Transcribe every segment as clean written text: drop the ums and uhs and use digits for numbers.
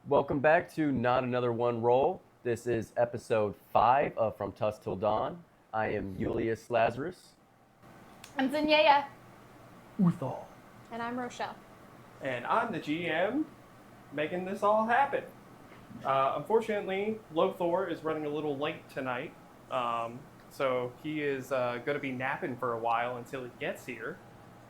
Welcome back to Not Another One Roll. This is episode 5 of From Tusk Till Dawn. I am Julius Lazarus. I'm Zanyaya. Lothor. And I'm Rochelle. And I'm the GM making this all happen. Unfortunately, Lothor is running a little late tonight, so he is going to be napping for a while until he gets here.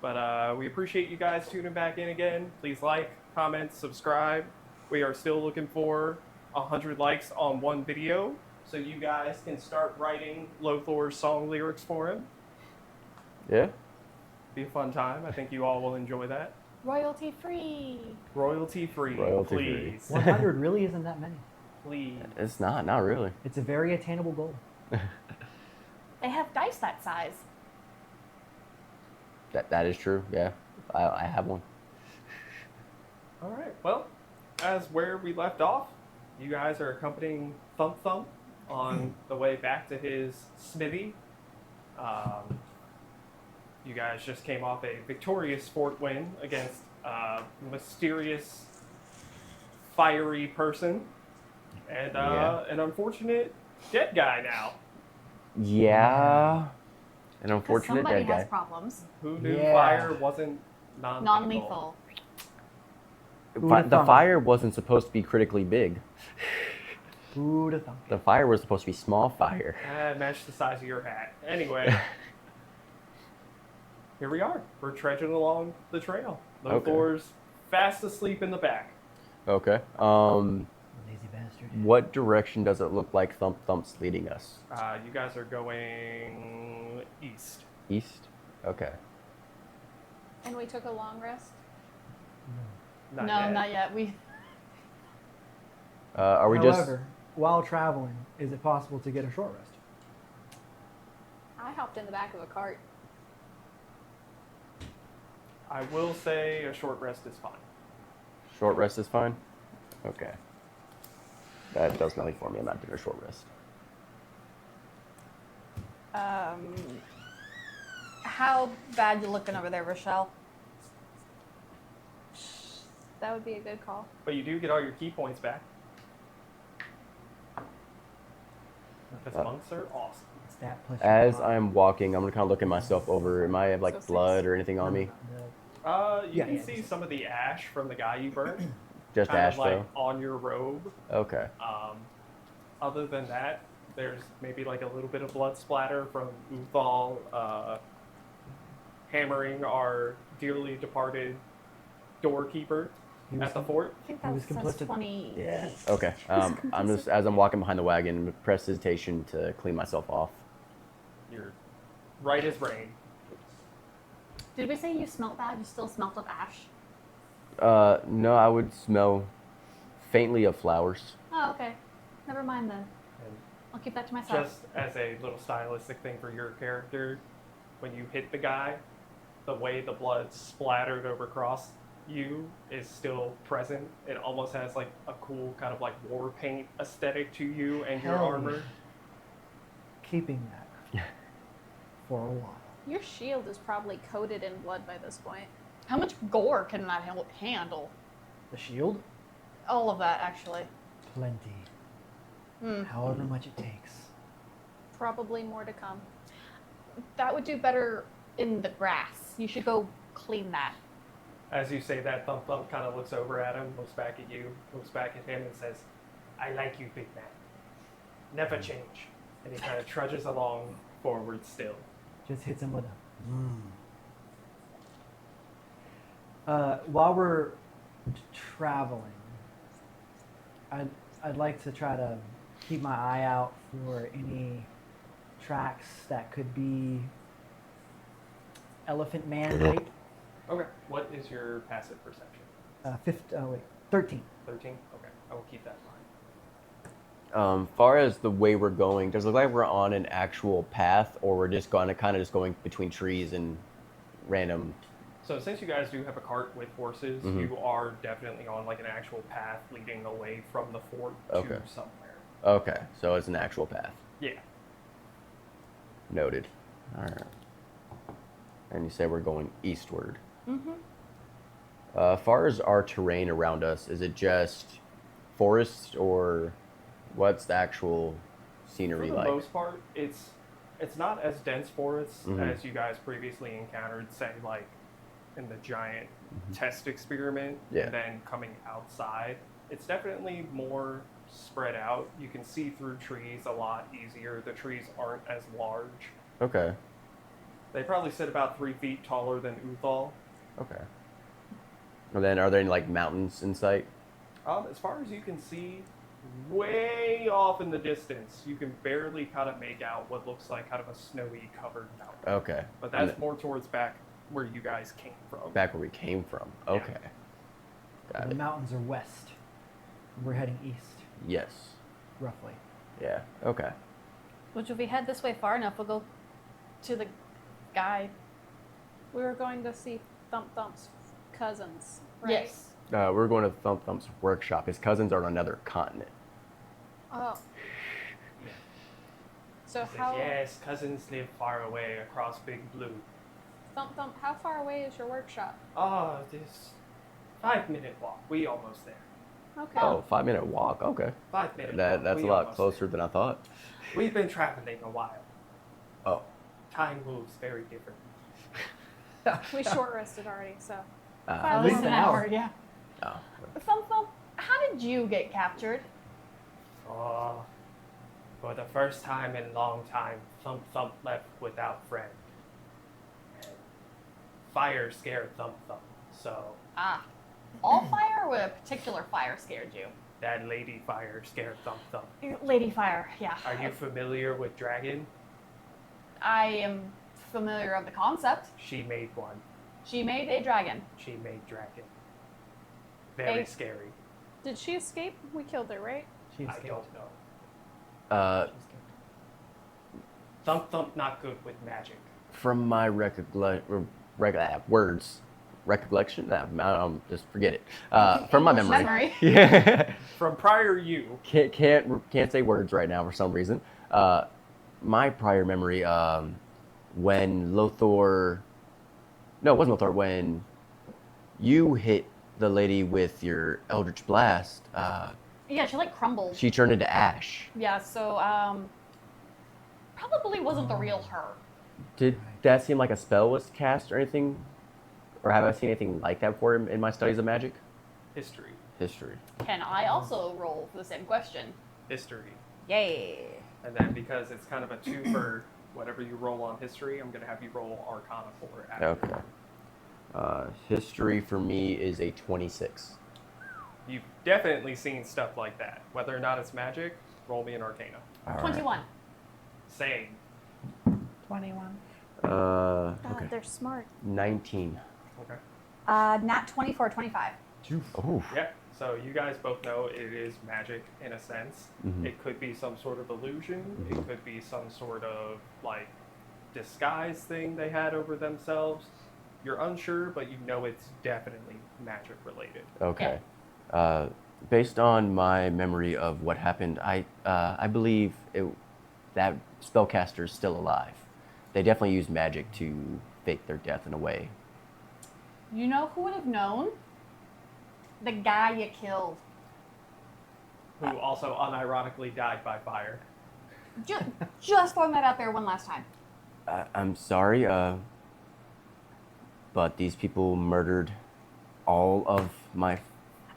But we appreciate you guys tuning back in again. Please like, comment, subscribe. We are still looking for 100 likes on one video, so you guys can start writing Lothor's song lyrics for him. Yeah? Be a fun time. I think you all will enjoy that. Royalty free. Royalty free, Royalty please. 100 really isn't that many. Please. It's not really. It's a very attainable goal. They have dice that size. That is true, yeah. I have one. All right. Well, as where we left off, you guys are accompanying Thump Thump on the way back to his smithy. You guys just came off a victorious fort win against a mysterious, fiery person and an unfortunate dead guy now. Yeah. An 'Cause unfortunate somebody dead guy. has problems. Who knew Yeah. fire wasn't non-lethal? Non-lethal. The fire wasn't supposed to be critically big. Who'd have thunk? The fire was supposed to be small fire. Match the size of your hat. Anyway, here we are. We're trudging along the trail. Okay. Lothor's fast asleep in the back. Okay. Lazy bastard. What direction does it look like Thump Thump's leading us? You guys are going east. East? Okay. And we took a long rest? Not no, yet. not yet. Are we However, while traveling, is it possible to get a short rest? I hopped in the back of a cart. I will say a short rest is fine. Short rest is fine? Okay. That does nothing for me. I'm not doing a short rest. How bad you looking over there, Rochelle? That would be a good call. But you do get all your key points back. Because monks are awesome. It's that plus As your- I'm walking, I'm gonna kind of look at myself over. Am I have like So six. blood or anything on me? You Yeah, can yeah, see just- some of the ash from the guy you burnt. Just kind ash of like though. on your robe. Okay. Other than that, there's maybe like a little bit of blood splatter from Uthal hammering our dearly departed doorkeeper He was- at the fort. I think He was that's complicit. 20. Yeah. Okay. I'm just as I'm walking behind the wagon, prestidigitation to clean myself off. You're right as rain. Did we say you smelt bad? You still smelt of ash? No, I would smell faintly of flowers. Oh, okay. Never mind then. And I'll keep that to myself. just as a little stylistic thing for your character, when you hit the guy, the way the blood splattered over across you is still present. It almost has like a cool kind of like war paint aesthetic to you and your Hell armor. yeah. Keeping that for a while. Your shield is probably coated in blood by this point. How much gore can that handle? The shield? All of that, actually. Plenty. However much it takes. Probably more to come. That would do better in the grass. You should go clean that. As you say that, Thump Thump kind of looks over at him, looks back at you, looks back at him, and says, "I like you, big man. Never change." And he kind of trudges along forward still. Just hits him with a while we're traveling, I'd like to try to keep my eye out for any tracks that could be Elephant Man type. Okay. What is your passive perception? 13. 13? Okay. I will keep that in mind. Far as the way we're going, does it look like we're on an actual path, or we're just going to kind of just going between trees and random? So since you guys do have a cart with horses, you are definitely on like an actual path leading away from the fort to somewhere. Okay, so it's an actual path. Yeah. Noted. All right. And you say we're going eastward. Mm-hmm. As far as our terrain around us, is it just forest, or what's the actual For scenery the like? most part, it's not as dense forests Mhm. as you guys previously encountered, say like in the giant test experiment, Yeah. and then coming outside. It's definitely more spread out. You can see through trees a lot easier. The trees aren't as large. Okay. They probably sit about 3 feet taller than Uthal. Okay. And then, are there any like mountains in sight? As far as you can see, way off in the distance, you can barely kind of make out what looks like kind of a snowy covered mountain. Okay. But And that's more towards back where you guys came from. back where we came from. Okay. Got The it. mountains are west. We're heading east, Yes. roughly. Yeah. Okay. Which, if we head this way far enough, we'll go to the guy. We were going to see Thump Thump's cousins, right? Yes. We're going to Thump Thump's workshop. His cousins are on another continent. Oh. So He says, how yes, cousins live far away across Big Blue. Thump Thump? How far away is your workshop? Oh, this 5-minute walk. We almost there. Okay. Oh, 5-minute walk. Okay. 5 minute walk. That's a We lot almost closer there. than I thought. We've been traveling a while. Oh. Time moves very different. We short rested already, so. At Five least more an minutes. hour. Yeah. Oh. Thump Thump, how did you get captured? Oh, for the first time in a long time, Thump Thump left without friend. And fire scared Thump Thump, so Ah, all fire or a particular fire scared you? that lady fire scared Thump Thump. Lady Fire, yeah. Are you familiar with dragon? I am familiar of the concept. She made one. She made a dragon. She made dragon. Very Hey. scary. Did she escape? We killed her, right? She I escaped. don't know. Uh, She escaped. Thump Thump not good with magic. from my recollection. Just forget it. From my English memory. memory. Yeah. From prior you, Can't say words right now for some reason. My prior memory, when Lothor, no, it wasn't Lothor. When you hit the lady with your Eldritch Blast, Yeah, she like crumbled. she turned into ash. Yeah, so probably wasn't the real her. Did that seem like a spell was cast or anything? Or have I seen anything like that before in my studies of magic? history. History. Can I also roll for the same question? History. Yay. And then because it's kind of a two for whatever you roll on history, I'm going to have you roll Arcana for after. Okay. History for me is a 26. You've definitely seen stuff like that. Whether or not it's magic, roll me an Arcana. All right. 21. Same. 21. God, Okay. they're smart. 19. Okay. Nat 24, 25. Ooh. Yeah. So you guys both know it is magic in a sense. Mhm. It could be some sort of illusion. It could be some sort of like disguise thing they had over themselves. You're unsure, but you know it's definitely magic related. Okay. Based on my memory of what happened, I believe that spellcaster is still alive. They definitely use magic to fake their death in a way. You know who would have known? The guy you killed. Who also unironically died by fire. Just throwing that out there one last time. I'm sorry, but these people murdered all of my.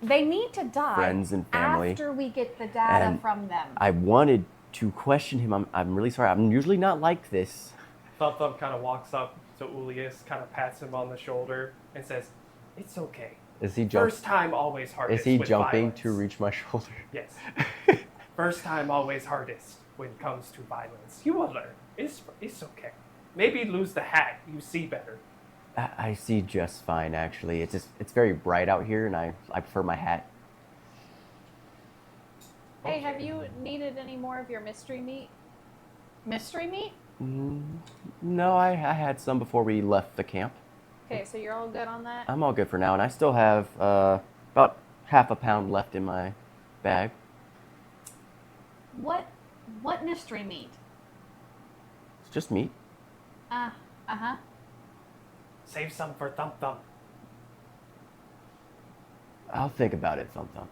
They need to die Friends and family. after we get the data And from them. I wanted to question him. I'm really sorry. I'm usually not like this. Thump Thump kind of walks up to Ulius, kind of pats him on the shoulder, and says, "It's okay. Is he First time always hardest." Is he with jumping violence." to reach my shoulder? Yes. First time always hardest when it comes to violence. You will learn. It's okay. Maybe lose the hat. You see better. I see just fine, actually. It's very bright out here, and I prefer my hat. Hey, have you needed any more of your mystery meat? Mystery meat? No, I had some before we left the camp. Okay, so you're all good on that? I'm all good for now, and I still have about half a pound left in my bag. What mystery meat? It's just meat. Uh-huh. Save some for Thump Thump. I'll think about it, Thump Thump.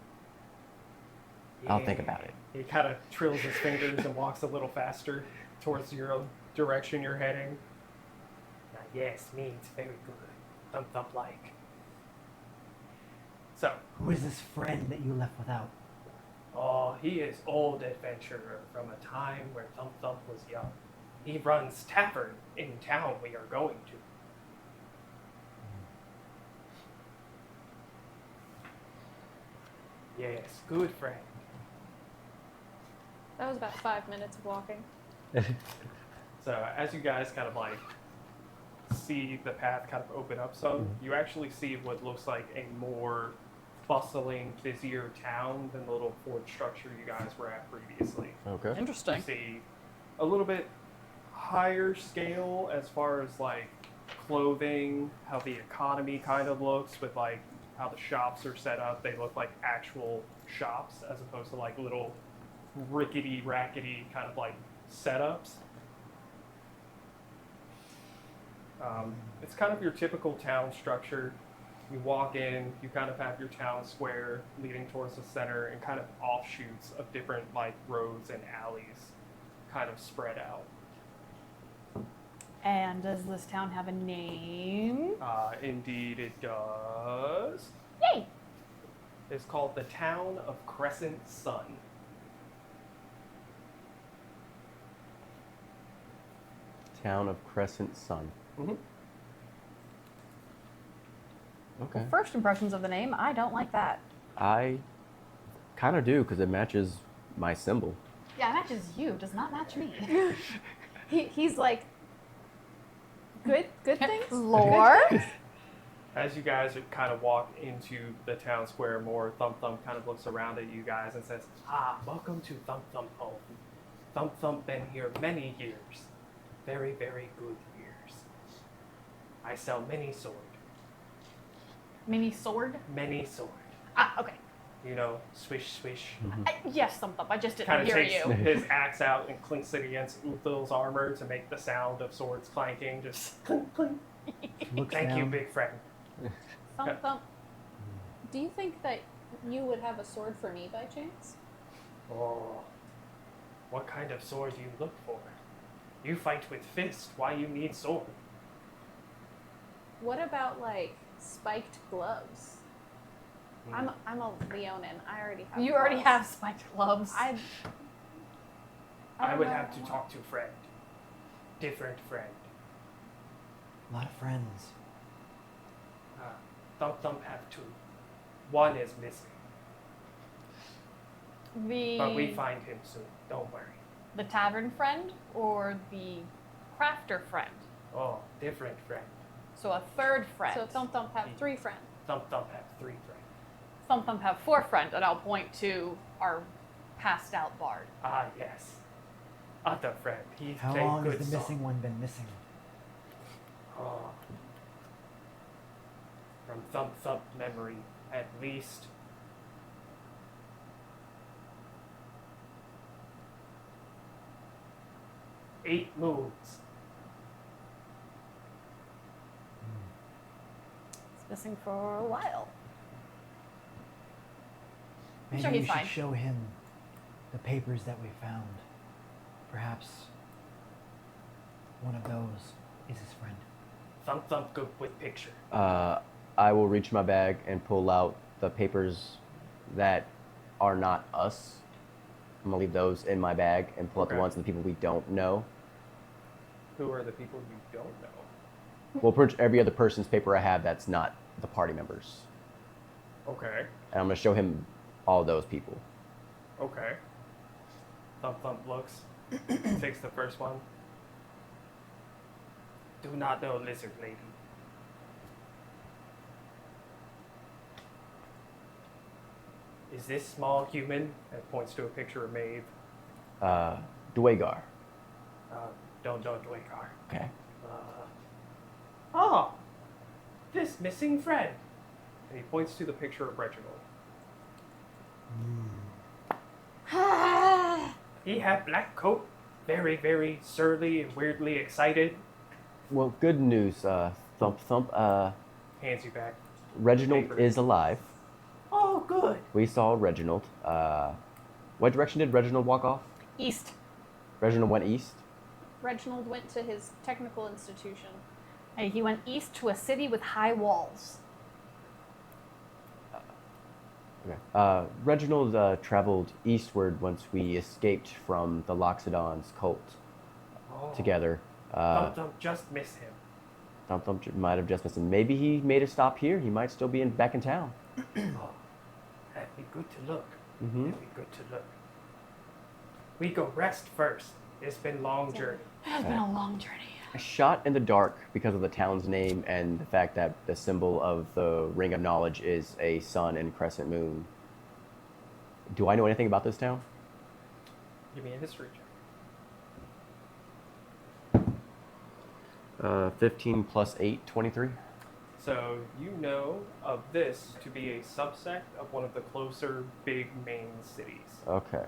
I'll think about it. He kind of trills his fingers and walks a little faster towards your direction you're heading. Yes, means very good. Thump Thump like. So, Who is this friend that you left without? oh, he is old adventurer from a time where Thump Thump was young. He runs tavern in town we are going to. Yes, good friend. That was about 5 minutes of walking. So as you guys kind of like see the path kind of open up some, you actually see what looks like a more bustling, busier town than the little fort structure you guys were at previously. Okay. You Interesting. see a little bit higher scale as far as like clothing, how the economy kind of looks with like how the shops are set up. They look like actual shops as opposed to like little rickety, rackety kind of like setups. It's kind of your typical town structure. You walk in, you kind of have your town square leading towards the center and kind of offshoots of different like roads and alleys kind of spread out. And does this town have a name? Indeed it does. Yay! It's called the town of Crescent Sun. Town of Crescent Sun. Mm-hmm. Okay. First impressions of the name, I don't like that. I kind of do because it matches my symbol. Yeah, it matches you, does not match me. He's like, good things? Lore? As you guys are kind of walk into the town square more, Thump Thump kind of looks around at you guys and says, welcome to Thump Thump home. Thump Thump been here many years. Very, very good years. I sell many sword. Mini sword? Many sword. Okay. You know, swish, swish. Yes, Thump Thump, I just Kind didn't of hear takes you. his axe out and clinks it against Uthil's armor to make the sound of swords clanking. Just clink, clink. Looks Thank you, down. big friend. Thump Thump. Do you think that you would have a sword for me by chance? Oh, what kind of sword do you look for? You fight with fist. Why you need sword? What about like spiked gloves? I'm a Leonin. I already have. You already gloves. have spiked gloves. I I don't would know. have to talk to friend. Different friend. A lot of friends. Thump Thump have two. One is missing, but we find him soon. Don't worry. The tavern friend or the crafter friend? Oh, different friend. So a third friend. So Thump Thump have 3 friends. Thump Thump have 3 friends. Thump Thump have 4 friends, and I'll point to our passed out bard. Ah, yes. Other friend. He How played long good has the song. missing one been missing? Oh. From Thump Thump memory, at least. Eight moves. It's missing for a while. Maybe sure we he's should fine. show him the papers that we found. Perhaps one of those is his friend. Thump Thump good with picture. I will reach my bag and pull out the papers that are not us. I'm gonna leave those in my bag and pull out the Okay. ones of the people we don't know. Who are the people you don't know? Well, pretty much every other person's paper I have that's not the party members, Okay. and I'm gonna show him all those people. Okay. Thump Thump looks, takes the first one. Do not know lizard lady. Is this small human? And points to a picture of Maeve. Dwagar. Don't Dwaker. Okay. This missing friend. And he points to the picture of Reginald. He had black coat, very, very surly and weirdly excited. Well, good news, Thump Thump. Hands you back. Reginald Paper. is alive. Oh, good. We saw Reginald. What direction did Reginald walk off? East. Reginald went east. Reginald went to his technical institution. Hey, he went east to a city with high walls. Okay. Reginald traveled eastward once we escaped from the Loxodon's cult Oh. together. Thump Thump just miss him. Thump Thump might have just missed him. Maybe he made a stop here. He might still be back in town. Oh, that'd be good to look. Mm-hmm. That'd be good to look. We go rest first. It's been a long journey. It has been a long journey. A shot in the dark because of the town's name and the fact that the symbol of the Ring of Knowledge is a sun and crescent moon. Do I know anything about this town? Give me a history check. 15 plus 8, 23. So you know of this to be a subsect of one of the closer big main cities. Okay.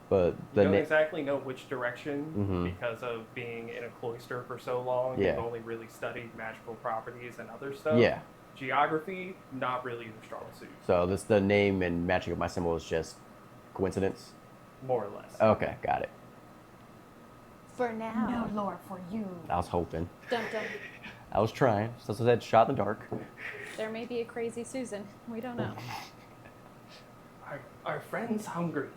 But You the don't name. exactly know which direction Mhm. because of being in a cloister for so long. Yeah. You've only really studied magical properties and other stuff. Yeah. Geography, not really your strong suit, So the name and matching of my symbol is just coincidence? more or less. Okay, got it. For now. No lore for you. I was hoping. Dum dum. I was trying. So I said shot in the dark. There may be a crazy Susan. We don't know. Our friend's hungry.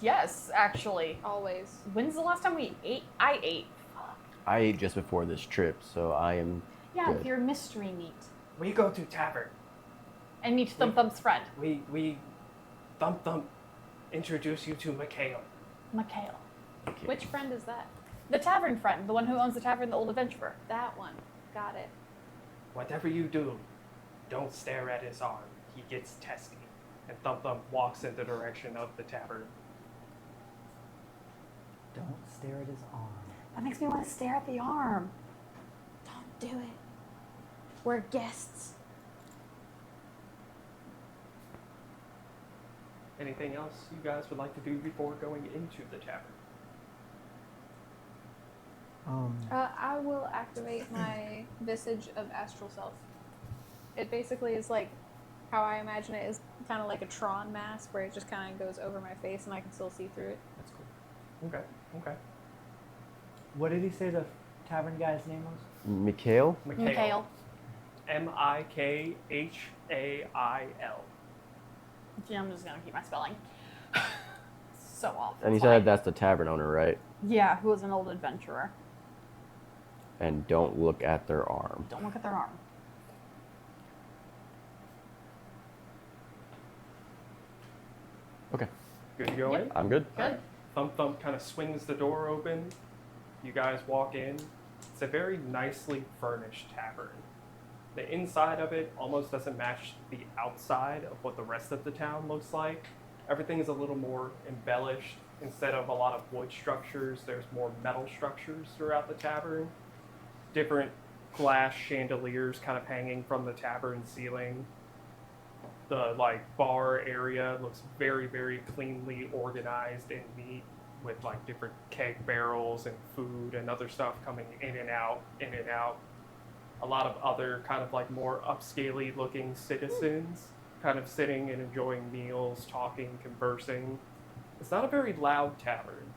Yes, actually. Always. When's the last time we ate? I ate. I ate just before this trip, so I am Yeah, good. with your mystery meat. We go to tavern. And meet Thump Thump's friend, We Thump Thump introduce you to Mikhail. Mikhail. Okay. Which friend is that? The tavern friend, the one who owns the tavern, the old adventurer. That one. Got it. Whatever you do, don't stare at his arm. He gets testy. And Thump Thump walks in the direction of the tavern. Don't stare at his arm. That makes me want to stare at the arm. Don't do it. We're guests. Anything else you guys would like to do before going into the tavern? I will activate my Visage of Astral Self. It basically is like how I imagine it is kind of like a Tron mask where it just kind of goes over my face and I can still see through it. That's cool. Okay. What did he say the tavern guy's name was? Mikhail? Mikhail. Mikhail. Gee, I'm just gonna keep my spelling. So awful. And he It's fine. said that's the tavern owner, right? Yeah, who was an old adventurer. And don't look at their arm. Don't look at their arm. Okay, Good to go in? I'm good. Good. Thump Thump kind of swings the door open. You guys walk in. It's a very nicely furnished tavern. The inside of it almost doesn't match the outside of what the rest of the town looks like. Everything is a little more embellished. Instead of a lot of wood structures, there's more metal structures throughout the tavern. Different glass chandeliers kind of hanging from the tavern ceiling. The bar area looks very, very cleanly organized and neat, with different keg barrels and food and other stuff coming in and out. A lot of other kind of more upscaley looking citizens kind of sitting and enjoying meals, talking, conversing. It's not a very loud tavern.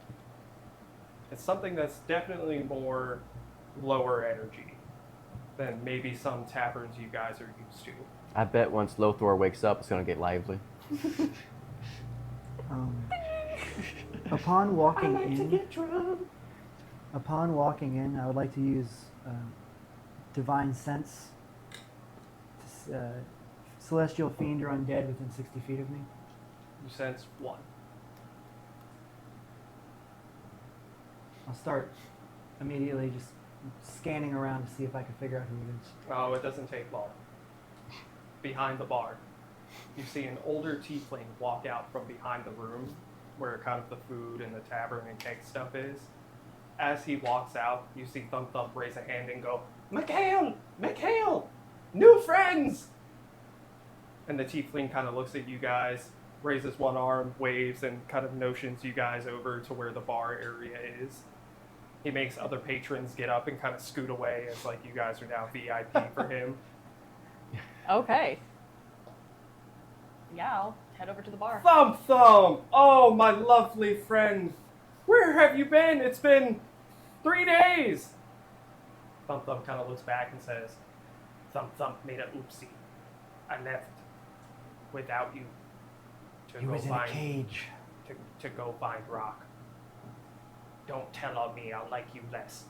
It's something that's definitely more lower energy than maybe some taverns you guys are used to. I bet once Lothor wakes up, it's gonna get lively. Upon walking I like to in, get drunk. I would like to use divine sense. Celestial fiend or undead within 60 feet of me. You sense one. I'll start immediately just scanning around to see if I can figure out who it is. Oh, it doesn't take long. Behind the bar, you see an older tiefling walk out from behind the room where kind of the food and the tavern and cake stuff is. As he walks out, you see Thump Thump raise a hand and go, Mikhail! New friends! And the tiefling kind of looks at you guys, raises one arm, waves, and kind of notions you guys over to where the bar area is. He makes other patrons get up and kind of scoot away as you guys are now VIP for him. Okay. Yeah, I'll head over to the bar. Thump Thump! Oh, my lovely friend. Where have you been? It's been 3 days. Thump Thump kind of looks back and says, Thump Thump made a oopsie. I left without you to He go was in a find cage. to go find Rock. Don't tell on me, I'll like you less.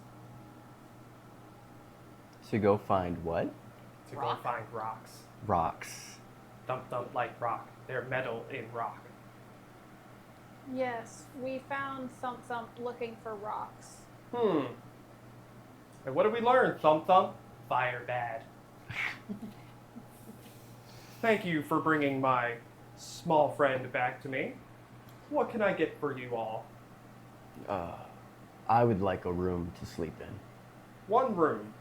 To go find what? To Rock? go find rocks. Rocks. Thump Thump like rock. They're metal in rock. Yes, we found Thump Thump looking for rocks. And what did we learn, Thump Thump? Fire bad. Thank you for bringing my small friend back to me. What can I get for you all? I would like a room to sleep in. 1 room.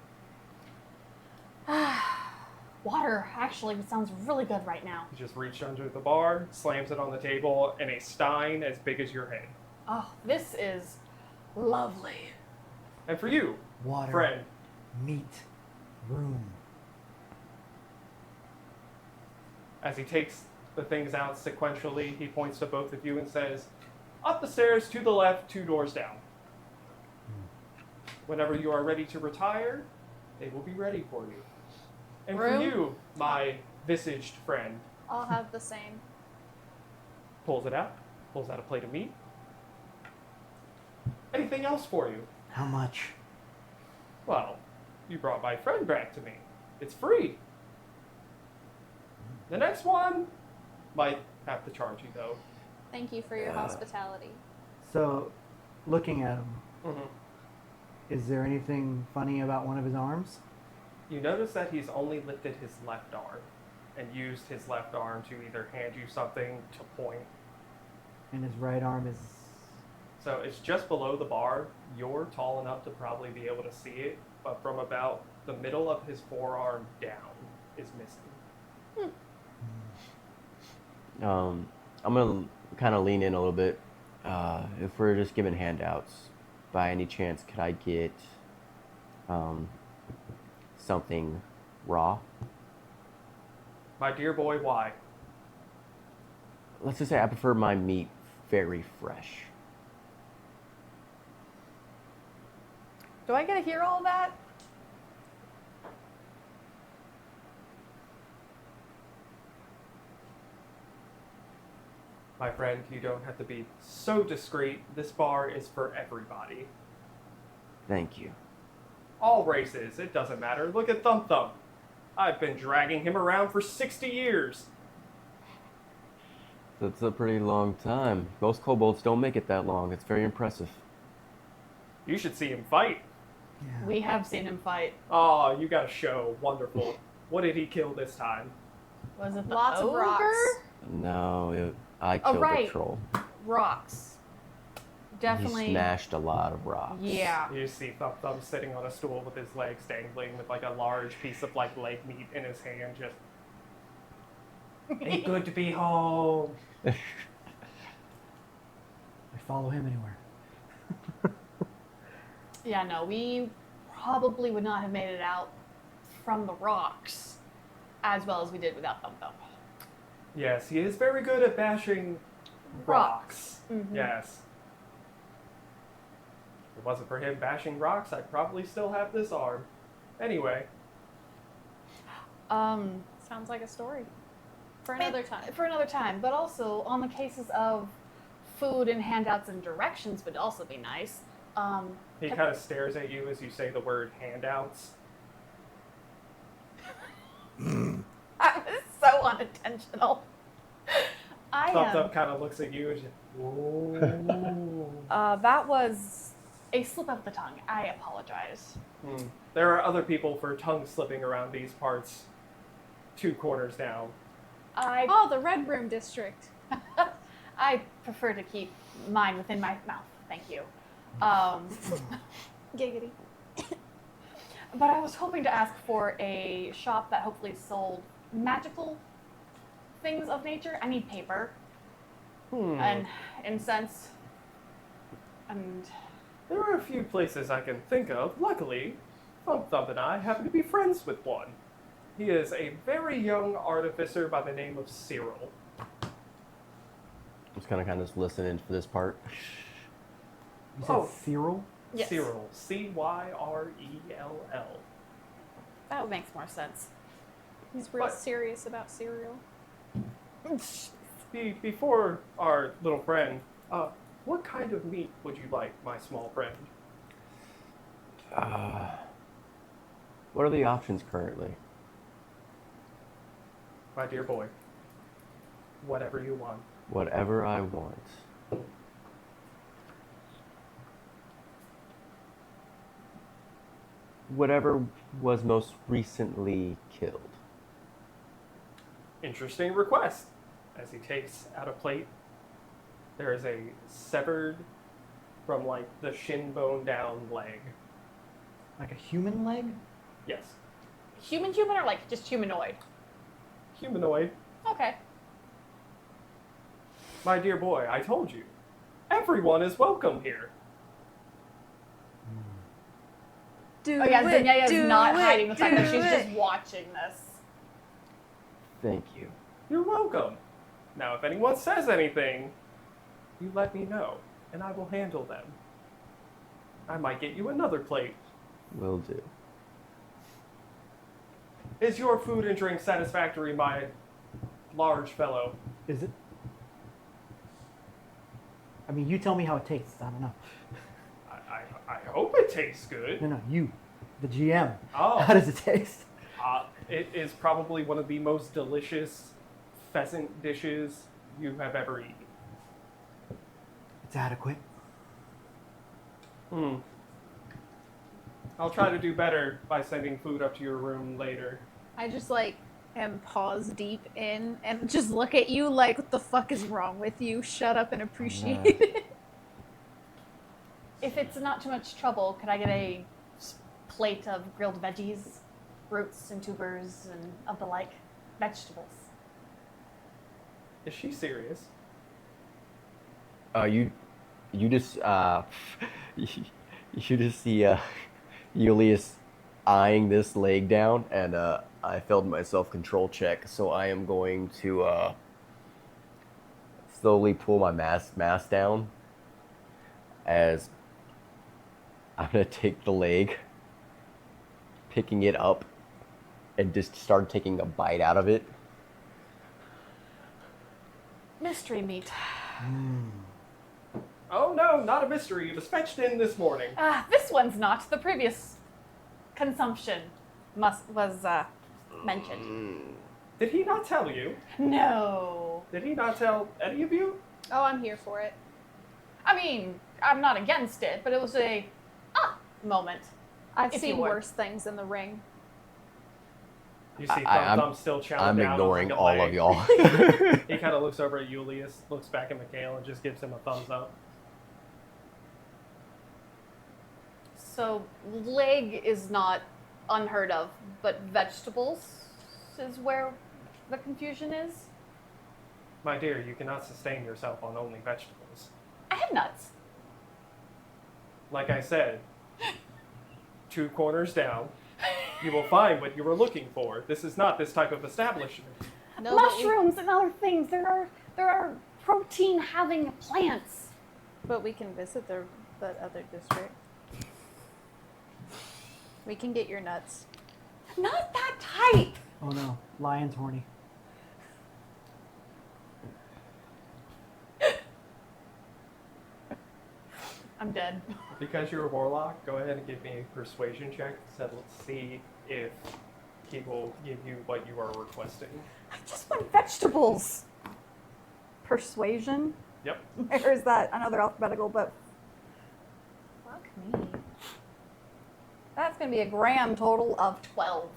Water actually sounds really good right now. He just reached under the bar, slams it on the table, and a stein as big as your head. Oh, this is lovely. And for you, Water. friend, Meat. Room. as he takes the things out sequentially, he points to both of you and says, up the stairs, to the left, 2 doors down. Whenever you are ready to retire, they will be ready for you. And Room? for you, my visaged friend, I'll have the same. pulls it out, pulls out a plate of meat. Anything else for you? How much? Well, you brought my friend back to me. It's free. The next one might have to charge you, though. Thank you for your hospitality. So, looking at him, Mm-hmm. is there anything funny about one of his arms? You notice that he's only lifted his left arm and used his left arm to either hand you something to point. And his right arm is. So it's just below the bar. You're tall enough to probably be able to see it, but from about the middle of his forearm down is missing. I'm gonna kind of lean in a little bit. If we're just giving handouts, by any chance, could I get something raw? My dear boy, why? Let's just say I prefer my meat very fresh. Do I get to hear all that? My friend, you don't have to be so discreet. This bar is for everybody. Thank you. All races, it doesn't matter. Look at Thump Thump. I've been dragging him around for 60 years. That's a pretty long time. Most kobolds don't make it that long. It's very impressive. You should see him fight. Yeah. We have seen him fight. Oh, you got a show. Wonderful. What did he kill this time? Was it the Lots of ogre? rocks. No, I Oh, killed right. the troll. Rocks. Definitely. He smashed a lot of rocks. Yeah. You see Thump Thump sitting on a stool with his legs dangling with like a large piece of like leg meat in his hand, just ain't good to be home. I follow him anywhere. Yeah, no, we probably would not have made it out from the rocks as well as we did without Thump Thump. Yes, he is very good at bashing rocks. Mhm. Yes. If it wasn't for him bashing rocks, I'd probably still have this arm. Anyway, Sounds like a story. For another time. For another time, but also on the cases of food and handouts and directions would also be nice. he kind of stares at you as you say the word handouts. I was so unintentional. I Thump am. Thump kind of looks at you and just, whoa. That was a slip of the tongue. I apologize. There are other people for tongue slipping around these parts 2 corners down. Oh, the Red Room District. I prefer to keep mine within my mouth. Thank you. Giggity. But I was hoping to ask for a shop that hopefully sold magical things of nature. I need paper and incense. And There are a few places I can think of. Luckily, Thump Thump and I happen to be friends with one. He is a very young artificer by the name of Cyril. just kind of just listening for this part. You said Oh. Cyril? Yes. Cyril. Cyrell. That makes more sense. He's real But- serious about cereal. Before our little friend, what kind of meat would you like, my small friend? What are the options currently? My dear boy, whatever you want. Whatever I want. Whatever was most recently killed. Interesting request. As he takes out a plate, there is a severed from like the shin bone down leg. Like a human leg? Yes. Human or like just humanoid? Humanoid. Okay. My dear boy, I told you. Everyone is welcome here. Do Oh yeah, Zenyatta do is not it, hiding the fact that do she's it. just watching this. Thank you. You're welcome. Now, if anyone says anything, you let me know, and I will handle them. I might get you another plate. Will do. Is your food and drink satisfactory, my large fellow? Is it? I mean, you tell me how it tastes. I don't know. I hope it tastes good. No, you, the GM. Oh. How does it taste? It is probably one of the most delicious pheasant dishes you have ever eaten. It's adequate. I'll try to do better by sending food up to your room later. I just like am paws deep in and just look at you like, what the fuck is wrong with you? Shut up and appreciate it. If it's not too much trouble, could I get a plate of grilled veggies, roots and tubers and of the like vegetables? Is she serious? You just you just see Julius eyeing this leg down, and I failed my self-control check, so I am going to slowly pull my mask down as I'm gonna take the leg, picking it up, and just start taking a bite out of it. Mystery meat. Oh no, not a mystery. It was fetched in this morning. This one's not. The previous consumption was mentioned. Did he not tell you? No. Did he not tell any of you? Oh, I'm here for it. I mean, I'm not against it, but it was a moment. I've If you seen would. worse things in the ring. You see I'm- Thump Thump still chowing I'm down ignoring on all the of leg. y'all. He kind of looks over at Julius, looks back at Mikhail, and just gives him a thumbs up. So, leg is not unheard of, but vegetables is where the confusion is. My dear, you cannot sustain yourself on only vegetables. I have nuts. Like I said, 2 corners down, you will find what you were looking for. This is not this type of establishment. No, but we- Mushrooms and other things. There are protein-having plants. But we can visit the other district. We can get your nuts. Not that type. Oh no, lion's horny. I'm dead. Because you're a warlock, go ahead and give me a persuasion check. So let's see if he will give you what you are requesting. I just want vegetables. Persuasion? Yep. Where is that? Another alphabetical, but fuck me. That's gonna be a grand total of 12.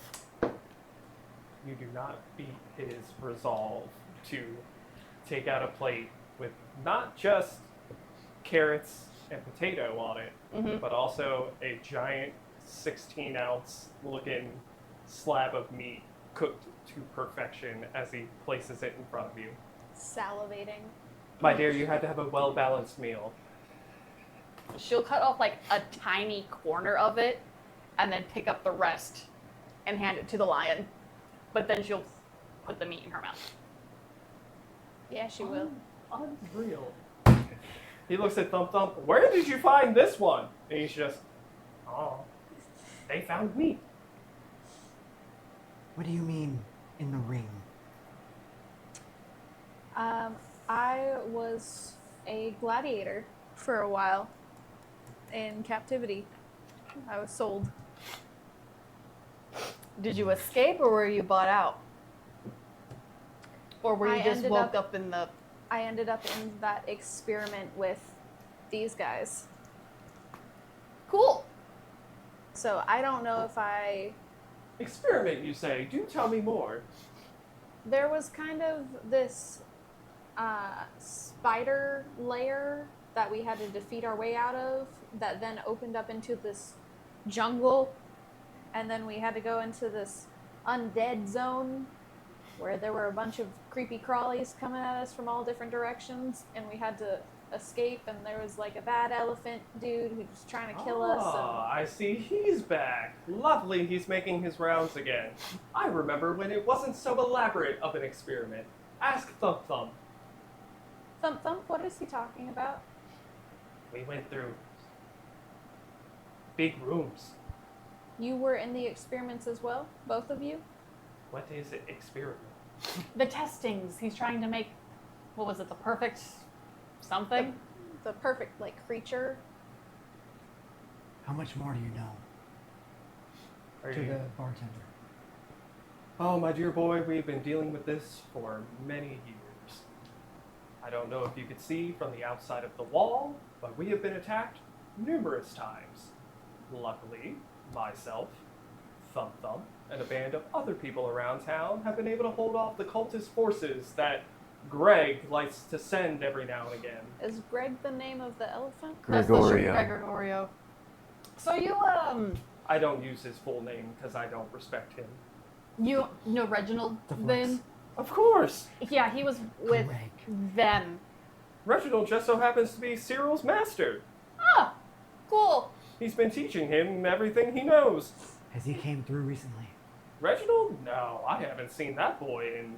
You do not beat his resolve to take out a plate with not just carrots and potato on it, but also a giant 16-ounce looking slab of meat cooked to perfection as he places it in front of you. Salivating. My dear, you had to have a well-balanced meal. She'll cut off like a tiny corner of it and then pick up the rest and hand it to the lion. But then she'll put the meat in her mouth. Yeah, she will. Unreal. He looks at Thump Thump. Where did you find this one? And he's just, oh, they found me. What do you mean, in the ring? I was a gladiator for a while in captivity. I was sold. Did you escape or were you bought out? Or were you I just ended woke up- up in the... I ended up in that experiment with these guys. Cool. So I don't know if Experiment, you say. Do tell me more. there was kind of this spider layer that we had to defeat our way out of that then opened up into this jungle, and then we had to go into this undead zone where there were a bunch of creepy crawlies coming at us from all different directions, and we had to escape, and there was like a bad elephant dude who was trying to kill us. Ah, I see he's back. Lovely, he's making his rounds again. I remember when it wasn't so elaborate of an experiment. Ask Thump Thump. Thump Thump, what is he talking about? We went through big rooms. You were in the experiments as well, both of you? What is it? Experiment? The testings. He's trying to make, what was it, the perfect something? The perfect like creature. How much more do you know? Are To you- the bartender. Oh, my dear boy, we've been dealing with this for many years. I don't know if you could see from the outside of the wall, but we have been attacked numerous times. Luckily, myself, Thump Thump, and a band of other people around town have been able to hold off the cultist forces that Greg likes to send every now and again. Is Greg the name of the elephant? That's the ship, Gregorio. Gregorio. So you, I don't use his full name because I don't respect him. you know Reginald The then? Of course! Yeah, he was with Greg. them. Reginald just so happens to be Cyril's master. Ah, cool. He's been teaching him everything he knows. Has he came through recently? Reginald? No, I haven't seen that boy in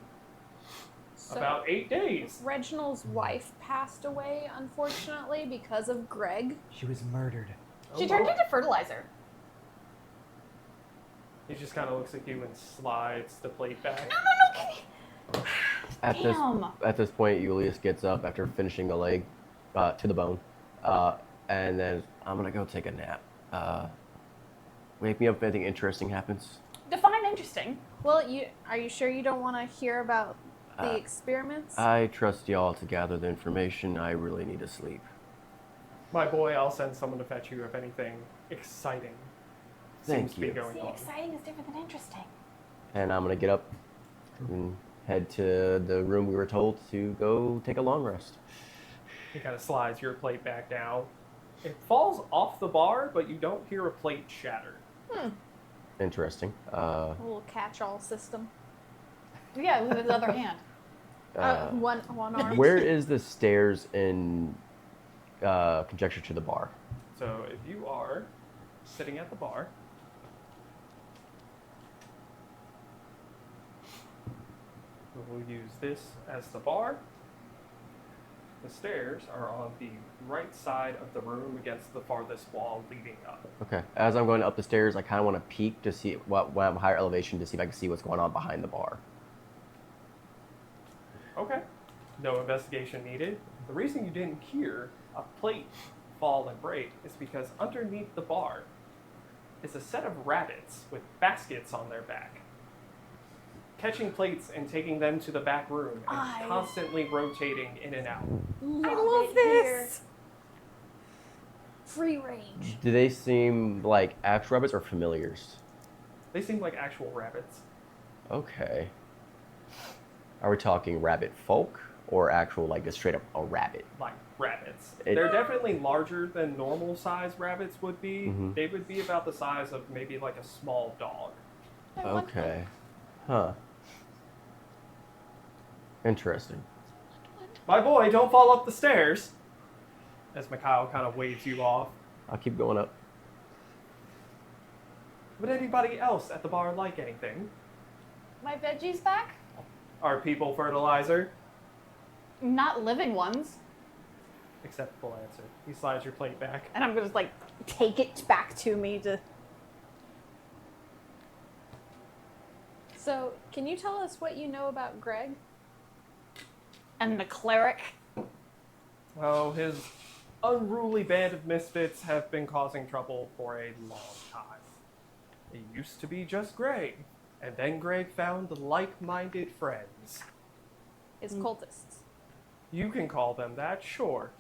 So about 8 days. Reginald's wife passed away, unfortunately, because of Greg. She was murdered. She Oh, turned boy. into fertilizer. He just kind of looks at you and slides the plate back. No, At this Damn. at this point, Julius gets up after finishing the leg to the bone, and then I'm gonna go take a nap. Wake me up if anything interesting happens. Define interesting. Well, are you sure you don't want to hear about the Uh, experiments? I trust y'all to gather the information. I really need to sleep. My boy, I'll send someone to fetch you if anything exciting Thank seems to be you. going See, on. exciting is different than interesting. And I'm gonna get up and head to the room we were told to go take a long rest. He kind of slides your plate back down. It falls off the bar, but you don't hear a plate shatter. Interesting. A little catch-all system. Yeah, with his other hand. One arm. Where is the stairs in conjecture to the bar? So if you are sitting at the bar, we'll use this as the bar. The stairs are on the right side of the room against the farthest wall leading up. Okay. As I'm going up the stairs, I kind of want to peek to see what when I'm higher elevation to see if I can see what's going on behind the bar. Okay. No investigation needed. The reason you didn't hear a plate fall and break is because underneath the bar is a set of rabbits with baskets on their back, catching plates and taking them to the back room and constantly rotating in and out. I love this. Free range. Do they seem like actual rabbits or familiars? They seem like actual rabbits. Okay. Are we talking rabbit folk or actual, like, just straight up a rabbit? Like rabbits. It- They're definitely larger than normal size rabbits would be. Mhm. They would be about the size of maybe like a small dog. Okay. Huh. Interesting. My boy, don't fall up the stairs! As Mikhail kind of waves you off. I'll keep going up. Would anybody else at the bar like anything? My veggies back? Are people fertilizer? Not living ones. Acceptable answer. He slides your plate back. And I'm gonna just like take it back to me to. So, can you tell us what you know about Greg? And the cleric. Well, his unruly band of misfits have been causing trouble for a long time. It used to be just Greg, and then Greg found like-minded friends. His cultists. You can call them that, sure.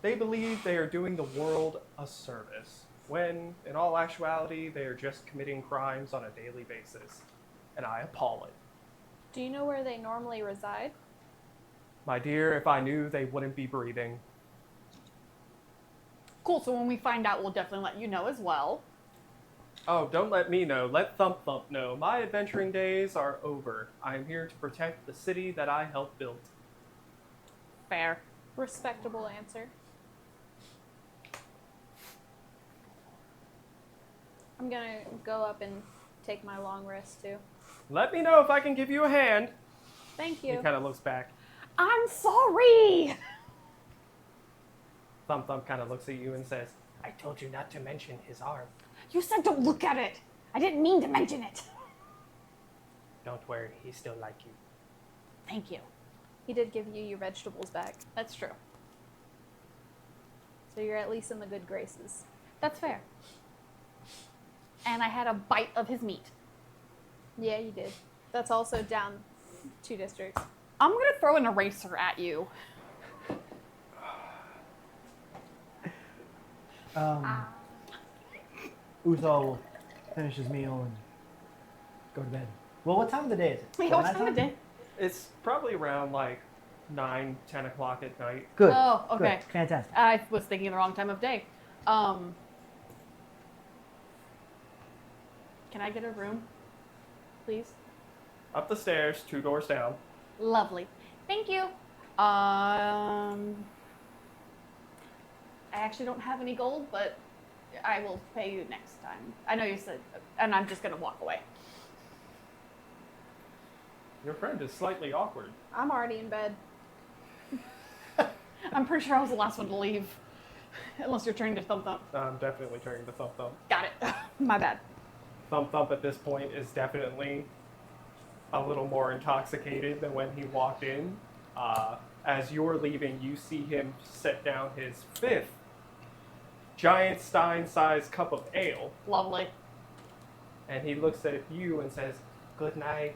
They believe they are doing the world a service, when, in all actuality, they are just committing crimes on a daily basis. And I appall it. Do you know where they normally reside? My dear, if I knew, they wouldn't be breathing. Cool, so when we find out, we'll definitely let you know as well. Oh, don't let me know. Let Thump Thump know. My adventuring days are over. I am here to protect the city that I helped build. Fair. Respectable answer. I'm gonna go up and take my long rest too. Let me know if I can give you a hand. Thank He you. kind of looks back. I'm sorry! Thump Thump kind of looks at you and says, I told you not to mention his arm. You said don't look at it. I didn't mean to mention it. Don't worry, he still like you. Thank you. He did give you your vegetables back, That's true. so you're at least in the good graces. That's fair. And I had a bite of his meat. Yeah, you did. That's also down 2 districts. I'm gonna throw an eraser at you. Uthal will finish his meal and go to bed. Well, what time of the day is it? Wait, Is it what time of nighttime? day? It's probably around like 9, 10 o'clock at night. Good. Oh, okay. Good. Fantastic. I was thinking the wrong time of day. Can I get a room, please? Up the stairs, 2 doors down. Lovely. Thank you. I actually don't have any gold, but I will pay you next time. I know you said, and I'm just gonna walk away. Your friend is slightly awkward. I'm already in bed. I'm pretty sure I was the last one to leave. Unless you're turning to Thump Thump. I'm definitely turning to Thump Thump. Got it. My bad. Thump Thump at this point is definitely a little more intoxicated than when he walked in. As you're leaving, you see him set down his 5th giant Stein-sized cup of ale, Lovely. and he looks at you and says, "Good night,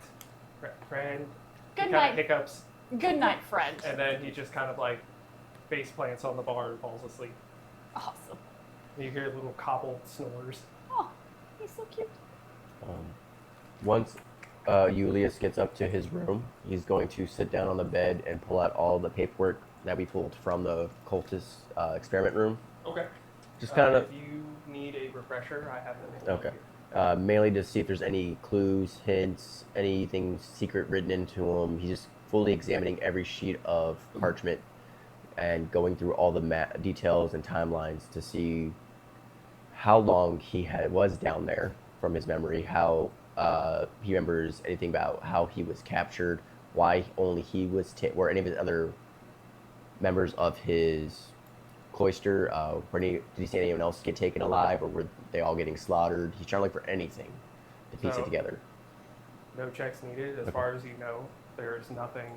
friend." Good He kind night. of hiccups, Good night, friend. and then he just kind of like face plants on the bar and falls asleep. Awesome. You hear little cobbled snores. Oh, he's so cute. Once Julius gets up to his room, he's going to sit down on the bed and pull out all the paperwork that we pulled from the cultist experiment room. Okay. Just kind of If you need a refresher, I have them. in front of Okay. you. mainly to see if there's any clues, hints, anything secret written into them. He's just fully examining every sheet of parchment and going through all the details and timelines to see how long was down there from his memory, how he remembers anything about how he was captured, why only he was, were any of his other members of his cloister, did he see anyone else get taken alive, or were they all getting slaughtered? He's trying to look for anything to piece So- it together. No checks needed. As Okay. far as you know, there's nothing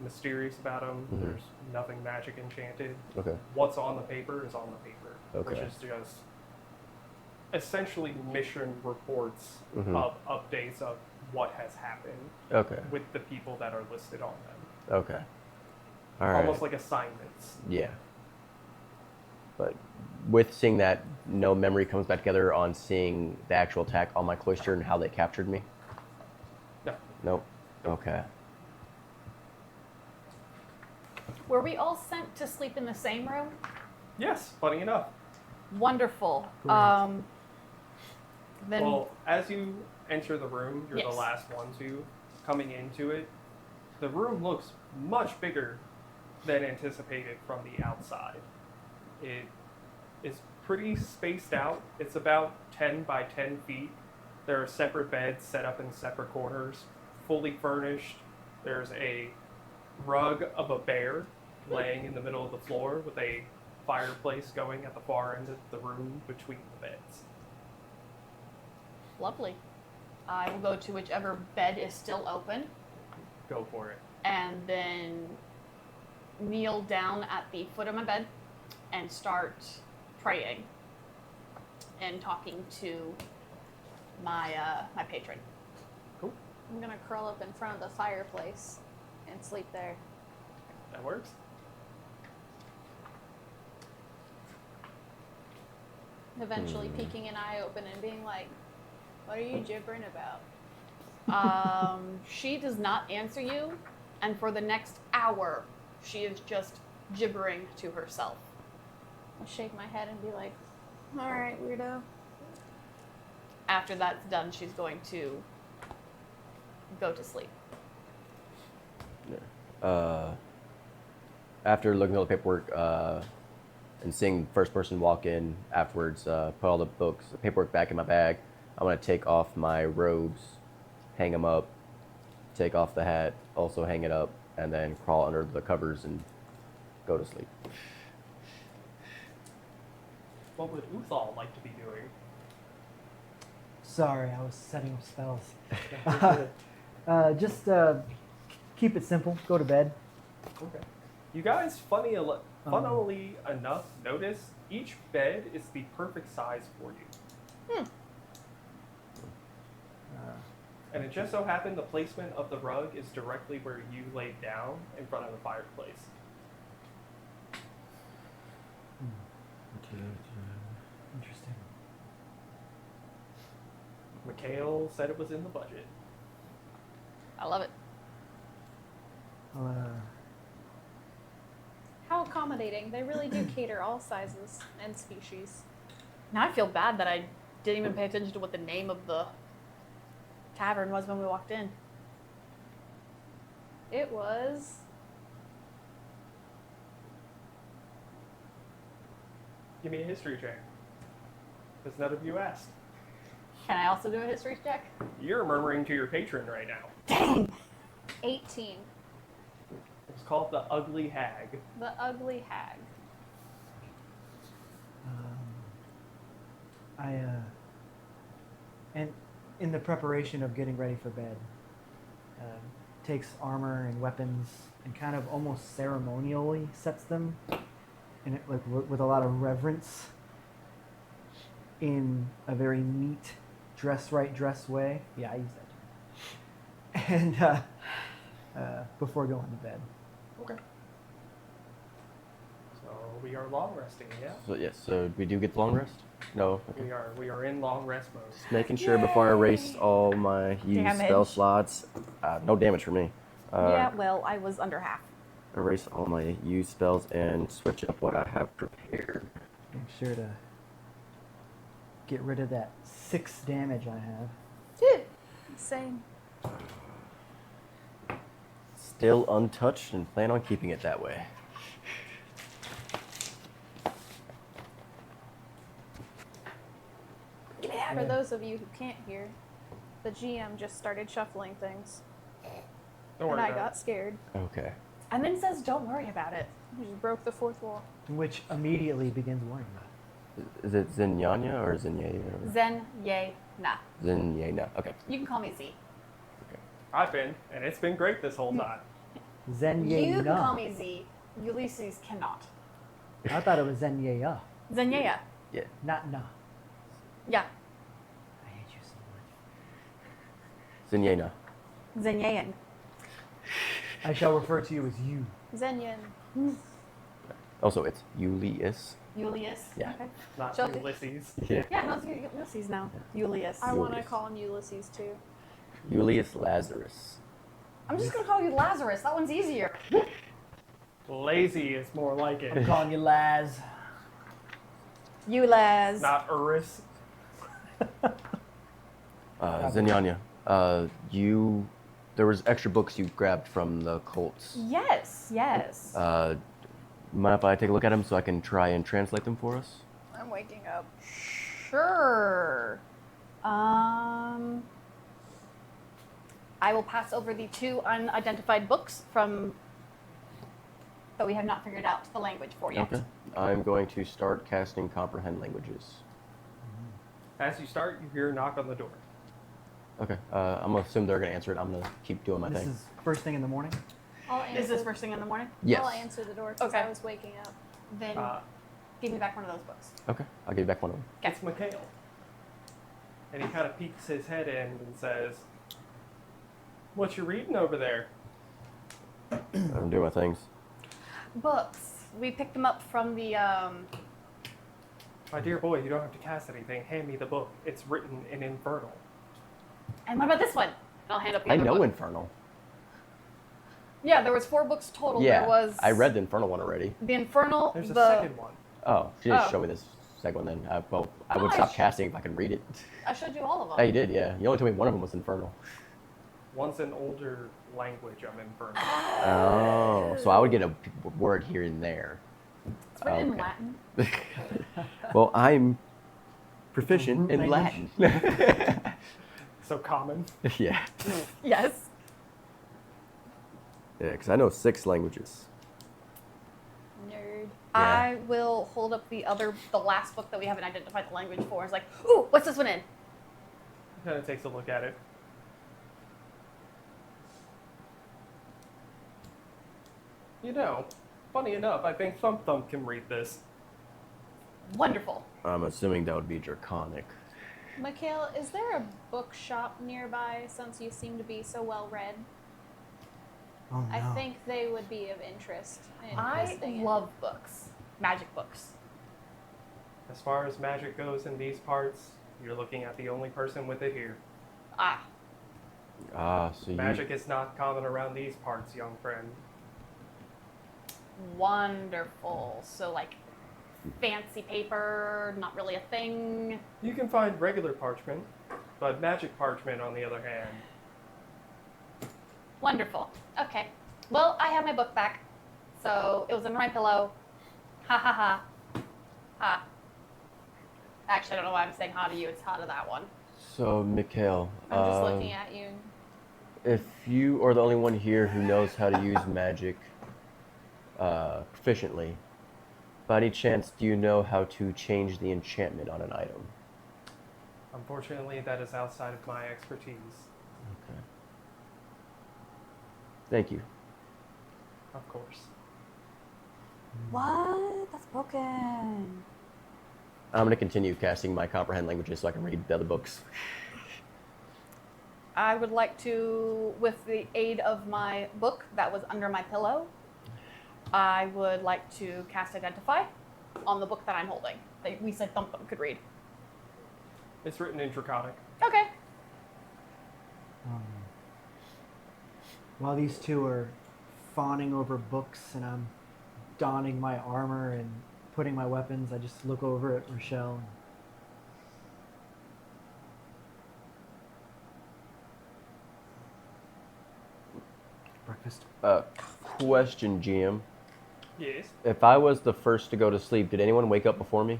mysterious about him. Mhm. There's nothing magic enchanted. Okay. What's on the paper is on the paper, which Okay. is just essentially mission reports Mhm. of updates of what has happened Okay. with the people that are listed on them. Okay. All right. Almost like assignments. Yeah. But with seeing that, no memory comes back together on seeing the actual attack on my cloister and how they captured me? No. Nope. Okay. Were we all sent to sleep in the same room? Yes, funny enough. Wonderful. Great. Then Well, as you enter the room, you're Yes. the last one to coming into it. The room looks much bigger than anticipated from the outside. It is pretty spaced out. It's about 10 by 10 feet. There are separate beds set up in separate corners, fully furnished. There's a rug of a bear laying in the middle of the floor with a fireplace going at the far end of the room between the beds. Lovely. I will go to whichever bed is still open Go for it. and then kneel down at the foot of my bed and start praying and talking to my my patron. Cool. I'm gonna curl up in front of the fireplace and sleep there. That works. Eventually peeking an eye open and being like, what are you gibbering about? She does not answer you, and for the next hour, she is just gibbering to herself. I'll shake my head and be like, all right, weirdo. After that's done, she's going to go to sleep. After looking at all the paperwork and seeing the first person walk in afterwards, put all the books, the paperwork back in my bag. I'm going to take off my robes, hang them up, take off the hat, also hang it up, and then crawl under the covers and go to sleep. What would Uthal like to be doing? Sorry, I was setting up spells. Just keep it simple. Go to bed. Okay. You guys, funnily enough, notice each bed is the perfect size for you. And it just so happened the placement of the rug is directly where you laid down in front of the fireplace. Interesting. Mikhail said it was in the budget. I love it. How accommodating. They really do cater all sizes and species. Now I feel bad that I didn't even pay attention to what the name of the tavern was when we walked in. It was... Give me a history check. Because none of you asked. Can I also do a history check? You're murmuring to your patron right now. 18. It's called the Ugly Hag. The Ugly Hag. And in the preparation of getting ready for bed, takes armor and weapons and kind of almost ceremonially sets them, and it, like with a lot of reverence, in a very neat, dress right, dress way. Yeah, I use that term. And before going to bed. Okay. So we are long resting, yeah? So yes, so we do get the long rest? No. Okay. We are in long rest mode. Just making sure before I erase all my used Damage. spell slots. No damage for me. Yeah, well, I was under half. Erase all my used spells and switch up what I have prepared. Make sure to get rid of that 6 damage I have. Same. Still untouched and plan on keeping it that way. For those of you who can't hear, the GM just started shuffling things. Don't And worry I about got scared. Okay. And then says, don't worry about it. We just broke the fourth wall. Which immediately begins worrying about. Is it Zinyanya or Zinye? Zen, yay, nah. Zinyana. Okay. You can call me Z. it. I've been, and it's been great this whole time. Zenye You can call na. me Z. Ulysses cannot. I thought it was Zenye ya, Zenyaya. not na. Yeah. I hate you so much. Zinyana. Zenyayan. I shall refer to you as you. Zenyan. Also, it's Julius. Julius. Yeah. Okay. Not Chelsea. Ulysses. Yeah. Yeah, no, it's Ulysses now. Julius. I want to Julius. call him Ulysses too. Julius Lazarus. I'm just going to call you Lazarus. That one's easier. Lazy is more like I'm it. calling you Laz. Ulaz. Not Urus. Zinyanya. There was extra books you grabbed from the cults. Yes, yes. Mind if I take a look at them so I can try and translate them for us? I'm waking up. Sure. I will pass over the 2 unidentified books from that we have not figured out the language for yet. Okay. I'm going to start casting Comprehend Languages. As you start, you hear a knock on the door. Okay. I'm going to assume they're going to answer it. I'm going to keep doing my This thing. is first thing in the morning. I'll answer. Is this first thing in the morning? Yes. I'll answer the door because Okay. I was waking up. Then give me back one of those books. Okay. I'll give you back one of them. It's Mikhail. And he kind of peeks his head in and says, "What you reading over there?" I'm doing my things. Books. We picked them up from the, My dear boy, you don't have to cast anything. Hand me the book. It's written in Infernal. And what about this one? And I'll hand up the I other know book. Infernal. Yeah, there was 4 books total. Yeah. There was I read the Infernal one already. the Infernal, There's a the... second one. Oh, she didn't Oh. show me this second one then. I would I stop sh- casting if I could read it. I showed you all of them. Oh, you did, yeah. You only told me one of them was Infernal. One's an older language of Infernal. Oh, so I would get a word here and there. It's written in Okay. Latin. Well, I'm proficient root in language. Latin. So common. Yeah. Yes. Yeah, because I know 6 languages. Nerd. I will hold up the last book that we haven't identified the language for. It's like, ooh, what's this one in? He kind of takes a look at it. You know, funny enough, I think Thump Thump can read this. Wonderful. I'm assuming that would be Draconic. Mikhail, is there a bookshop nearby since you seem to be so well read? Oh no. I think they would be of interest in I visiting love books. Magic books. As far as magic goes in these parts, you're looking at the only person with it here. Ah, Ah, so you... Magic is not common around these parts, young friend. wonderful. So, like, fancy paper, not really a thing. You can find regular parchment, but magic parchment, on the other hand, Wonderful. Okay. Well, I have my book back. So, it was under my pillow. Ha ha ha. Ha. Actually, I don't know why I'm saying ha to you. It's ha to that one. So, Mikhail, I'm just looking at you. if you are the only one here who knows how to use magic proficiently, by any chance, do you know how to change the enchantment on an item? unfortunately, that is outside of my expertise. Okay. Thank you. Of course. What? That's broken. I'm going to continue casting my Comprehend Languages so I can read the other books. I would like to, with the aid of my book that was under my pillow, I would like to cast Identify on the book that I'm holding. That we said Thump Thump could read. It's written in Draconic. Okay. While these two are fawning over books and I'm donning my armor and putting my weapons, I just look over at Rochelle. Breakfast. Question, GM. Yes. If I was the first to go to sleep, did anyone wake up before me?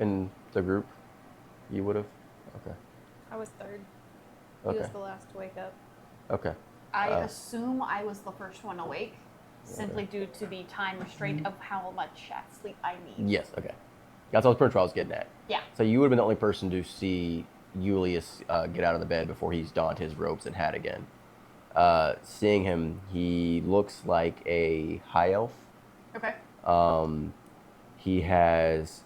In the group? You would have? Okay. I was third. He Okay. was the last to wake up. Okay. I Oh. assume I was the first one awake, simply due to the time restraint of how much sleep I need. Yes, okay. That's what I was getting at. Yeah. So you would have been the only person to see Julius get out of the bed before he's donned his robes and hat again. Seeing him, he looks like a high elf. Okay. He has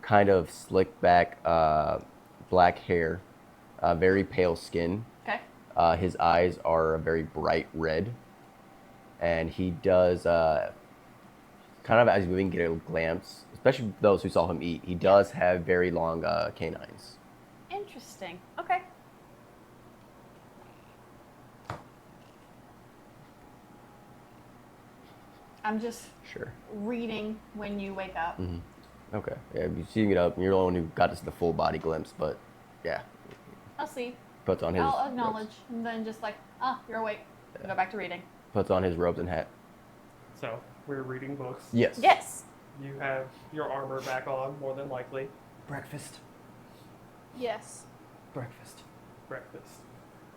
kind of slicked back black hair, very pale skin. Okay. His eyes are a very bright red. And he does, kind of as we can get a glance, especially those who saw him eat, he does have very long canines. Interesting. Okay. I'm just Sure. reading when you wake up. Hmm. Okay. Yeah, you see him get up, and you're the one who got to see the full body glimpse, but yeah. I'll see. Puts on his I'll robes. acknowledge, and then just like, ah, you're awake. Go back to reading. Puts on his robes and hat. So, we're reading books. Yes. Yes. You have your armor back on, more than likely. Breakfast. Yes. Breakfast. Breakfast.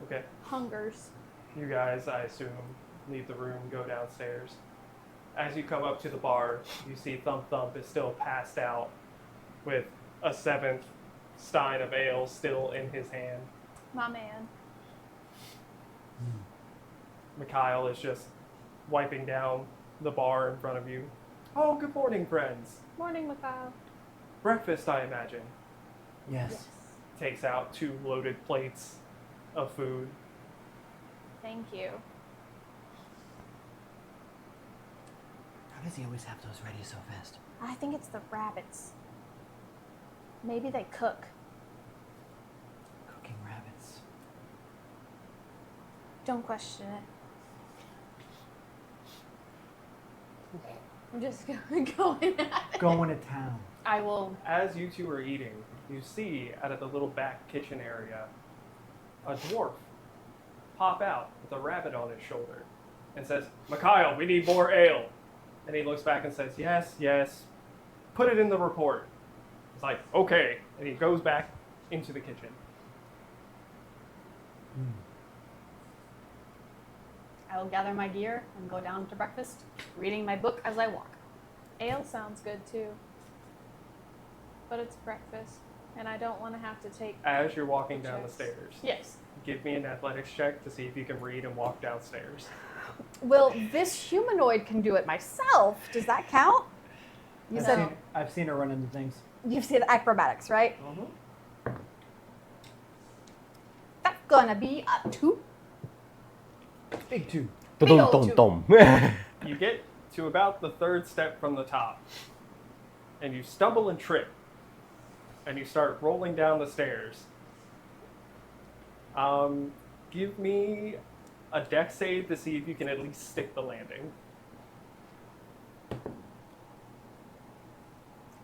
Okay. Hungers. You guys, I assume, leave the room, go downstairs. As you come up to the bar, you see Thump Thump is still passed out with a 7th stein of ale still in his hand. My man. Mikhail is just wiping down the bar in front of you. Oh, good morning, friends. Morning, Mikhail. Breakfast, I imagine. Yes. Takes out 2 loaded plates of food. Thank you. How does he always have those ready so fast? I think it's the rabbits. Maybe they cook. Cooking rabbits. Don't question it. I'm just going at it. Going to town. I will. As you two are eating, you see out of the little back kitchen area a dwarf pop out with a rabbit on his shoulder and says, Mikhail, we need more ale. And he looks back and says, yes, yes, put it in the report. It's like, okay. And he goes back into the kitchen. I will gather my gear and go down to breakfast, reading my book as I walk. Ale sounds good too. But it's breakfast, and I don't want to have to take. As you're walking down the Checks. stairs, Yes. give me an athletics check to see if you can read and walk downstairs. Well, this humanoid can do it myself. Does that count? You I've said seen, I've seen her run into things. you've seen acrobatics, right? Mm-hmm. That's gonna be a 2. Big 2. Big old Dum. You get to about the 3rd step from the top, and you stumble and trip, and you start rolling down the stairs. Give me a dex save to see if you can at least stick the landing.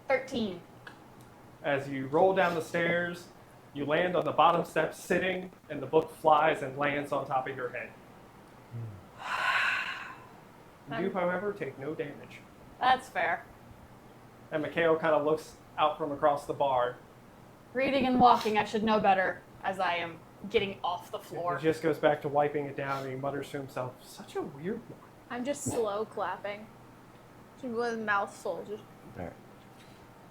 13. As you roll down the stairs, you land on the bottom step sitting, and the book flies and lands on top of your head. You do, however, take no damage. That's fair. And Mikhail kind of looks out from across the bar. Reading and walking, I should know better as I am getting off the floor. He just goes back to wiping it down, and he mutters to himself, such a weird one. I'm just slow clapping. Just with a mouthful. Just. Alright.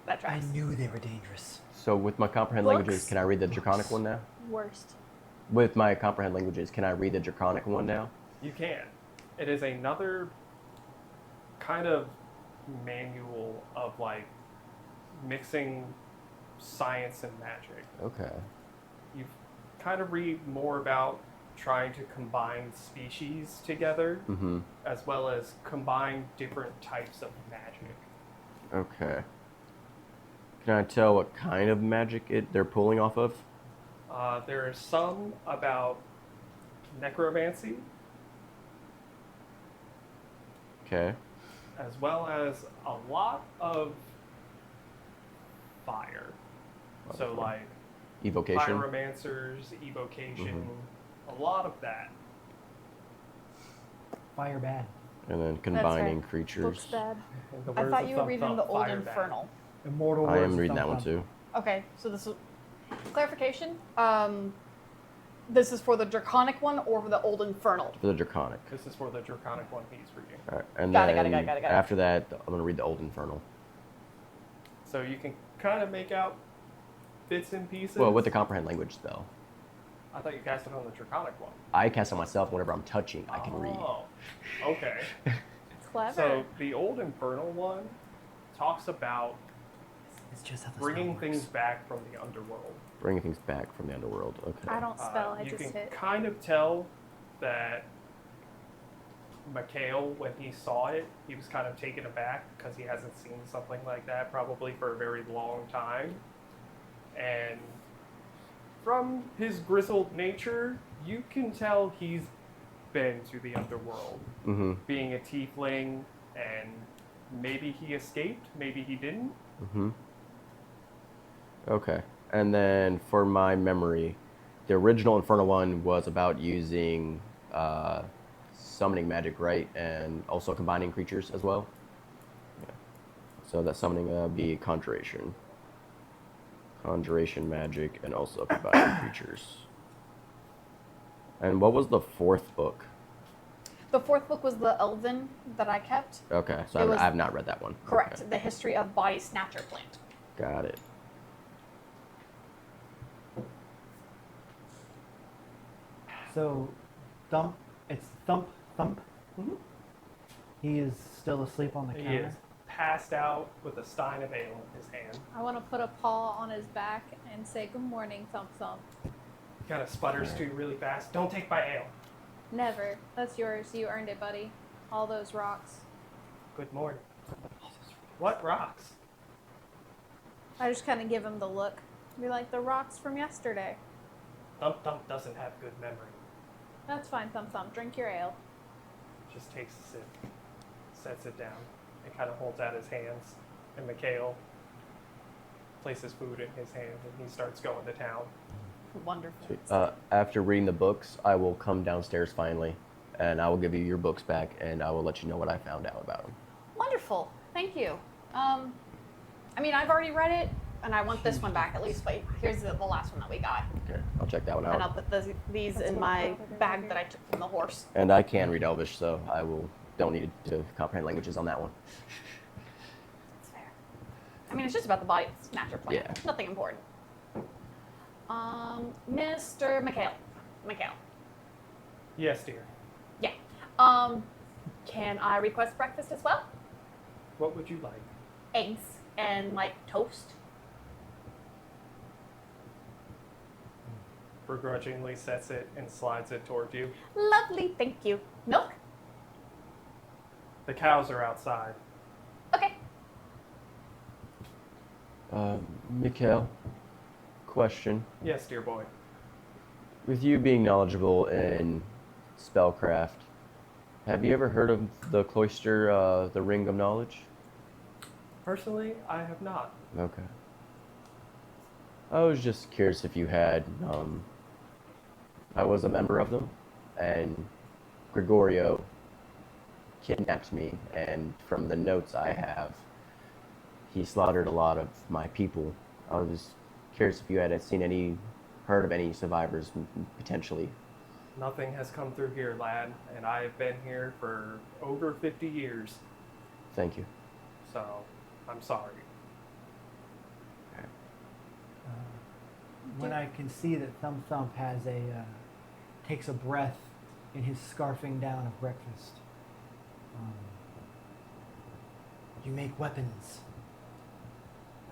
That I tracks. knew they were dangerous. So with my comprehend Books? languages, can I read the draconic one now? Worst. With my comprehend languages, can I read the draconic one now? You can. It is another kind of manual of like mixing science and magic. Okay. You kind of read more about trying to combine species together Mm-hmm. as well as combine different types of magic. Okay. Can I tell what kind of magic they're pulling off of? There are some about necromancy Okay. as well as a lot of fire. So like Evocation. pyromancers, evocation, a lot of that. Fire bad. And then combining Books creatures. bad. In the I words thought of you were Thump reading Thump, the Old fire bad. Infernal. Immortal I words am of reading that Thump one Thump. too. Okay, so this is clarification. This is for the Draconic one or for the Old Infernal? For the draconic. This is for the draconic one he's reading. All right. And Got it, then got it. after that, I'm gonna read the old infernal. So you can kind of make out bits and pieces. Well, with the comprehend language spell, I thought you cast it on the draconic one. I cast on myself whenever I'm touching. I can read. Oh, okay. Clever. So the old infernal one talks about It's just how the bringing spell things works. back from the underworld. Bringing things back from the underworld. Okay. I don't spell. I you just can hit. kind of tell that Mikhail, when he saw it, he was kind of taken aback because he hasn't seen something like that probably for a very long time. And from his grizzled nature, you can tell he's been to the underworld, Mm-hmm. being a tiefling, and maybe he escaped, maybe he didn't. Mm-hmm. Okay. And then for my memory, the original Infernal one was about using summoning magic, right? And also combining creatures as well. Yeah. So that summoning be conjuration. Conjuration magic and also combining creatures. And what was the 4th book? The fourth book was the Elven that I kept. Okay, so It was- I've not read that one. Correct. Okay. The history of body snatcher plant. Got it. So, it's Thump Thump. Mhm. He is still asleep on the He counter. is passed out with a stein of ale in his hand. I want to put a paw on his back and say, "Good morning, Thump Thump." He kind of sputters too really fast. Don't take my ale. Never. That's yours. You earned it, buddy. All those rocks. Good morning. What rocks? I just kind of give him the look. Be like, the rocks from yesterday. Thump Thump doesn't have good memory. That's fine, Thump Thump. Drink your ale. Just takes a sip, sets it down, and kind of holds out his hands. And Mikhail places food in his hand, and he starts going to town. Wonderful. Sweet. After reading the books, I will come downstairs finally, and I will give you your books back, and I will let you know what I found out about them. Wonderful. Thank you. I mean, I've already read it, and I want this one back at least, but here's the last one that we got. Okay, I'll check that one And I'll out. put these in my bag that I took from the horse. And I can read Elvish, so I don't need to comprehend languages on that one. That's fair. I mean, it's just about the body snatcher plant. Yeah. Nothing important. Mr. Mikhail. Mikhail. Yes, dear. Yeah. Can I request breakfast as well? What would you like? Eggs and like toast. Begrudgingly sets it and slides it towards you. Lovely, thank you. Milk? The cows are outside. Okay. Mikhail, question. Yes, dear boy. With you being knowledgeable in spellcraft, have you ever heard of the cloister, the Ring of Knowledge? Personally, I have not. Okay. I was just curious if you had. I was a member of them, and Gregorio kidnapped me, and from the notes I have, he slaughtered a lot of my people. I was just curious if you had heard of any survivors potentially. Nothing has come through here, lad, and I've been here for over 50 years, Thank you. so I'm sorry. When I can see that Thump Thump takes a breath in his scarfing down of breakfast. You make weapons.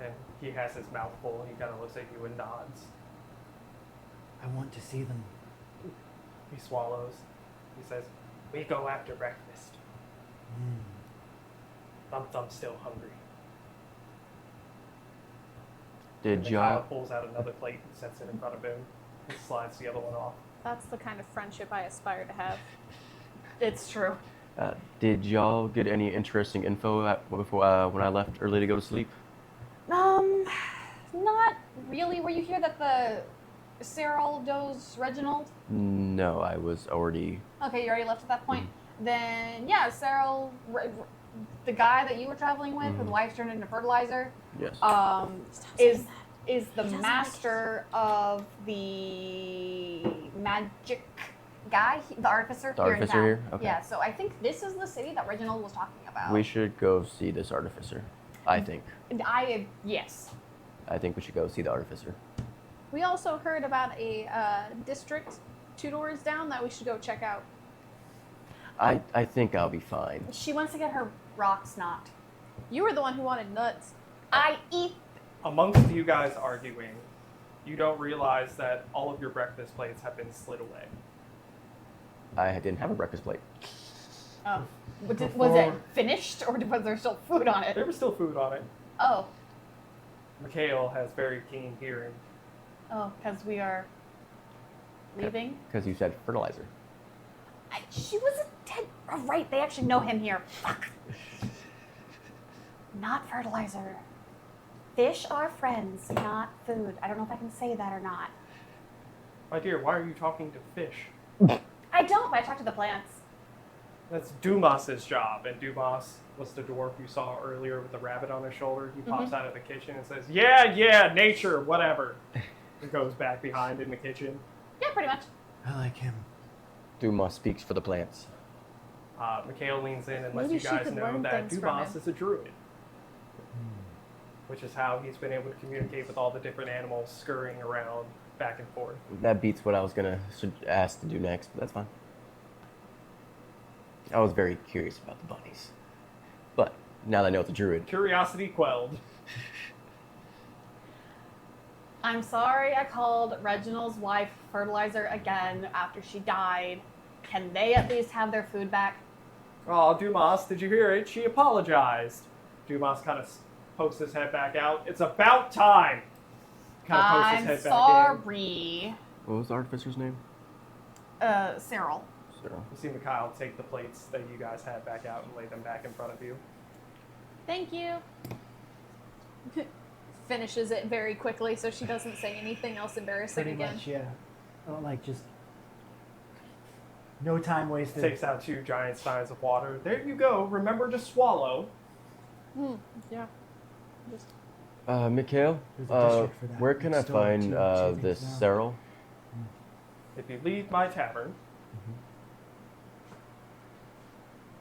And he has his mouth full, and he kind of looks at you and nods. I want to see them. He swallows. He says, "We go after breakfast. Thump Thump's still hungry." Did And y'all? Mikhail pulls out another plate and sets it in front of him. He slides the other one off. That's the kind of friendship I aspire to have. It's true. Did y'all get any interesting info before when I left early to go to sleep? Not really. Were you here that the Cyril knows Reginald? No, I was already. Okay, you already left at that point. Then, yeah, Cyril, the guy that you were traveling with, whose wife turned into fertilizer, Yes. is the master of the magic guy, the artificer The here artificer in town. here? Okay. Yeah, so I think this is the city that Reginald was talking about. We should go see this artificer. I think. Yes. I think we should go see the artificer. We also heard about a district 2 doors down that we should go check out. I think I'll be fine. She wants to get her rocks knocked. You were the one who wanted nuts. I eat. Amongst you guys arguing, you don't realize that all of your breakfast plates have been slid away. I didn't have a breakfast plate. Oh. Was it finished or was there still food on it? There was still food on it. Oh. Mikhail has very keen hearing. Oh, because we are leaving? Because you said fertilizer. She was a dead. Oh, right, they actually know him here. Fuck. Not fertilizer. Fish are friends, not food. I don't know if I can say that or not. My dear, why are you talking to fish? I don't, but I talk to the plants. That's Dumas's job, and Dumas was the dwarf you saw earlier with the rabbit on his shoulder. He pops out of the kitchen and says, yeah, nature, whatever. And goes back behind in the kitchen. Yeah, pretty much. I like him. Dumas speaks for the plants. Mikhail leans in and lets Maybe you she guys could know learn that things from Dumas him. is a druid, which is how he's been able to communicate with all the different animals scurrying around back and forth. That beats what I was gonna ask to do next, but that's fine. I was very curious about the bunnies, but now that I know it's a druid, Curiosity quelled. I'm sorry I called Reginald's wife fertilizer again after she died. Can they at least have their food back? Oh, Dumas, did you hear it? She apologized. Dumas kind of pokes his head back out. It's about time. Kind of pokes his I'm head back sorry. what was the artificer's name? Cyril. Sarah. in. You see Mikhail take the plates that you guys had back out and lay them back in front of you. Thank you. Finishes it very quickly so she doesn't say anything else embarrassing Pretty again. much, yeah. Oh, like just no time wasted. Takes out 2 giant steins of water. There you go. Remember to swallow. Yeah. Just Mikhail, There's a district for that. where can I Still like find two this things now. Cyril? If you leave my tavern,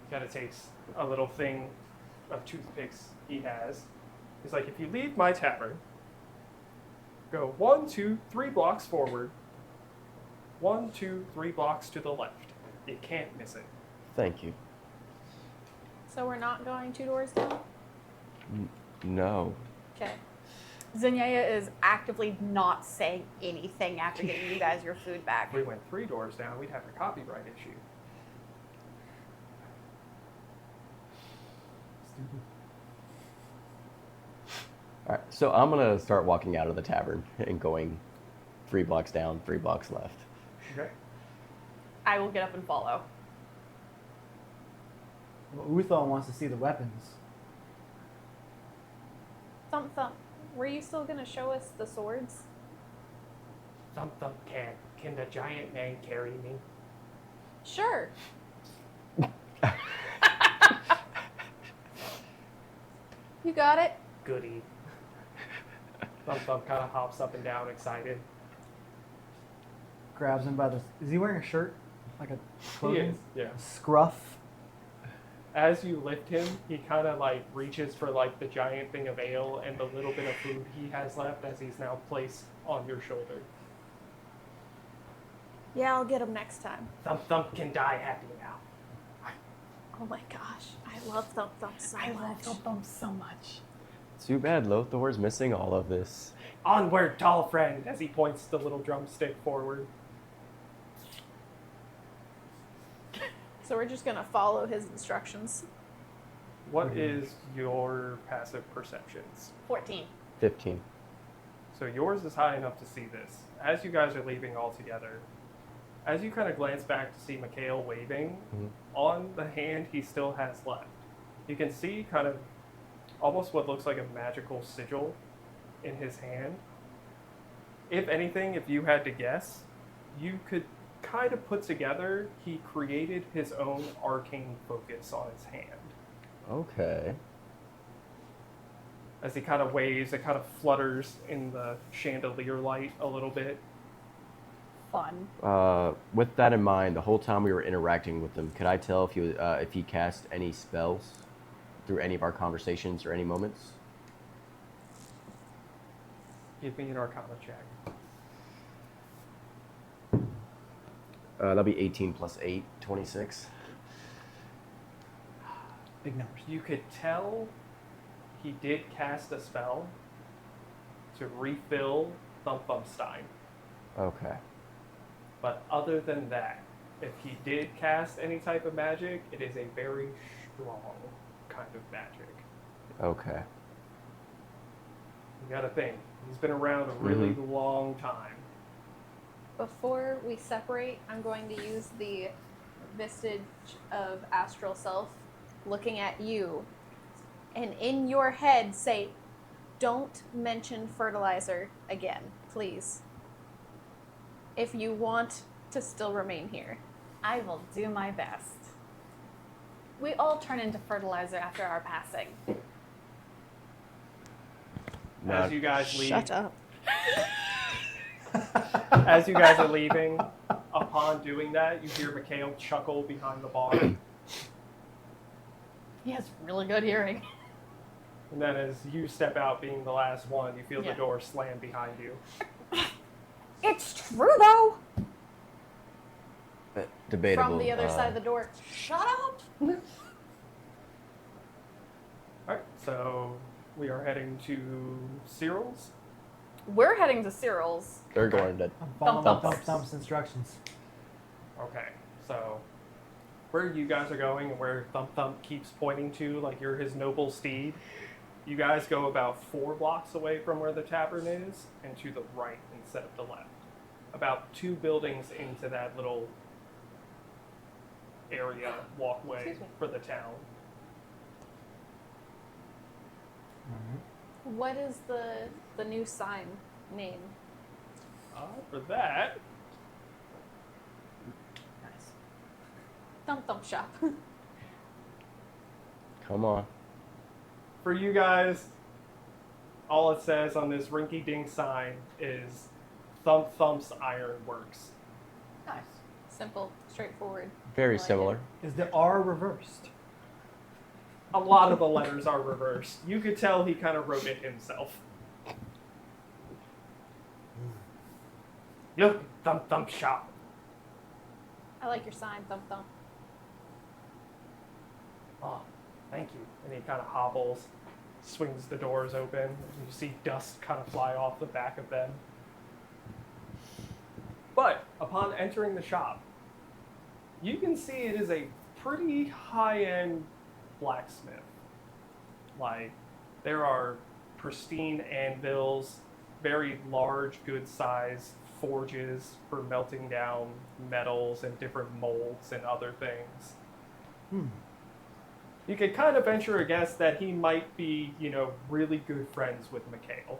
he kind of takes a little thing of toothpicks he has. He's like, if you leave my tavern, go 1, 2, 3 blocks forward, 1, 2, 3 blocks to the left. You can't miss it. Thank you. so we're not going 2 doors down? No. Okay. Zinaya is actively not saying anything after getting you guys your food back. If we went 3 doors down, we'd have a copyright issue. Stupid. All right, so I'm gonna start walking out of the tavern and going 3 blocks down, 3 blocks left. Okay. I will get up and follow. Well, Uthon wants to see the weapons. Thump Thump, were you still going to show us the swords? Thump Thump can the giant man carry me? Sure. You got it. Goody. Thump Thump kind of hops up and down, excited. Grabs him by the. Is he wearing a shirt? Like a He clothing? is, yeah. A scruff. As you lift him, he kind of like reaches for like the giant thing of ale and the little bit of food he has left as he's now placed on your shoulder. Yeah, I'll get him next time. Thump Thump can die happy now. Oh my gosh, I love Thump Thump so much. Thump so much. Too bad Lothor's missing all of this. Onward, tall friend, as he points the little drumstick forward. So we're just gonna follow his instructions. What is your passive perceptions? 14. 15. So yours is high enough to see this. As you guys are leaving all together, as you kind of glance back to see Mikhail waving, on the hand he still has left, you can see kind of almost what looks like a magical sigil in his hand. If anything, if you had to guess, you could kind of put together he created his own arcane focus on his hand. Okay. As he kind of waves, it kind of flutters in the chandelier light a little bit. Fun. With that in mind, the whole time we were interacting with him, could I tell if he cast any spells through any of our conversations or any moments? Give me an Arcana check. That'll be 18 plus 8, 26. Big numbers. You could tell he did cast a spell to refill Thump Thump Stein. Okay. But other than that, if he did cast any type of magic, it is a very strong kind of magic. Okay. You gotta think, he's been around a really long time. Before we separate, I'm going to use the vestige of astral self looking at you. And in your head say, don't mention fertilizer again, please. If you want to still remain here. I will do my best. We all turn into fertilizer after our passing. As you guys leave, Shut up. as you guys are leaving, upon doing that, you hear Mikhail chuckle behind the bar. He has really good hearing. And then as you step out, being the last one, you feel Yeah. the door slam behind you. It's true though. Debatable. From the other side of the door. Shut up. Alright, so we are heading to Cyril's. We're heading to Cyril's. They're going to. I'm following Thump Thump Thump's. Thump's instructions. Okay, so where you guys are going and where Thump Thump keeps pointing to, like you're his noble steed, you guys go about 4 blocks away from where the tavern is and to the right instead of the left. About 2 buildings into that little area walkway Excuse me. for the town. What is the new sign name? For that, Nice. Thump Thump Shop. Come on. for you guys, all it says on this rinky-dink sign is Thump Thump's Iron Works. Nice. Simple, straightforward. Very I like similar. Is the R reversed? A lot of the letters are reversed. You could tell he kind of wrote it himself. Look, Thump Thump Shop. I like your sign, Thump Thump. Oh, thank you. And he kind of hobbles, swings the doors open, and you see dust kind of fly off the back of them. But upon entering the shop, you can see it is a pretty high-end blacksmith. Like, there are pristine anvils, very large, good-sized forges for melting down metals and different molds and other things. You could kind of venture a guess that he might be, really good friends with Mikhail.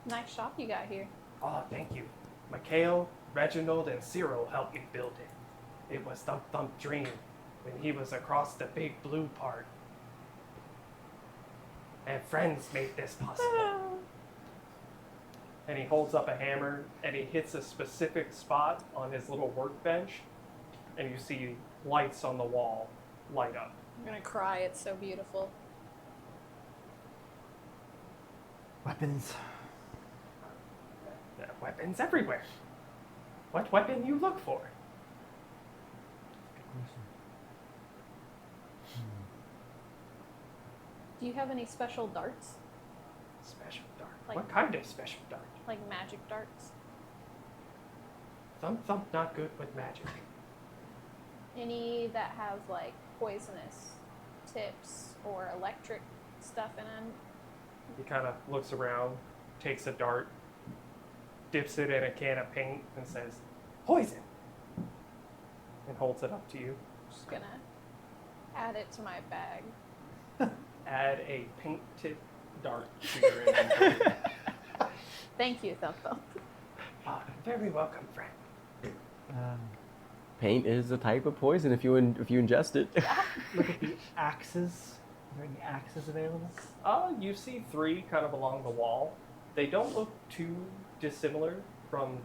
Nice shop you got here. Oh, thank you. Mikhail, Reginald, and Cyril helped me build it. It was Thump Thump dream when he was across the big blue part. And friends made this possible. And he holds up a hammer and he hits a specific spot on his little workbench, and you see lights on the wall light up. I'm gonna cry, it's so beautiful. Weapons. There are weapons everywhere. What weapon you look for? Good question. Do you have any special darts? Special dart. Like- What kind of special dart? Like magic darts? Thump Thump not good with magic. Any that have like poisonous tips or electric stuff in them? He kind of looks around, takes a dart, dips it in a can of paint, and says, "Poison!" and holds it up to you. Just gonna add it to my bag. Add a paint tip dart to your inventory. Thank you, Thump Thump. Ah, very welcome, friend. Paint is a type of poison if you ingest it. Look at the axes. Are there any axes available? You see 3 kind of along the wall. They don't look too dissimilar from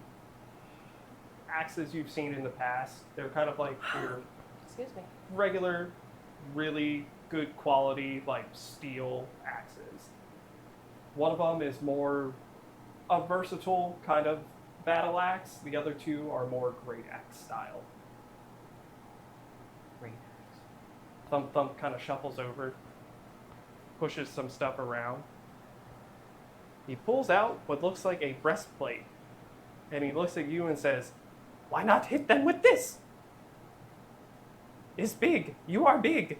axes you've seen in the past. They're kind of like your Excuse me. regular, really good quality, like steel axes. One of them is more a versatile kind of battle axe. The other 2 are more great axe style. Great. Thump Thump kind of shuffles over, pushes some stuff around. He pulls out what looks like a breastplate, and he looks at you and says, "Why not hit them with this? It's big. You are big.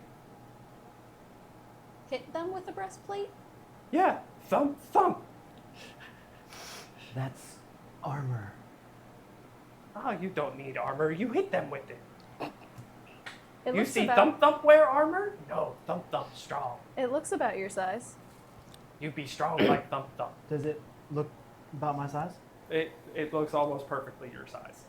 Hit them with a breastplate? Yeah, Thump Thump." That's armor. Ah, you don't need armor. You hit them with it. It You looks see about, Thump Thump wear armor? No, Thump Thump strong. It looks about your size. You be strong like Thump Thump. Does it look about my size? It looks almost perfectly your size.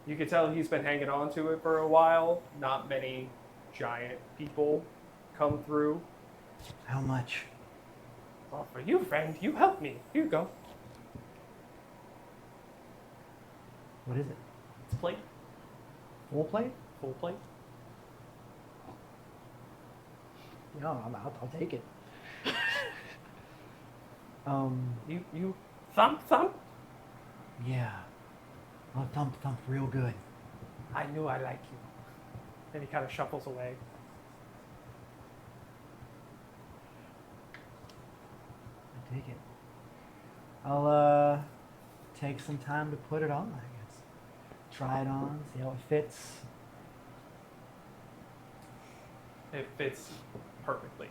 You can tell he's been hanging on to it for a while. Not many giant people come through. How much? Well, for you, friend, you helped me. Here you go. What is it? It's plate. Full plate? Full plate? Yeah, I'll take it. You thump thump? Yeah. I'll thump thump real good. I knew I liked you. And he kind of shuffles away. I take it. I'll take some time to put it on, I guess. Try it on, see how it fits. It fits perfectly.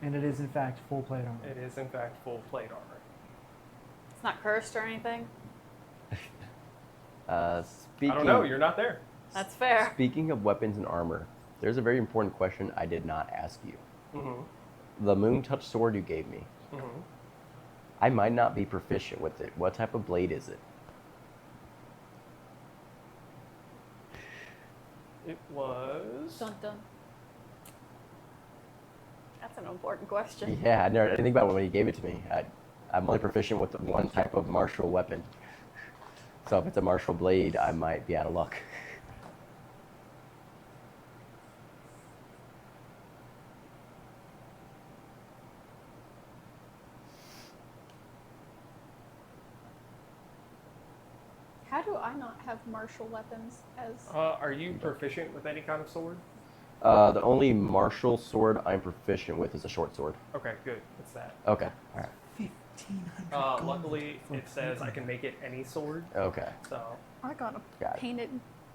And it is in fact full plate armor. It is, in fact, full plate armor. It's not cursed or anything. Speaking, I don't know, you're not there. That's fair. Speaking of weapons and armor, there's a very important question I did not ask you. Mm-hmm. The Moon Touch sword you gave me, Mm-hmm. I might not be proficient with it. What type of blade is it? It was... Dun dun. That's an important question. Yeah, I didn't think about it when he gave it to me. I'm only proficient with one type of martial weapon. So if it's a martial blade, I might be out of luck. How do I not have martial weapons as? are you proficient with any kind of sword? The only martial sword I'm proficient with is a short sword. Okay, good. It's that. Okay, all right. 1,500 gold Luckily, for it says I plating. can make it any sword. Okay, So I got a got it. painted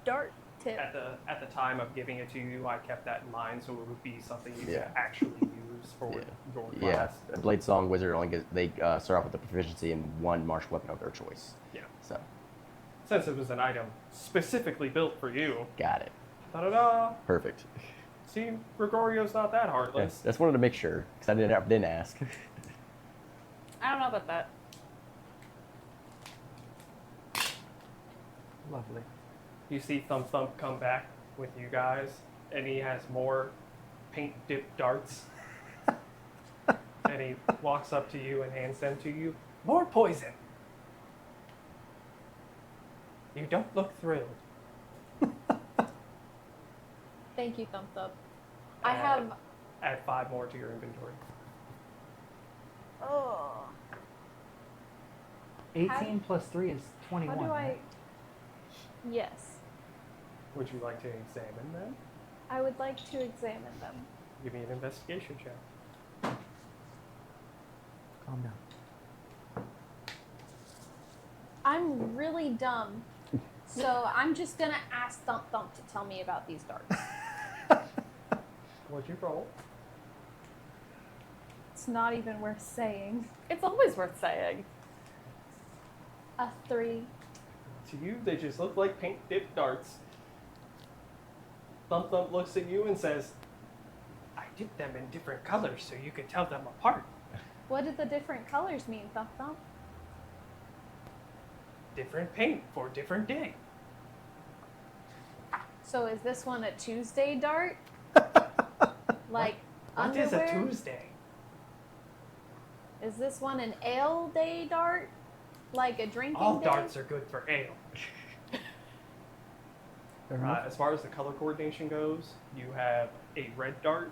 dart tip. at the time of giving it to you, I kept that in mind, so it would be something you Yeah. could actually use for Yeah. your Yeah, class. a Blade Song Wizard only gets, they start off with a proficiency in one martial weapon of their choice. Yeah. So, Since it was an item specifically built for you. got it. Da-da-da. Perfect. See, Gregorio's not that heartless. Just wanted to make sure, because I didn't ask. I don't know about that. Lovely. You see Thump Thump come back with you guys, and he has more paint-dipped darts. And he walks up to you and hands them to you. More poison. You don't look thrilled. Thank you, Thump Thump. I have. Add 5 more to your inventory. Oh. 18 plus 3 is 21. How do I? right? Yes, Would you like to examine them? I would like to examine them. Give me an investigation check. Calm down. I'm really dumb, so I'm just gonna ask Thump Thump to tell me about these darts. What'd you roll? It's not even worth saying. It's always worth saying. A 3. To you, they just look like paint-dipped darts. Thump Thump looks at you and says, I dipped them in different colors so you could tell them apart. What did the different colors mean, Thump Thump? Different paint for different day. So is this one a Tuesday dart? Like What is underwear? a Tuesday? Is this one an ale day dart? Like a drinking All day? darts are good for ale. Fair enough. As far as the color coordination goes, you have a red dart,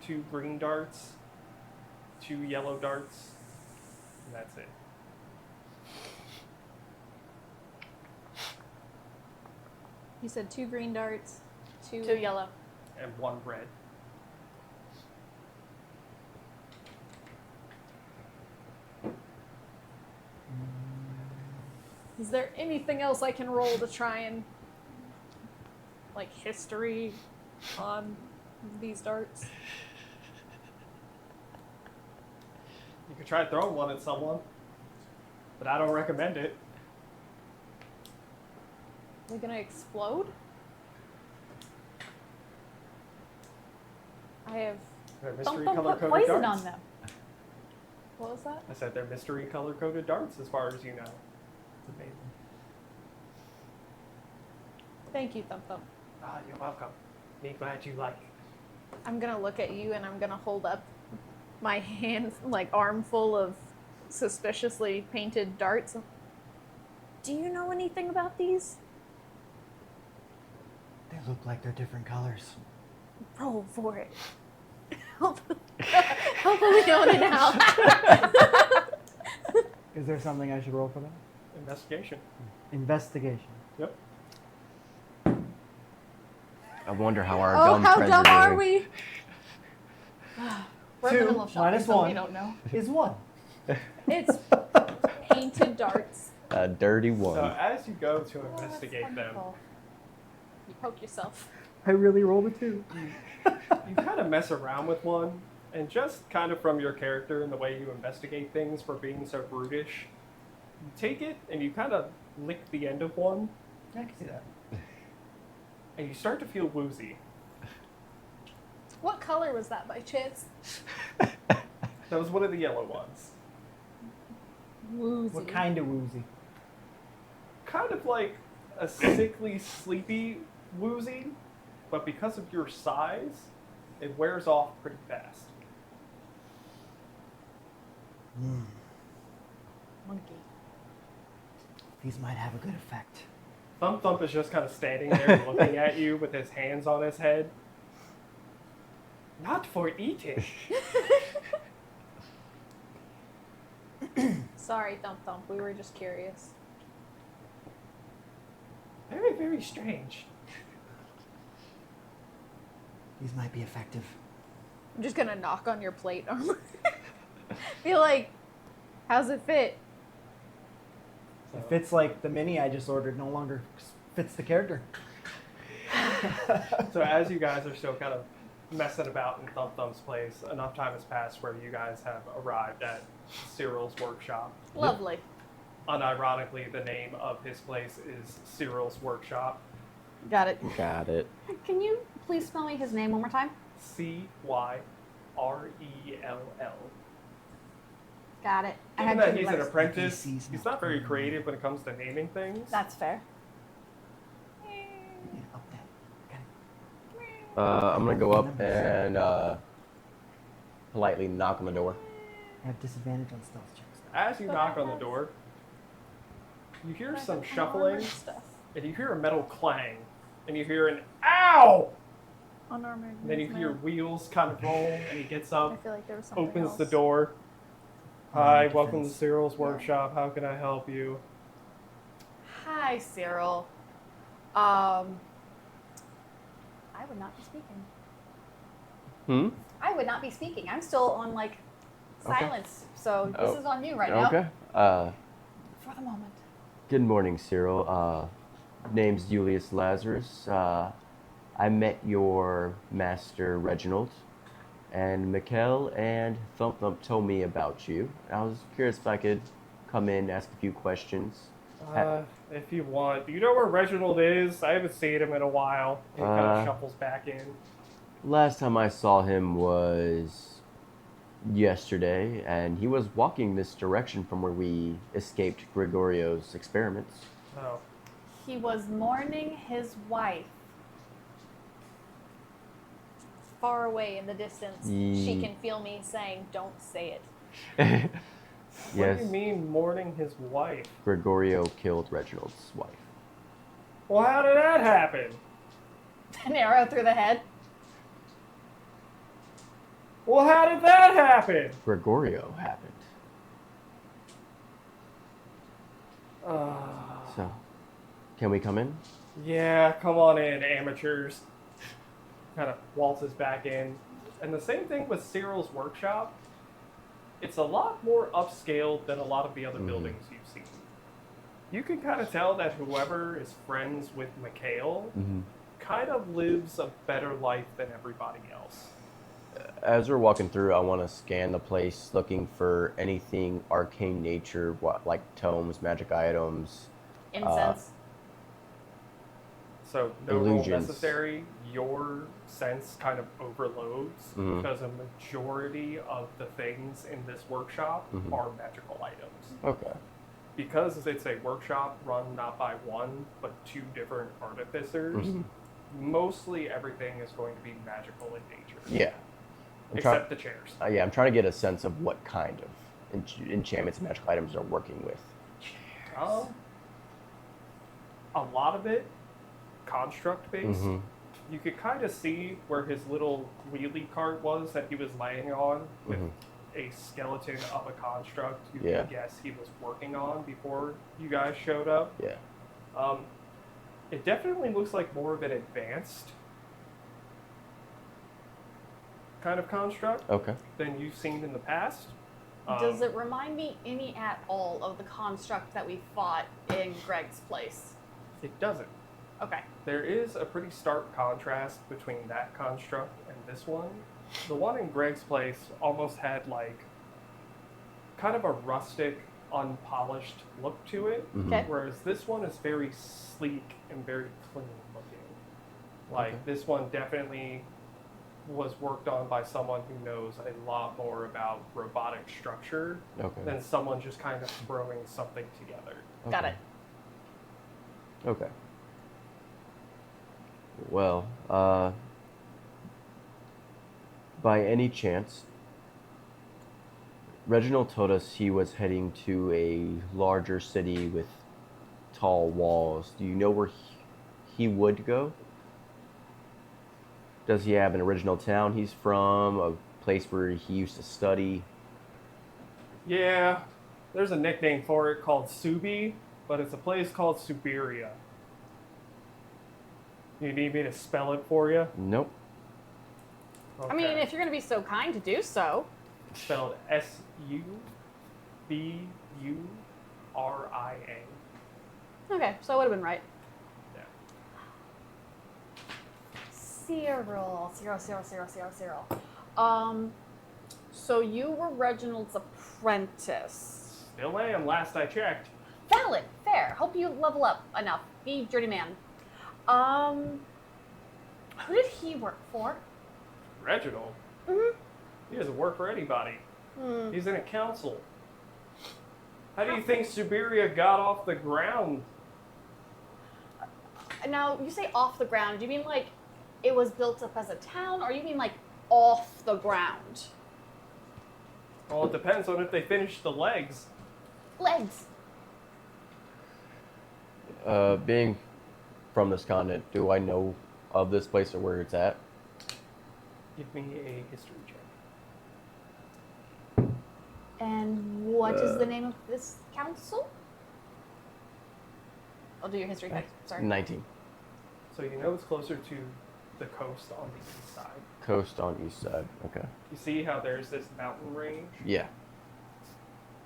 2 green darts, 2 yellow darts, and that's it. You said 2 green darts, 2 Two yellow. And 1 red. Is there anything else I can roll to try and like history on these darts? You could try throwing one at someone, but I don't recommend it. Are they gonna explode? I have. They're Thump mystery Thump color put coded poison darts. on them. What was that? I said they're mystery color coded darts, as far as you know. It's amazing. Thank you, Thump Thump. Ah, you're welcome. Me glad you like. I'm gonna look at you and I'm gonna hold up my hand, like armful of suspiciously painted darts. Do you know anything about these? They look like they're different colors. Roll for it. Hopefully we own it now. Is there something I should roll for that? Investigation. Investigation. Yep. I wonder how our Oh, gum how trends dumb are are doing. we? We're in the Two middle of shopping, minus so one. we don't know. Is 1. It's painted darts. A dirty one. So as you go to Oh, that's investigate them, wonderful. You poke yourself. I really rolled a 2. you kind of mess around with one, and just kind of from your character and the way you investigate things for being so brutish, you take it and you kind of lick the end of one, I can see that. and you start to feel woozy. What color was that by chance? That was one of the yellow ones. Woozy. What kind of woozy? Kind of like a sickly, sleepy woozy, but because of your size, it wears off pretty fast. Monkey. These might have a good effect. Thump Thump is just kind of standing there looking at you with his hands on his head. Not for eating. Sorry, Thump Thump. We were just curious. Very, very strange. These might be effective. I'm just gonna knock on your plate armor. Be like, how's it fit? It fits like the mini I just ordered no longer fits the character. So as you guys are still kind of messing about in Thump Thump's place, enough time has passed where you guys have arrived at Cyril's workshop. Lovely. Unironically, the name of his place is Cyril's Workshop. Got it. Got it. Can you please spell me his name one more time? Cyrell. Got it. Given that he's an letters. apprentice, ABC's he's not not very creative when it comes to naming things. That's fair. Yeah, up that. Got it. I'm gonna go up and politely knock on the door. I have disadvantage on stealth checks. As you But knock I on the have- door, you hear But I some have shuffling, unarmored stuff. and you hear a metal clang, and you hear an ow! Unarmored. And then you hear movement. wheels kind of roll, and he gets I up, feel like there was something opens else. the door. Hi, Defense. welcome to Cyril's workshop. How can I help you? Hi, Cyril. I would not be speaking. I would not be speaking. I'm still on like Okay. silence, so Oh. this is on you right now. Okay. For the moment. Good morning, Cyril. Name's Julius Lazarus. I met your master, Reginald, and Mikkel and Thump Thump told me about you. I was curious if I could come in, ask a few questions. If you want. Do you know where Reginald is? I haven't seen him in a while. He kind of Uh, shuffles back in. Last time I saw him was yesterday, and he was walking this direction from where we escaped Gregorio's experiments. Oh. He was mourning his wife. Far away in the distance, she can feel me saying, "Don't say it." What Yes, do you mean mourning his wife? Gregorio killed Reginald's wife. Well, how did that happen? An arrow through the head. Well, how did that happen? Gregorio happened. So, can we come in? Yeah, come on in, amateurs. Kind of waltzes back in. And the same thing with Cyril's workshop. It's a lot more upscale than a lot of the other buildings you've seen. You can kind of tell that whoever is friends with Mikhail kind of lives a better life than everybody else. As we're walking through, I want to scan the place looking for anything arcane nature, like tomes, magic items. Incense. So no roll Illusions. necessary. Your sense kind of overloads Mhm. because a majority of the things in this workshop are magical items. Okay. Because it's a workshop run not by one but two different artificers, mostly everything is going to be magical in nature. Yeah. Except the chairs. Yeah, I'm trying to get a sense of what kind of enchantments and magical items they're working with. A lot of it construct based. Mm-hmm. You could kind of see where his little wheelie cart was that he was laying on with a skeleton of a construct you Yeah. could guess he was working on before you guys showed up. Yeah. It definitely looks like more of an advanced kind of construct Okay. than you've seen in the past. Does it remind me any at all of the construct that we fought in Greg's place? It doesn't. Okay. There is a pretty stark contrast between that construct and this one. The one in Greg's place almost had like kind of a rustic, unpolished look to it, Okay. whereas this one is very sleek and very clean looking. Like Okay. this one definitely was worked on by someone who knows a lot more about robotic structure Okay. than someone just kind of throwing something together. Got it. Okay. Well, by any chance, Reginald told us he was heading to a larger city with tall walls. Do you know where he would go? Does he have an original town he's from? A place where he used to study? Yeah, there's a nickname for it called Subi, but it's a place called Siberia. You need me to spell it for you? Nope. I mean, if you're going to be so kind to do so. It's spelled Suburia. Okay, so I would have been right. Yeah. Cyril. So you were Reginald's apprentice. Still am, last I checked. Valid, fair. Hope you level up enough. Be journeyman. Who did he work for? Reginald? Mm-hmm. He doesn't work for anybody. Hmm. He's in a council. How do you think Siberia got off the ground? Now, you say off the ground. Do you mean like it was built up as a town, or you mean like off the ground? Well, it depends on if they finish the legs. Legs. Being from this continent, do I know of this place or where it's at? Give me a history check. And what is the name of this council? I'll do your history check. Sorry. 19. So you know it's closer to the coast on the east side. Coast on east side. Okay. You see how there's this mountain range Yeah.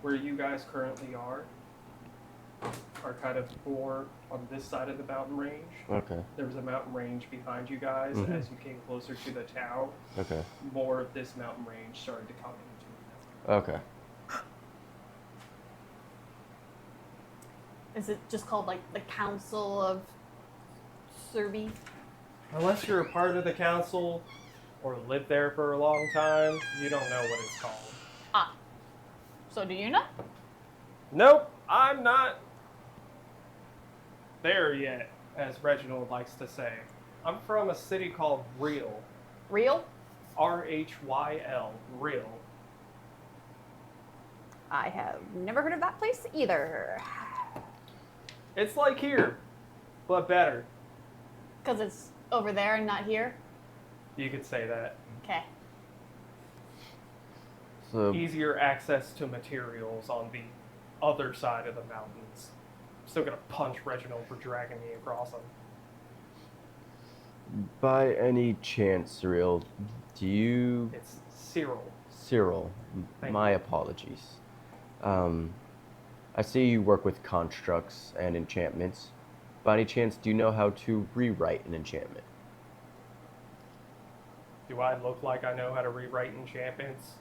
where you guys currently are kind of more on this side of the mountain range. Okay. There was a mountain range behind you guys Mhm. as you came closer to the town. Okay. More of this mountain range started to come into Okay. Is it just called like the Council of Serbi? Unless you're a part of the council or lived there for a long time, you don't know what it's called. Ah. So do you know? Nope, I'm not there yet, as Reginald likes to say. I'm from a city called Real. Real? R-H-Y-L. Real. I have never heard of that place either. It's like here, but better. Because it's over there and not here? You could say that. Okay. So Easier access to materials on the other side of the mountains. Still gonna punch Reginald for dragging me across them. by any chance, Cyril, do you... It's Cyril. Cyril, Thank my you. apologies. I see you work with constructs and enchantments. By any chance, do you know how to rewrite an enchantment? Do I look like I know how to rewrite enchantments?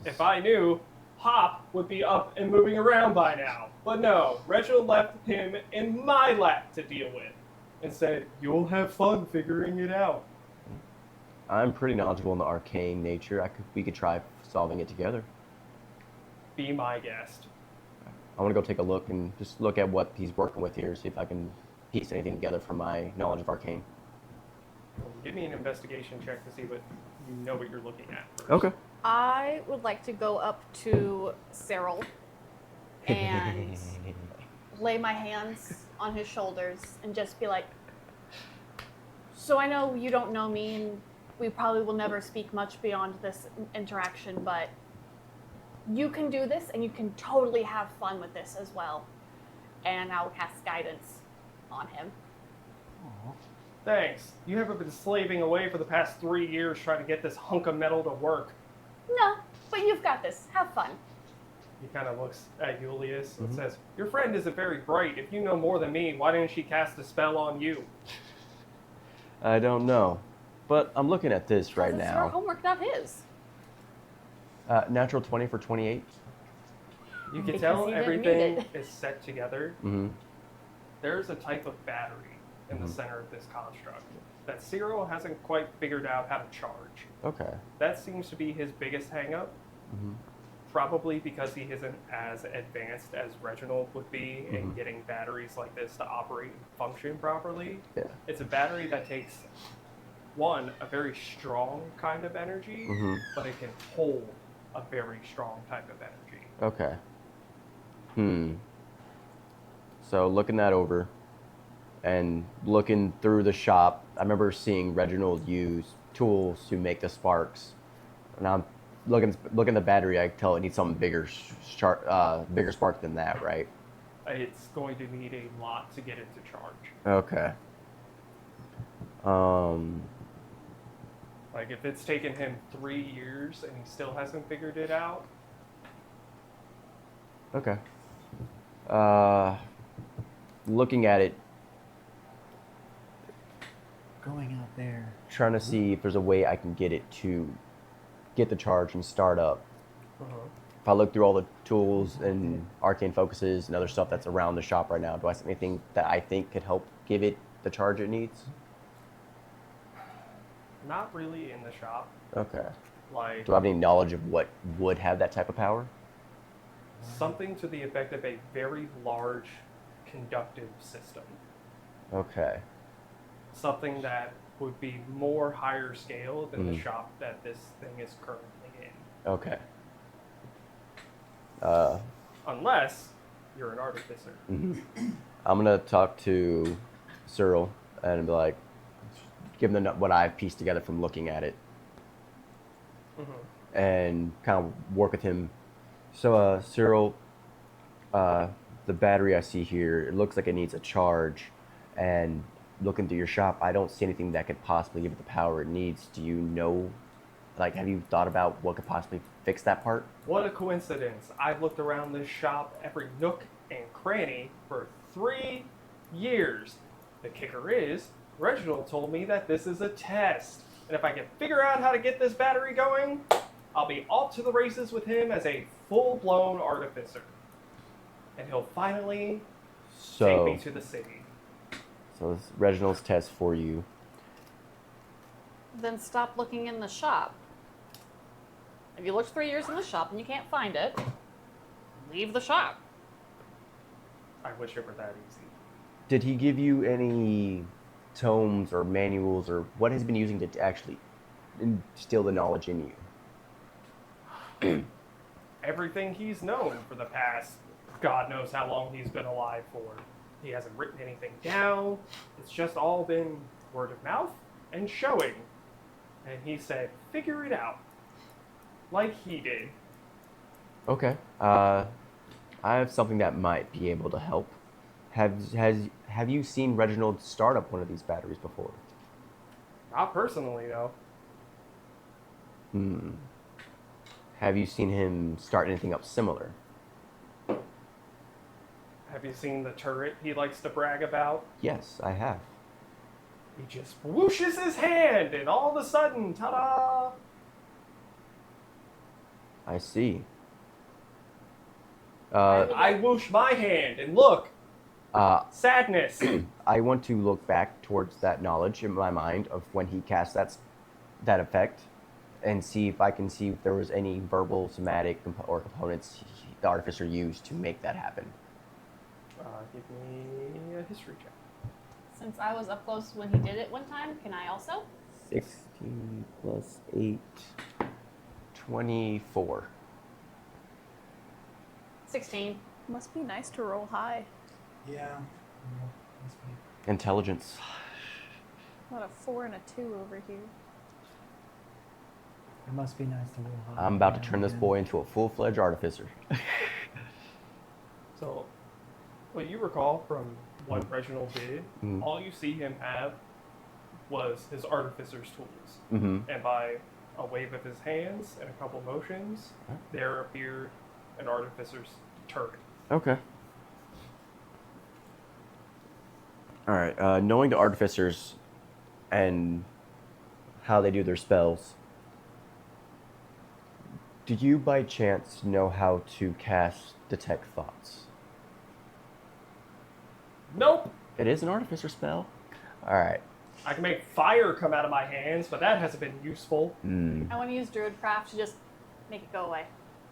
If I knew, Hop would be up and moving around by now. But no, Reginald left him in my lap to deal with and said, "You'll have fun figuring it out." I'm pretty knowledgeable in the arcane nature. We could try solving it together. Be my guest. I want to go take a look and just look at what he's working with here, see if I can piece anything together from my knowledge of arcane. Give me an investigation check to see what you know what you're looking at first. Okay. I would like to go up to Cyril and lay my hands on his shoulders and just be like, So I know you don't know me, and we probably will never speak much beyond this interaction, but you can do this, and you can totally have fun with this as well. And I'll cast guidance on him. Aw. Thanks. You haven't been slaving away for the past 3 years trying to get this hunk of metal to work. No, but you've got this. Have fun. He kind of looks at Julius and says, "Your friend isn't very bright. If you know more than me, why didn't she cast a spell on you?" I don't know, but I'm looking at this right It's your now. homework, not his. Natural 20 for 28. You can Because tell you didn't need everything it. is set together. Mm-hmm. There's a type of battery in the center of this construct that Cyril hasn't quite figured out how to charge. Okay. That seems to be his biggest hang-up. Mm-hmm. Probably because he isn't as advanced as Reginald would be in getting batteries like this to operate and function properly. Yeah. It's a battery that takes, one, a very strong kind of energy, but it can hold a very strong type of energy. Okay. So looking that over and looking through the shop, I remember seeing Reginald use tools to make the sparks. And I'm looking at the battery, I tell it needs something bigger, bigger spark than that, right? It's going to need a lot to get it to charge. Okay. Like, if it's taken him 3 years and he still hasn't figured it out, Okay. Looking at it, Going out there. trying to see if there's a way I can get it to get the charge and start up. If I look through all the tools and arcane focuses and other stuff that's around the shop right now, do I see anything that I think could help give it the charge it needs? not really in the shop. Okay. Like, Do I have any knowledge of what would have that type of power? something to the effect of a very large conductive system. Okay. Something that would be more higher scale than the shop that this thing is currently in. Okay. Unless you're an artificer. I'm gonna talk to Cyril and be like, give him what I've pieced together from looking at it, and kind of work with him. So, Cyril, the battery I see here, it looks like it needs a charge, and looking through your shop, I don't see anything that could possibly give it the power it needs. Do you know, like, have you thought about what could possibly fix that part? What a coincidence. I've looked around this shop, every nook and cranny, for 3 years. The kicker is, Reginald told me that this is a test. And if I can figure out how to get this battery going, I'll be off to the races with him as a full-blown artificer. And he'll finally take me to the city. So this is Reginald's test for you. Then stop looking in the shop. If you looked 3 years in the shop and you can't find it, leave the shop. I wish it were that easy. Did he give you any tomes or manuals, or what has he been using to actually instill the knowledge in you? Everything he's known for the past, God knows how long he's been alive for. He hasn't written anything down. It's just all been word of mouth and showing. And he said, figure it out. Like he did. Okay. I have something that might be able to help. Have you seen Reginald start up one of these batteries before? Not personally, though. Have you seen him start anything up similar? Have you seen the turret he likes to brag about? Yes, I have. He just whooshes his hand, and all of a sudden, ta-da! I see. I whoosh my hand, and look! Sadness! I want to look back towards that knowledge in my mind of when he cast that effect, and see if I can see if there was any verbal, somatic, or components the artificer used to make that happen. Give me a history check. Since I was up close when he did it one time, can I also? 16 plus 8, 24. 16. Must be nice to roll high. Yeah. Intelligence. What a 4 and a 2 over here. It must be nice to roll high. I'm about to now turn and this again. boy into a full-fledged artificer. So, what you recall from what Reginald did, Mhm. all you see him have was his artificer's tools. Mm-hmm. And by a wave of his hands and a couple motions, there appeared an artificer's turret. Okay. All right. Knowing the artificers and how they do their spells, do you by chance know how to cast Detect Thoughts? Nope! It is an artificer spell. All right. I can make fire come out of my hands, but that hasn't been useful. I want to use Druidcraft to just make it go away.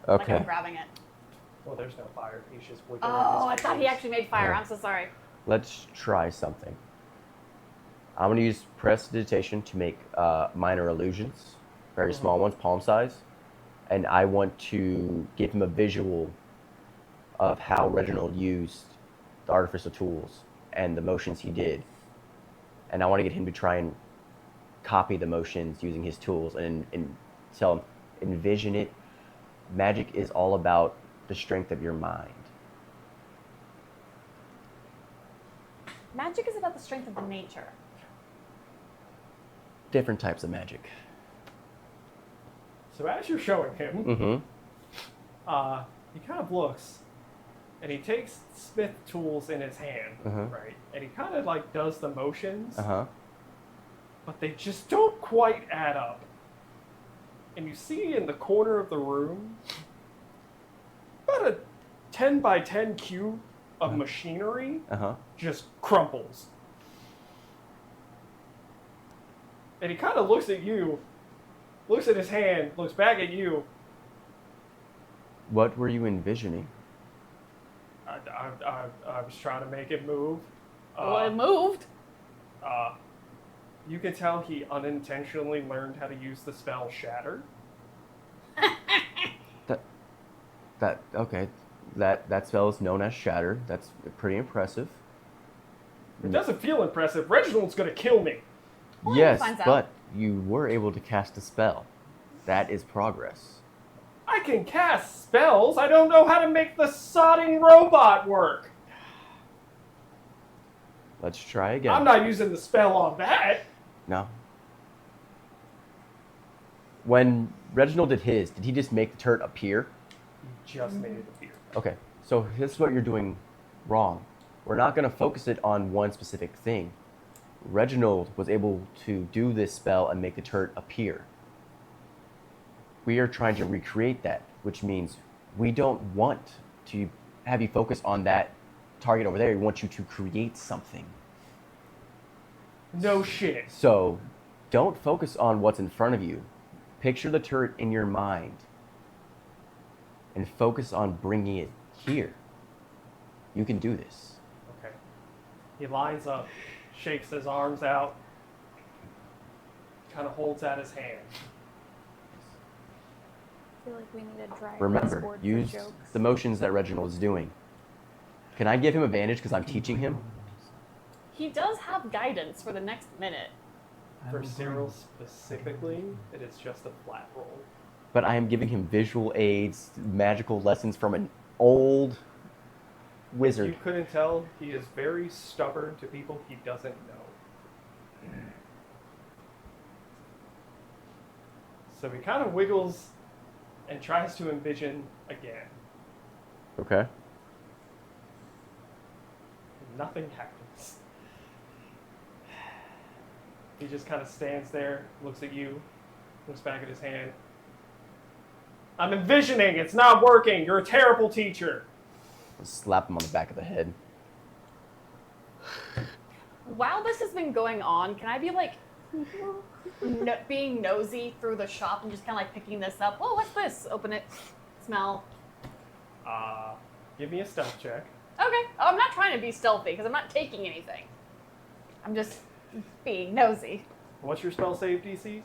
Like Okay. I'm grabbing it. Well, there's no fire. He's just wiggling Oh, I his thought he fingers. actually made fire. Yeah. I'm so sorry. Let's try something. I'm going to use Prestidigitation to make minor illusions, very small ones, palm size. And I want to give him a visual of how Reginald used the artificial tools and the motions he did. And I want to get him to try and copy the motions using his tools and tell him, envision it. Magic is all about the strength of your mind. Magic is about the strength of the nature. Different types of magic. So as you're showing him, Mm-hmm. he kind of looks, and he takes smith tools in his hand, right? And he kind of like does the motions, Uh-huh. but they just don't quite add up. And you see in the corner of the room about a 10 by 10 cube of machinery Uh-huh. just crumples. And he kind of looks at you, looks at his hand, looks back at you. What were you envisioning? I was trying to make it move. Well, it moved. You can tell he unintentionally learned how to use the spell Shatter. That spell is known as Shatter. That's pretty impressive. It doesn't feel impressive. Reginald's gonna kill me. Well, he Yes, finds out. but you were able to cast a spell. That is progress. I can cast spells. I don't know how to make the sodding robot work. Let's try again. I'm not using the spell on that. No. When Reginald did his, did he just make the turret appear? He just made it appear. Okay, so this is what you're doing wrong. We're not going to focus it on one specific thing. Reginald was able to do this spell and make the turret appear. We are trying to recreate that, which means we don't want to have you focus on that target over there. We want you to create something. No shit. So don't focus on what's in front of you. Picture the turret in your mind and focus on bringing it here. You can do this. Okay. He lines up, shakes his arms out, kind of holds out his hand. I feel like we need a dry Remember, board use for jokes. the motions that Reginald is doing. Can I give him advantage because I'm teaching him? He does have guidance for the next minute. For Cyril specifically, it is just a flat roll. But I am giving him visual aids, magical lessons from an old wizard. You couldn't tell, he is very stubborn to people he doesn't know. So he kind of wiggles and tries to envision again. Okay. Nothing happens. He just kind of stands there, looks at you, looks back at his hand. I'm envisioning, it's not working, you're a terrible teacher. Slap him on the back of the head. While this has been going on, can I be like being nosy through the shop and just kind of like picking this up? Oh, what's this? Open it, smell. Give me a stealth check. Okay. Oh, I'm not trying to be stealthy because I'm not taking anything. I'm just being nosy. What's your spell save DC?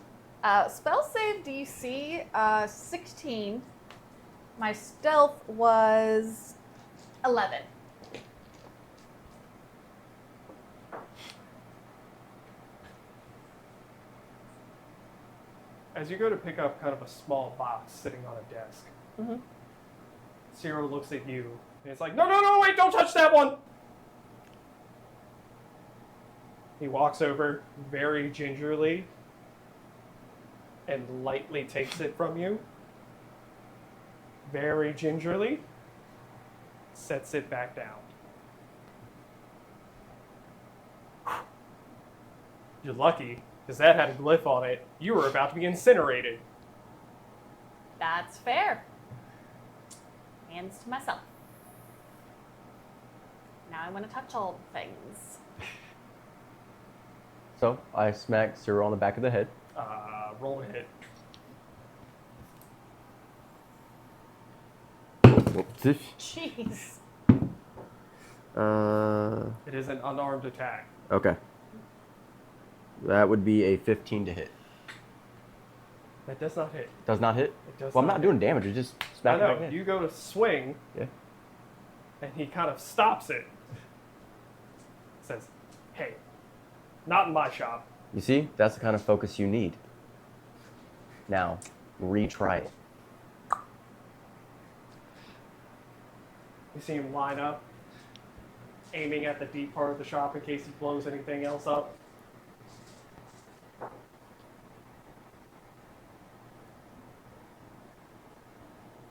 Spell save DC 16. My stealth was 11. As you go to pick up kind of a small box sitting on a desk, Mhm. Cyril looks at you and it's like, no, wait, don't touch that one! He walks over very gingerly and lightly takes it from you. Very gingerly, sets it back down. You're lucky, because that had a glyph on it. You were about to be incinerated. That's fair. Hands to myself. Now I want to touch all the things. So I smack Cyril on the back of the head. Roll a hit. Jeez. It is an unarmed attack. Okay. That would be a 15 to hit. That does not hit. Does not hit? It does Well, I'm not not hit. doing damage. It's just I smacking my know. head. You go to swing, Yeah. and he kind of stops it. Says, hey, not in my shop. You see? That's the kind of focus you need. Now, retry it. You see him line up, aiming at the deep part of the shop in case he blows anything else up.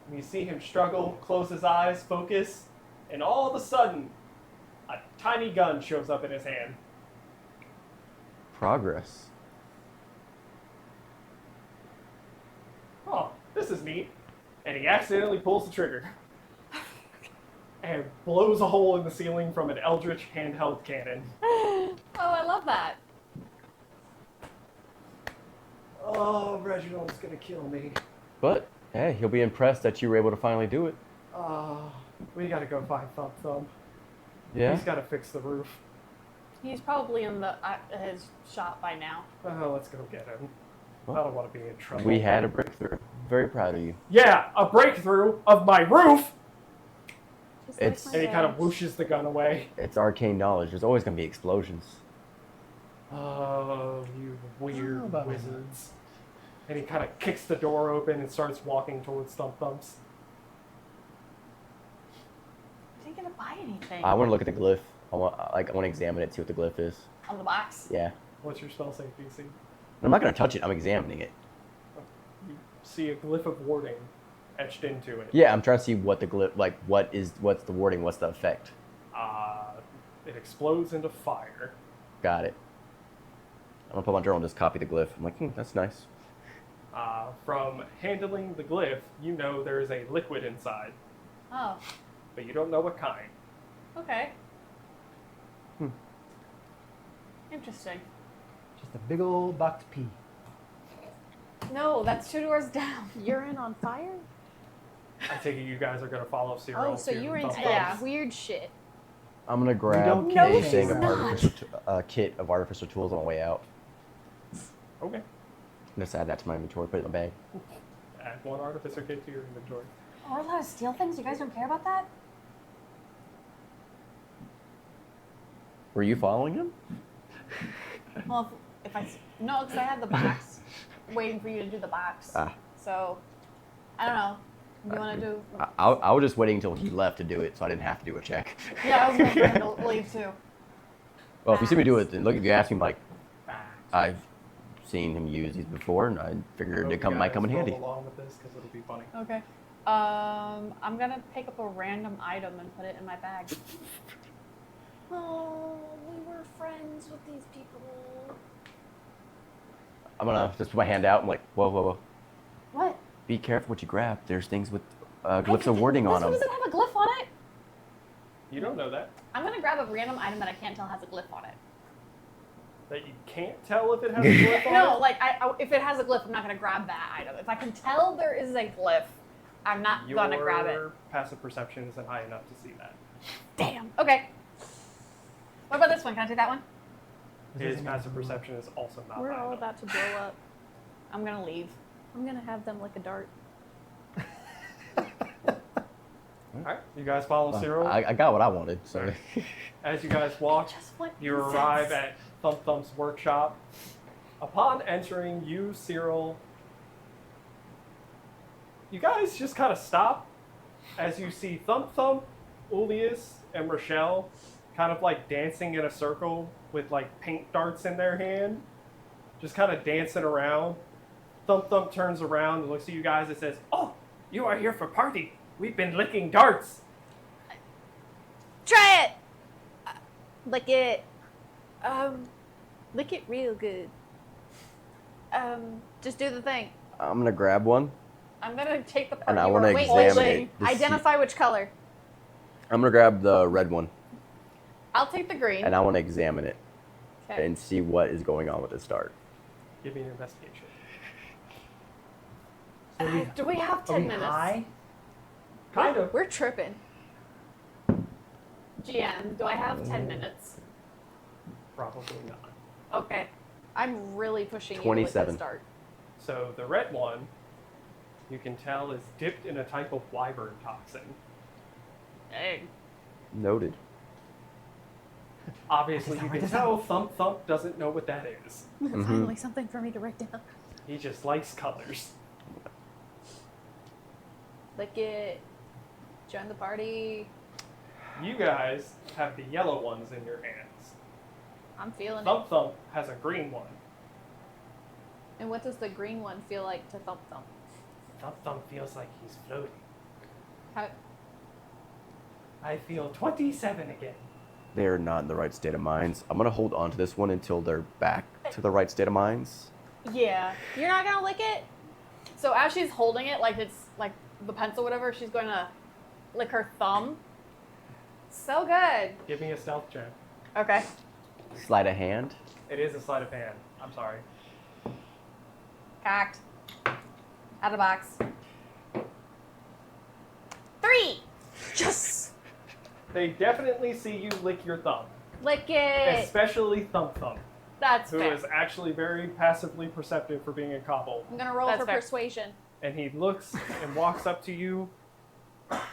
And you see him struggle, close his eyes, focus, and all of a sudden, a tiny gun shows up in his hand. Progress. Oh, this is neat. And he accidentally pulls the trigger. And blows a hole in the ceiling from an eldritch handheld cannon. Oh, I love that. Oh, Reginald's gonna kill me. But, hey, he'll be impressed that you were able to finally do it. We gotta go find Thump Thump. Yeah? He's gotta fix the roof. He's probably in the his shop by now. Let's go get him. Well, I don't want to be in trouble. We had a breakthrough. Very proud of you. Yeah, a breakthrough of my roof! Just It's- like And my he kind of dad. whooshes the gun away. It's arcane knowledge. There's always going to be explosions. Oh, you weird Oh, but- wizards. And he kind of kicks the door open and starts walking towards Thump Thump's. Is he gonna buy anything I want to look at the glyph. I want to examine it, see what the glyph is. on the box? Yeah. What's your spell save DC? I'm not going to touch it. I'm examining it. You see a glyph of warding etched into it. Yeah, I'm trying to see what the glyph, like, what's the wording, what's the effect. It explodes into fire. Got it. I'm going to put my journal and just copy the glyph. I'm like, that's nice. From handling the glyph, you know there is a liquid inside, Oh, but you don't know what kind. okay. Interesting. Just a big old box pee. No, that's 2 doors down. Urine on fire? I take it you guys are going to follow Cyril. Oh, so to you were Thump into Yeah. Thump's. weird shit. I'm going to grab don't No, a she's thing of not. artificial kit of artificial tools on the way out. Okay. Just add that to my inventory, put it in the bag. Add one artificer kit to your inventory. We're allowed to steal things? You guys don't care about that? Were you following him? Well, if I no, because I had the box waiting for you to do the box. Ah. So I don't know. You want to do? I was just waiting until he left to do it, so I didn't have to do a check. Yeah, I was waiting for him to leave too. Well, if you see me do it, then look, if you ask me, like, I've seen him use these before, and I figured it might come in handy. Along with this because it'll be funny. Okay. I'm gonna pick up a random item and put it in my bag. Oh, we were friends with these people. I'm gonna just put my hand out. I'm like, whoa. What? Be careful what you grab. There's things with glyphs of wording on This one them. doesn't have a glyph on it. You don't know that. I'm gonna grab a random item that I can't tell has a glyph on it. That you can't tell if it has a glyph on No, it? like if it has a glyph, I'm not gonna grab that item. If I can tell there is a glyph, I'm not gonna grab it. Your passive perception isn't high enough to see that. Damn. Okay. What about this one? Can I take that one? His passive perception is also not We're high all enough. about to blow up. I'm gonna leave. I'm gonna have them like a dart. Alright, you guys follow Cyril. I got what I wanted. So As you guys walk, Just what you makes arrive sense. at Thump Thump's workshop. Upon entering, you, Cyril, you guys just kind of stop as you see Thump Thump, Ulius, and Rochelle kind of like dancing in a circle with like paint darts in their hand, just kind of dancing around. Thump Thump turns around and looks at you guys and says, "Oh, you are here for party. We've been licking darts." Try it. Lick it. Lick it real good. Just do the thing. I'm gonna grab one. I'm gonna take the part And I you wanna were examine holding. it. To see- Identify which color. I'm gonna grab the red one, I'll take the green. and I want to examine it Okay. and see what is going on with this dart. Give me an investigation. Do we have Are 10 we minutes? high? Kind of. We're tripping. GM, do I have 10 minutes? Probably not. Okay. I'm really pushing you 27. with this dart. So the red one, you can tell, is dipped in a type of wyvern toxin. Hey. Noted. Obviously, What you is can that? tell Thump Thump doesn't know what that is. Finally, something for me to write down. He just likes colors. Lick it. Join the party. You guys have the yellow ones in your hands. I'm feeling it. Thump Thump has a green one. And what does the green one feel like to Thump Thump? Thump Thump feels like he's floating. How, I feel 27 again. They're not in the right state of minds. I'm gonna hold on to this one until they're back to the right state of minds. Yeah. you're not gonna lick it? So as she's holding it, like it's like the pencil, whatever, she's going to lick her thumb. So good. Give me a stealth check. Okay. Sleight of hand. It is a sleight of hand. I'm sorry. Cocked. Out of the box. 3. Yes. They definitely see you lick your thumb. Lick it. Especially Thump Thump, That's who fair. is actually very passively perceptive for being a kobold. I'm gonna roll That's for fair. persuasion. And he looks and walks up to you,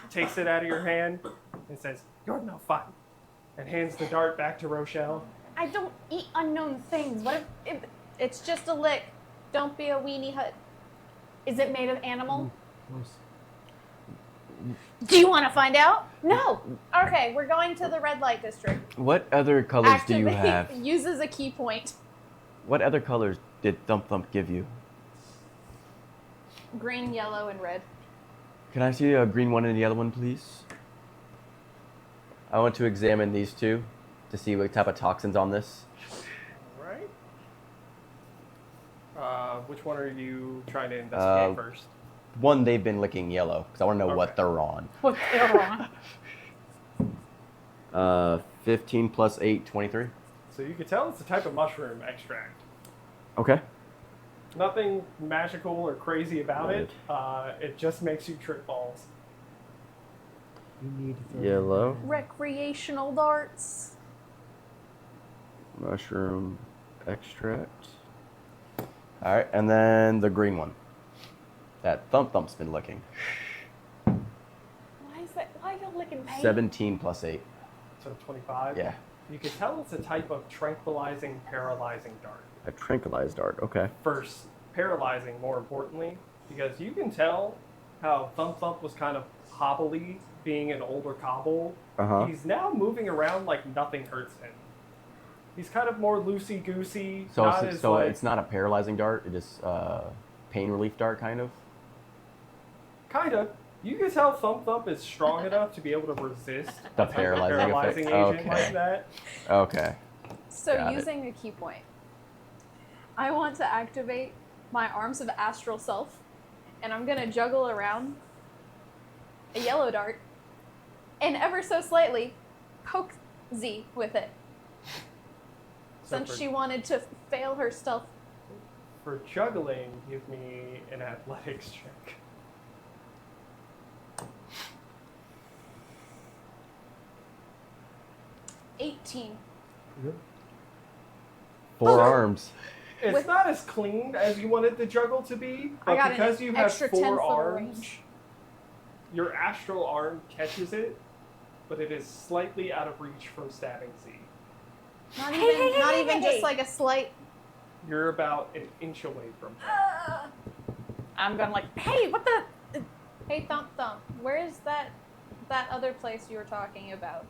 takes it out of your hand, and says, "You're no fun," and hands the dart back to Rochelle. I don't eat unknown things. What if It's just a lick. Don't be a weenie hut. is it made of animal? Gross. Do you want to find out? No. Okay, we're going to the red light district. What other colors do you have? Uses a key point. What other colors did Thump Thump give you? Green, yellow, and red. Can I see a green one and a yellow one, please? I want to examine these two to see what type of toxins on this. Right. Which one are you trying to investigate first? One, they've been licking yellow, because I want to know Okay. what they're on. What they're on. 15 plus 8, 23. So you can tell it's a type of mushroom extract. Okay. Nothing magical or crazy about it. It just makes you trip balls. You need to throw Yellow. Recreational darts. Mushroom extract. Alright, and then the green one. That Thump Thump's been licking. Why is that? Why are you licking paint? 17 plus 8. So 25. Yeah. You can tell it's a type of tranquilizing, paralyzing dart. A tranquilized dart, okay. First, paralyzing more importantly, because you can tell how Thump Thump was kind of hobbly, being an older kobold. Uh-huh. He's now moving around like nothing hurts him. He's kind of more loosey-goosey. So, not it's, as so like, it's not a paralyzing dart, it is pain relief dart, kind of? Kind of. You can tell Thump Thump is strong enough to be able to resist The a type of paralyzing effect. agent Okay. like that. Okay. So Got it. using a key point, I want to activate my arms of astral self, and I'm gonna juggle around a yellow dart, and ever so slightly poke Z with it, So since for, she wanted to fail her stealth. for juggling, give me an athletics check. $18. Good. 4 arms. It's With- not as clean as you wanted the juggle to be, I but got because an you have extra 4 10 foot arms, range. your astral arm catches it, but it is slightly out of reach from stabbing Z. Not Hey, even, hey, hey, not hey, even hey. just like a slight. You're about an inch away from her. I'm going like, hey, what the? Hey, Thump Thump, where is that other place you were talking about?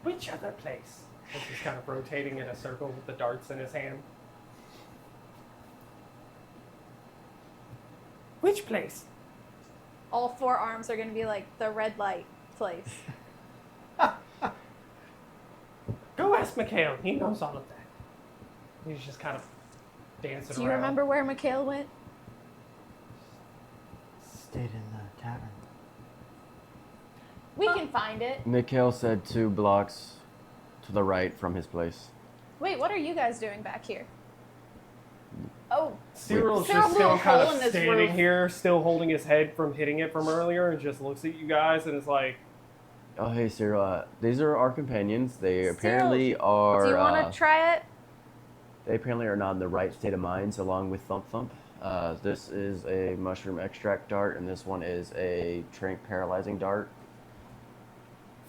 Which other place? As he's kind of rotating in a circle with the darts in his hand. Which place? All 4 arms are going to be like the red light place. Go ask Mikhail. He knows all of that. He's just kind of dancing around. Do you remember where Mikhail went? Stayed in the tavern. We can find it. Mikhail said 2 blocks to the right from his place. Wait, what are you guys doing back here? Oh, Cyril's Cyril just blew a still kind hole in of this standing roof. here, still holding his head from hitting it from earlier, and just looks at you guys and is like, Oh, hey, Cyril. These are our companions. They apparently are. Do you want to try it? They apparently are not in the right state of minds, along with Thump Thump. This is a mushroom extract dart, and this one is a trank paralyzing dart.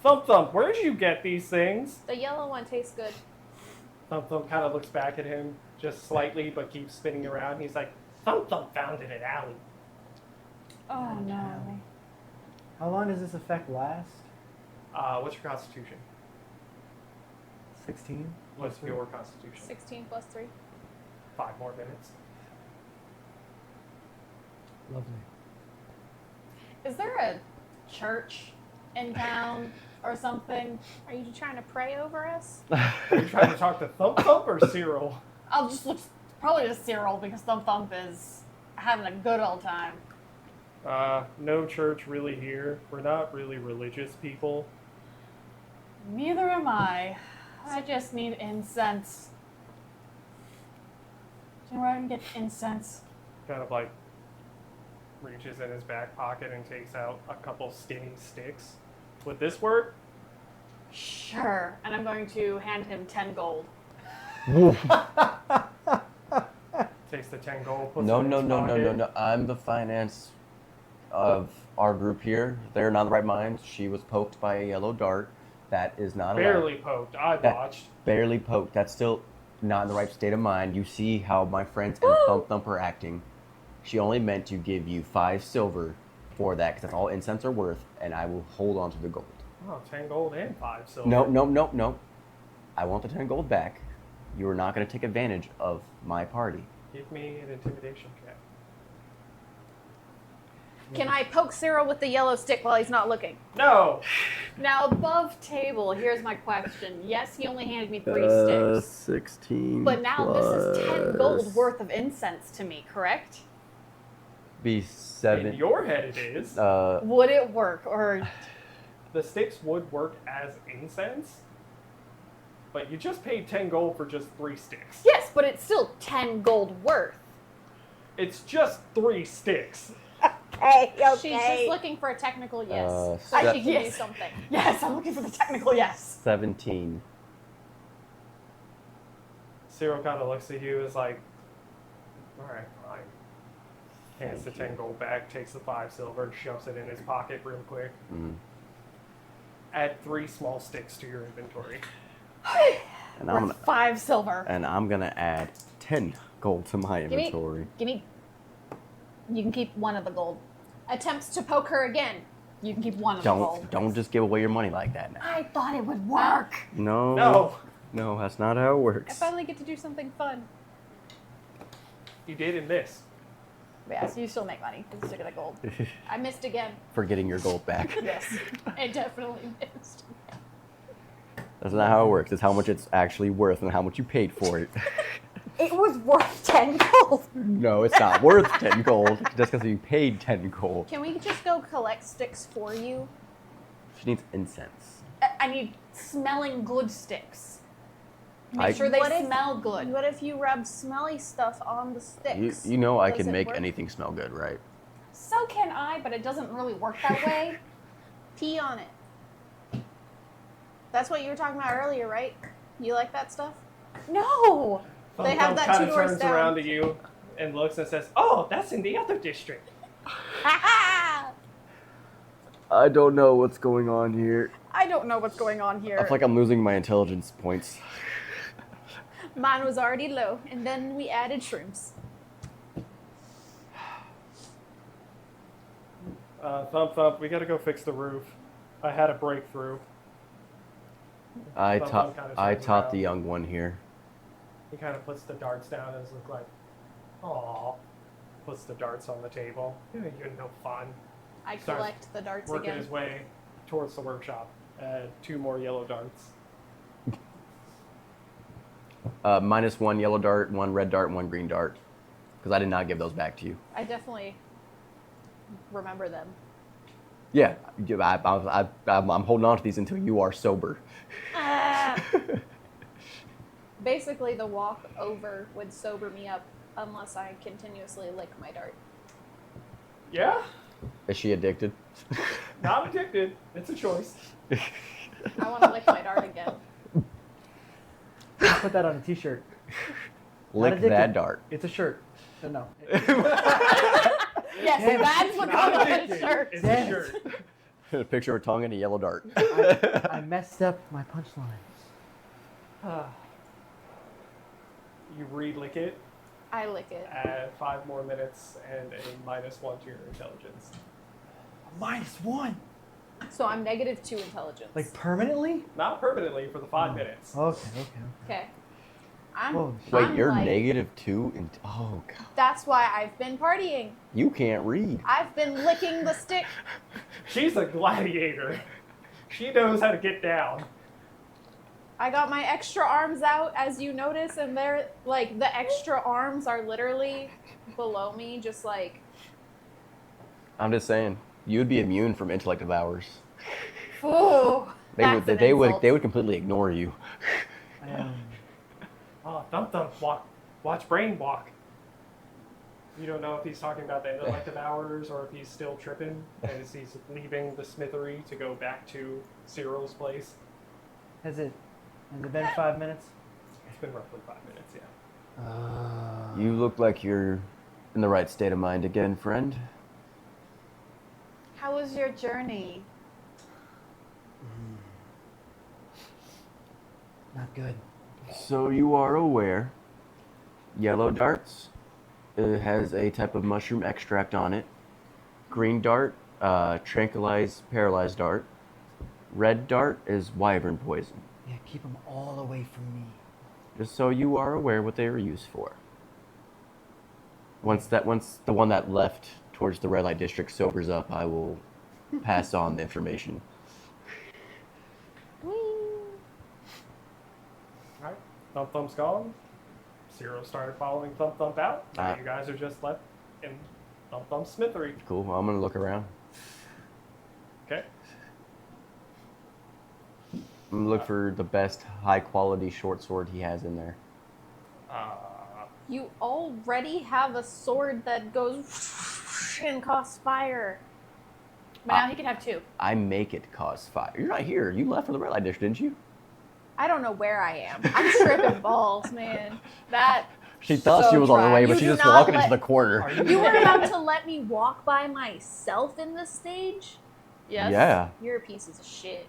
Thump Thump, where did you get these things? The yellow one tastes good. Thump Thump kind of looks back at him, just slightly, but keeps spinning around. He's like, Thump Thump found it at Alley. Oh no. How long does this effect last? What's your constitution? 16? What's your constitution? 16 plus 3. 5 more minutes. Lovely. Is there a church in town or something? Are you trying to pray over us? Are you trying to talk to Thump Thump or Cyril? I'll just look probably to Cyril because Thump Thump is having a good old time. No church really here. We're not really religious people. Neither am I. I just need incense. Do you know where I can get incense? Kind of like reaches in his back pocket and takes out a couple skinny sticks. Would this work? Sure. And I'm going to hand him 10 gold. Takes the 10 gold, puts No, it in no, his no, no, pocket. no, no. I'm the finance of our group here. They're not in the right minds. She was poked by a yellow dart. That is not allowed. Barely poked. I That- watched. Barely poked. That's still not in the right state of mind. You see how my friends and Thump Thump are acting. She only meant to give you 5 silver for that, because that's all incense are worth, and I will hold on to the gold. Oh, 10 gold and 5 silver. No, no, no, no. I want the 10 gold back. You are not going to take advantage of my party. Give me an intimidation check. Can I poke Cyril with the yellow stick while he's not looking? No! Now, above table, here's my question. Yes, he only handed me 3 sticks. 16 But now this is 10 gold worth of incense to me, correct? Be In 7. your head it is. Would it work? Or The sticks would work as incense, but you just paid 10 gold for just 3 sticks. yes, but it's still 10 gold worth. It's just 3 sticks. Hey, She's just looking for a technical yes. So se- she can do Yes. something. Yes, I'm looking for the technical yes. 17. Cyril kind of looks at you as like, alright, fine. Hands the Thank 10 gold back, takes the 5 silver, shoves it in his pocket real quick. Mm. Add 3 small sticks to your inventory. And I'm Worth 5 silver. gonna add 10 gold to my Give me- inventory. Give me. You can keep 1 of the gold. Attempts to poke her again. You can keep 1 of the gold. Don't just give away your money like that now. I thought it would work. No. No! No, that's not how it I works. finally get to do something fun. You did in this. But yeah, so you still make money with a stick of the gold. I missed again. For getting your gold back. Yes. I definitely missed. That's not how it works. It's how much it's actually worth and how much you paid for it. It was worth 10 gold. No, it's not worth 10 gold just because you paid 10 gold. Can we just go collect sticks for you? She needs incense. I need smelling good sticks. Make I- sure they What if- smell good. What if you rub smelly stuff on the sticks? You know I Does can it make work? anything smell good, right? So can I, but it doesn't really work that way. Pee on it. That's what you were talking about earlier, right? You like that stuff? No. They have that kind 2 of doors turns down. around to you and looks and says, "Oh, that's in the other district." I don't know what's going on here. I don't know what's going on here. I feel like I'm losing my intelligence points. Mine was already low, and then we added shrooms. Thump Thump, we gotta go fix the roof. I had a breakthrough. I Thump taught Thump kinda I turns taught around. the young one here. He kind of puts the darts down and look like, "Aw." Puts the darts on the table. You're no fun. I Starts collect the darts Working again. his way towards the workshop. 2 more yellow darts. -1 yellow dart, 1 red dart, 1 green dart. Because I did not give those back to you. I definitely remember them. Yeah, I'm holding on to these until you are sober. Basically, the walk over would sober me up unless I continuously lick my dart. Yeah, Is she addicted? not addicted. It's a choice. I want to lick my dart again. Put that on a t-shirt. Lick addicted. that dart. It's a shirt. No. Yes, Damn. that's what Not goes on his addicted. shirt. It's Damn. a shirt. A picture of her tongue and a yellow dart. I messed up my punchlines. You re-lick it, I lick it. add 5 more minutes, and a -1 to your intelligence. -1. So I'm -2 intelligence. Like permanently? Not permanently for the 5 minutes. Okay. Okay. I'm, Holy Wait, I'm you're like, -2 and oh god. That's why I've been partying. You can't read. I've been licking the stick. She's a gladiator. She knows how to get down. I got my extra arms out, as you notice, and they're like the extra arms are literally below me, just like. I'm just saying, you would be immune from intellect devours. Ooh, They would completely ignore you. Oh, Thump Thump, watch Brain walk. You don't know if he's talking about the intellective hours or if he's still tripping as he's leaving the smithery to go back to Cyril's place. Has it been 5 minutes? It's been roughly 5 minutes, yeah. You look like you're in the right state of mind again, friend. How was your journey? Not good. So you are aware, yellow darts has a type of mushroom extract on it. Green dart, tranquilized, paralyzed dart. Red dart is wyvern poison. Yeah, keep them all away from me. Just so you are aware what they are used for. Once the one that left towards the red light district sobers up, I will pass on the information. Alright, Thump Thump's gone. Cyril started following Thump Thump out. Now Ah. you guys are just left in Thump Thump's smithery. Cool. Well, I'm gonna look around. Okay. I'm gonna look for the best high quality short sword he has in there. You already have a sword that goes and costs fire. But now he can have 2. I make it cause fire. You're not here. You left for the red light district, didn't you? I don't know where I am. I'm tripping balls, man. That She thought So she was on her way, dry. but You she's do just not walking into let- the corner. You were about to let me walk by myself in this stage? yes. Yeah, You're a piece of shit.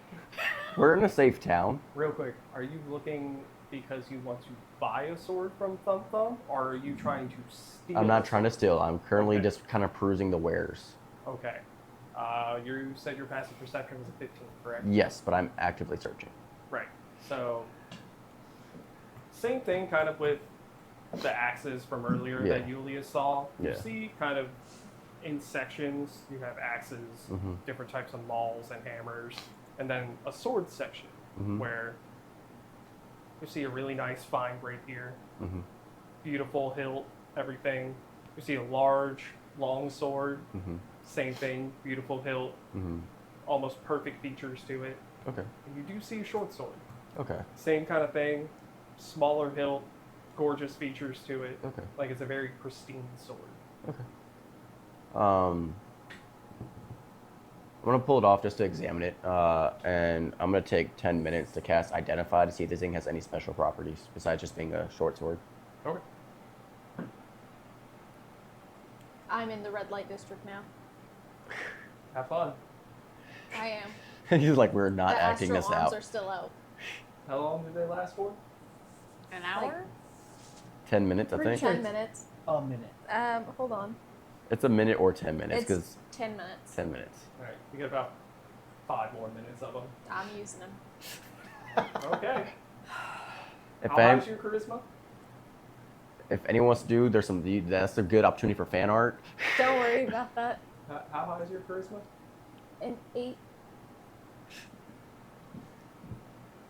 we're in a safe town. Real quick, are you looking because you want to buy a sword from Thump Thump, or are you trying to steal? I'm not trying to a sword? steal. I'm currently Okay. just kind of perusing the wares. Okay. You said your passive perception was a 15, correct? Yes, but I'm actively searching. Right. So, same thing kind of with the axes from earlier Yeah. that Julius saw. You Yeah. see kind of in sections, you have axes, Mhm. different types of mauls and hammers, and then a sword section Mhm. where you see a really nice fine rapier, Mhm. beautiful hilt, everything. You see a large, long sword, Mhm. same thing, beautiful hilt, Mhm. almost perfect features to it. Okay. And you do see a short sword. Okay. Same kind of thing, smaller hilt, gorgeous features to it. Okay. Like it's a very pristine sword. Okay. I'm gonna pull it off just to examine it, and I'm gonna take 10 minutes to cast Identify to see if this thing has any special properties besides just being a short sword. Okay. I'm in the red light district now. Have fun. I am. He's like, we're not The acting astral this arms out. are still out. How long did they last for? An hour? 10 minutes, I think. 10 minutes. A minute. Hold on. It's a minute or 10 minutes, It's because 10 minutes. 10 minutes. All right, you get about 5 more minutes of them. I'm using them. Okay. If, How any, high's your charisma? if anyone wants to do, that's a good opportunity for fan art. Don't worry about that. How high is your charisma? An 8.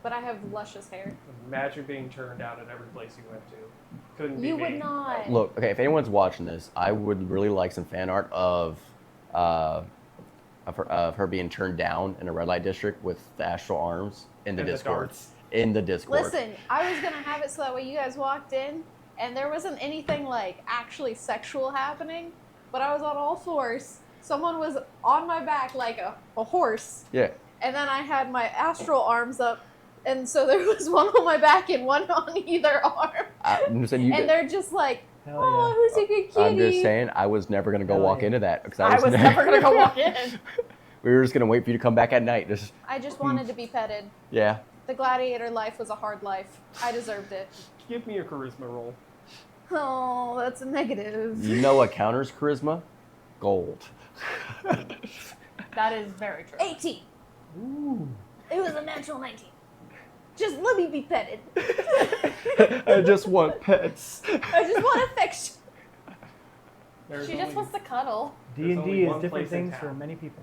But I have luscious hair. Imagine being turned down at every place you went to. Couldn't be You me. would not. Look, okay, if anyone's watching this, I would really like some fan art of her being turned down in a red light district with the astral arms in the And the Discord. darts. In the Discord. Listen, I was gonna have it so that way you guys walked in and there wasn't anything like actually sexual happening, but I was on all fours. Someone was on my back like a horse, Yeah. and then I had my astral arms up, and so there was one on my back and one on either arm. I'm just saying you. And they're just like, Hell oh, yeah. who's a good kitty? I'm just saying I was never gonna go Hell walk yeah. into that because I was never gonna go walk in. We were just gonna wait for you to come back at night. Just I just wanted to be petted. yeah. The gladiator life was a hard life. I deserved it. Give me a charisma roll. Oh, that's a negative. You know what counters charisma? Gold. That is very true. 18. Ooh. It was a natural 19. Just let me be petted. I just want pets. I just want affection. There's She just only wants to cuddle. There's only D&D is one different place in things for town. many people.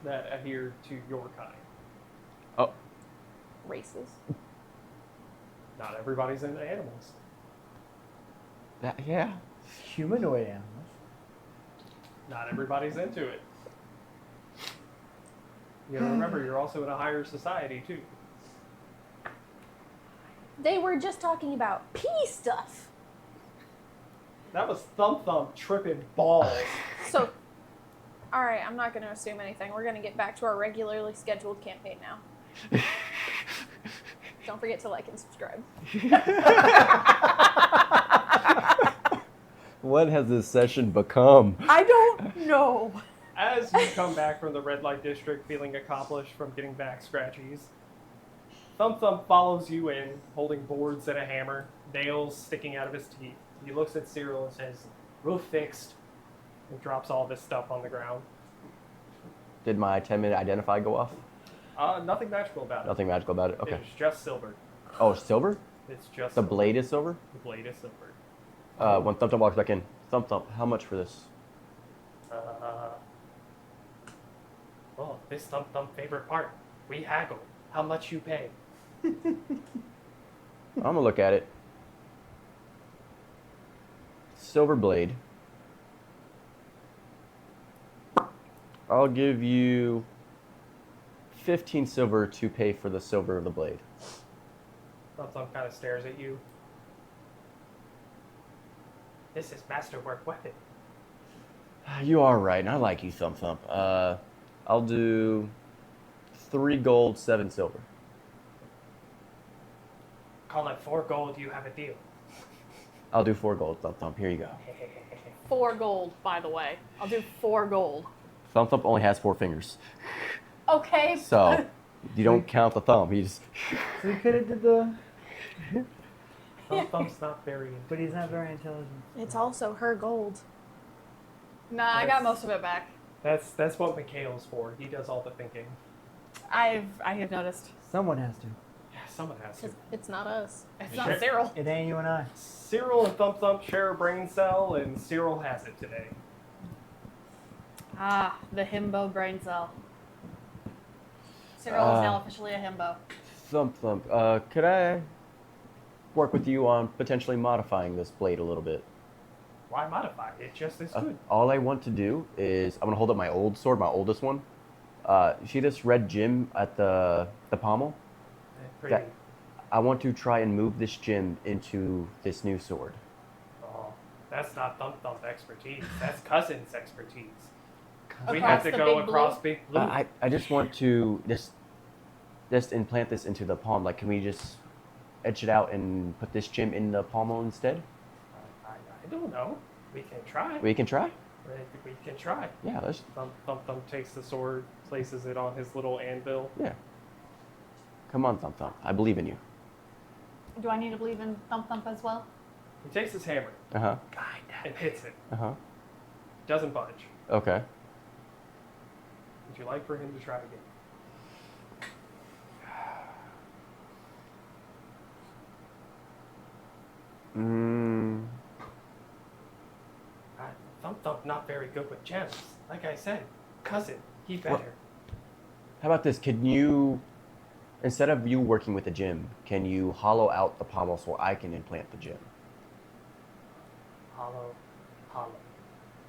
that adhere to your kind. Oh, Races. Not everybody's into animals. yeah. Humanoid animals. Not everybody's into it. You gotta remember, you're also in a higher society too. They were just talking about pee stuff. That was Thump Thump tripping balls. So, alright, I'm not going to assume anything. We're going to get back to our regularly scheduled campaign now. Don't forget to like and subscribe. What has this session become? I don't know. As you come back from the red light district feeling accomplished from getting back scratchies, Thump Thump follows you in, holding boards and a hammer, nails sticking out of his teeth. He looks at Cyril and says, "Roof fixed," and drops all this stuff on the ground. Did my 10-minute identify go off? Nothing magical about it. Nothing magical about it. Okay. It's just silver. Oh, silver? It's just The silver. blade is silver? The blade is silver. When Thump Thump walks back in, Thump Thump, how much for this? Well, this Thump Thump favorite part. We haggle. How much you pay? I'm gonna look at it. Silver blade. I'll give you 15 silver to pay for the silver of the blade. Thump Thump kind of stares at you. This is masterwork weapon. You are right, and I like you, Thump Thump. I'll do 3 gold, 7 silver. Call it 4 gold, you have a deal. I'll do 4 gold, Thump Thump. Here you go. 4 gold, by the way. I'll do 4 gold. Thump Thump only has 4 fingers, Okay. so you don't count the thumb. He's So he could have did the... Thump Thump's not very... But he's not very intelligent. It's also her gold. Nah, I got most of it back. That's what Mikhail's for. He does all the thinking. I have noticed. Someone has to. Yeah, someone has to. It's not us. It's Sure. not Cyril. It ain't you and I. Cyril and Thump Thump share a brain cell, and Cyril has it today. Ah, the himbo brain cell. Cyril is now officially a himbo. Thump Thump. Could I work with you on potentially modifying this blade a little bit? Why modify? It's just as good. All I want to do is I'm gonna hold up my old sword, my oldest one. You see this red gem at the pommel? Pretty. that- I want to try and move this gem into this new sword. Oh, that's not Thump Thump expertise. That's Cousin's expertise. We Across have to the go big across blue? Big Blue. I just want to just implant this into the palm. Like, can we just etch it out and put this gem in the pommel instead? I don't know. We can try. We can try. We can try. Yeah, let's. Thump Thump takes the sword, places it on his little anvil. Yeah. Come on, Thump Thump. I believe in you. Do I need to believe in Thump Thump as well? He takes his hammer Uh huh. and hits it. Uh huh. Doesn't budge. Okay. Would you like for him to try again? Thump Thump not very good with gems. Like I said, cousin, he better. How about this? Can you, instead of you working with the gem, can you hollow out the pommel so I can implant the gem? Hollow, hollow.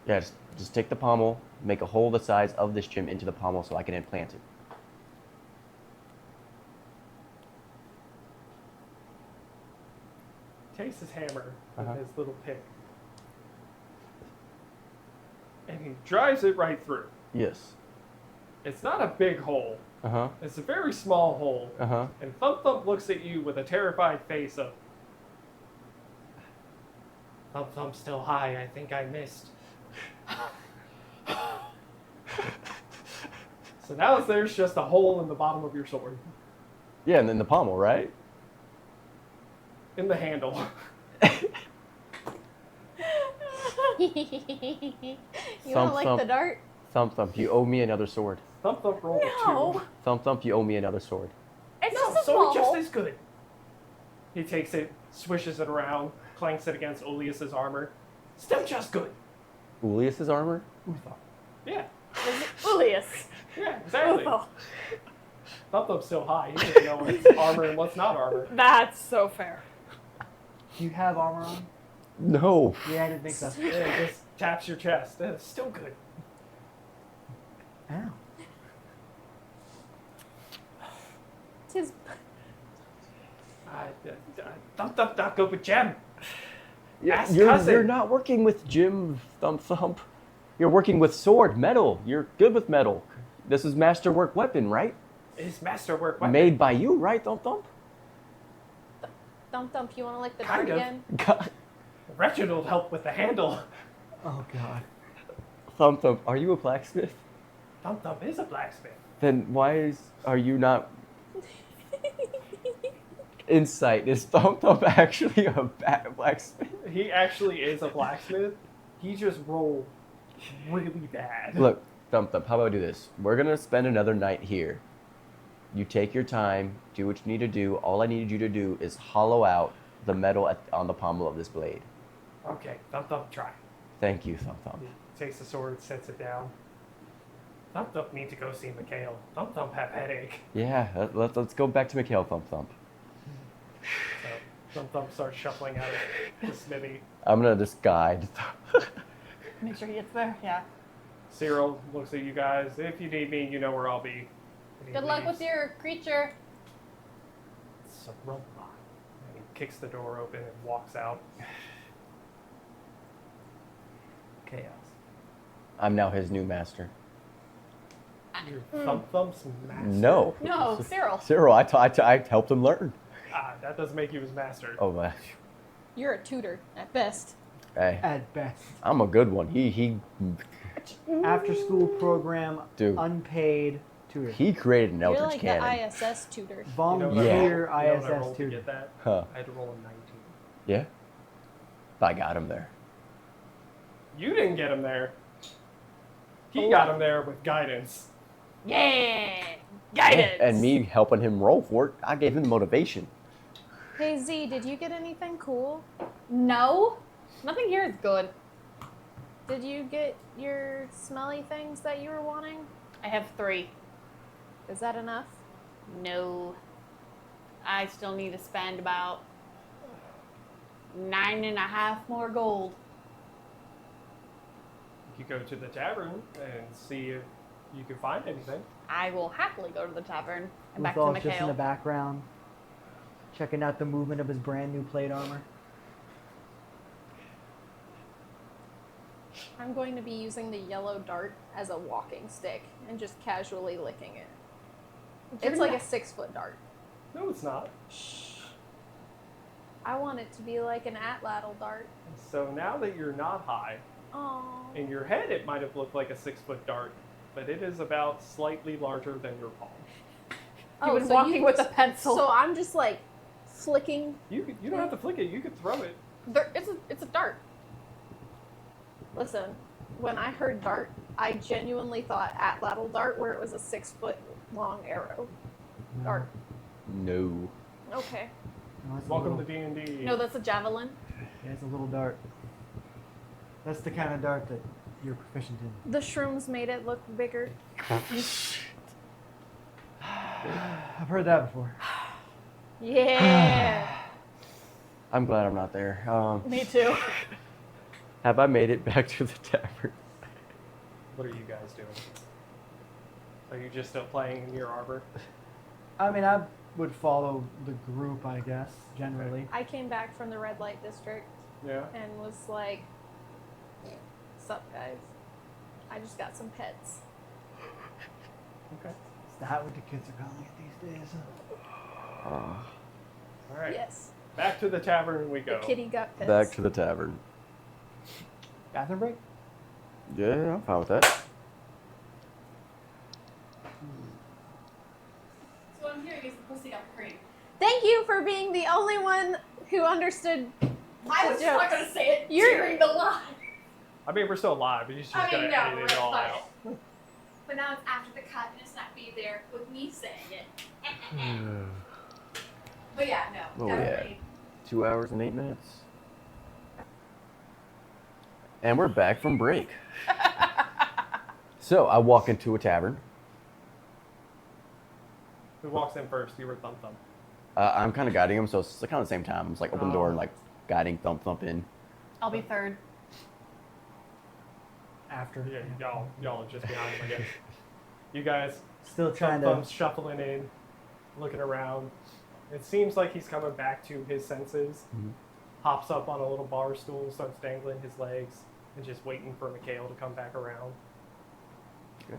Yeah, just take the pommel, make a hole the size of this gem into the pommel so I can implant it. Takes his hammer with his little pick. And he drives it right through. Yes. It's not a big hole. Uh-huh. It's a very small hole. Uh-huh. And Thump Thump looks at you with a terrified face of, Thump Thump's still high. I think I missed. So now there's just a hole in the bottom of your sword. Yeah, and then the pommel, right? In the handle. You Thump don't like Thump. the dart? Thump Thump, you owe me another sword. Thump Thump rolled a 2. No. Thump Thump, you owe me another sword. It's No, just a so small just hole. as good. He takes it, swishes it around, clanks it against Ulias's armor. Still just good. Ulias's armor? Yeah, Ulius. yeah, exactly. Lothor. Thump Thump's still high. He doesn't know what's armor and what's not armor. That's so fair. Do you have armor on? No. Yeah, I didn't think so. It just taps your chest. It's still good. Ow. Tis Thump Thump not good with gem. Ask You're cousin. not working with Jim Thump Thump. You're working with sword, metal. You're good with metal. This is masterwork weapon, right? His masterwork weapon. Made by you, right, Thump Thump? Thump Thump, you want to lick the Kind dart of. again? God. Reginald helped with the handle. Oh, God. Thump Thump, are you a blacksmith? Thump Thump is a blacksmith. Then are you not... Insight, is Thump Thump actually a blacksmith? He actually is a blacksmith. He just rolled really bad. Look, Thump Thump, how about I do this? We're going to spend another night here. You take your time, do what you need to do. All I need you to do is hollow out the metal on the pommel of this blade. Okay, Thump Thump try. Thank you, Thump Thump. He takes the sword, sets it down. Thump Thump need to go see Mikhail. Thump Thump have headache. Yeah, let's go back to Mikhail, Thump Thump. So Thump Thump starts shuffling out of the smithy. I'm going to just guide. Make sure he gets there. Yeah. Cyril looks at you guys. If you need me, you know where I'll be. And he Good luck leaves. with your creature. It's a robot. And he kicks the door open and walks out. Chaos. I'm now his new master. Your Thump Thump's master. No. No, Cyril. Cyril, I helped him learn. That doesn't make you his master. Oh, my. You're a tutor at best. Hey, At best. I'm a good one. He After school program, Dude. unpaid tutor. created an You're Eldritch like cannon. the ISS tutor. Volunteer I rolled ISS to tutor. get that? Huh. I had to roll a 19. Yeah? I got him there. You didn't get him there. He got him there with guidance. Yeah. Guidance. And me helping him roll for it, I gave him motivation. Hey Z, did you get anything cool? No. Nothing here is good. Did you get your smelly things that you were wanting? I have 3. Is that enough? No. I still need to spend about 9.5 more gold. You go to the tavern and see if you can find anything. I will happily go to the tavern and back to Luthal's just in Mikhail. the background, checking out the movement of his brand new plate armor. I'm going to be using the yellow dart as a walking stick and just casually licking it. It's like a 6-foot dart. No, it's not. I want it to be like an atlatl dart. So now that you're not high, Oh. in your head it might have looked like a 6-foot dart, but it is about slightly larger than your palm. You've been walking with a pencil. So I'm just like flicking. You don't have to flick it. You could throw it. It's a dart. Listen, when I heard dart, I genuinely thought atlatl dart, where it was a 6-foot long arrow. No. Dart. No. Okay. No, it's a Welcome to little, D&D. No, that's a javelin. Yeah, it's a little dart. That's the kind of dart that you're proficient in. The shrooms made it look bigger. I've heard that before. Yeah. I'm glad I'm not there. Me too. Have I made it back to the tavern? What are you guys doing? Are you just still playing in your arbor? I mean, I would follow the group, I guess, generally. I came back from the red light district Yeah. and was like, "Sup, guys? I just got some pets." Okay. Is that what the kids are calling it these days? All right. Yes. Back to the tavern we The go. kitty got pets. Back to the tavern. Bathroom break? Yeah, I'm fine with that. So what I'm hearing is the pussy got cream. Thank you for being the only one who understood. I The was just not jokes. gonna say it You're- during the line. I mean, we're still alive. But you just I gotta mean, no, edit it we're all fine. out. But now it's after the cut and it's not be there with me saying it. But yeah, no, Oh, yeah. definitely. 2 hours and 8 minutes. And we're back from break. So I walk into a tavern. Who walks in first? You were Thump Thump. I'm kind of guiding him, so it's kind of the same time. It's like open door Oh. and like guiding Thump Thump in. I'll be third. After. Yeah, y'all are just behind him, I guess. You guys, Still Thump trying to. Thump's shuffling in, looking around. It seems like he's coming back to his senses. Mhm. Hops up on a little bar stool, starts dangling his legs, and just waiting for Mikhail to come back around. Okay.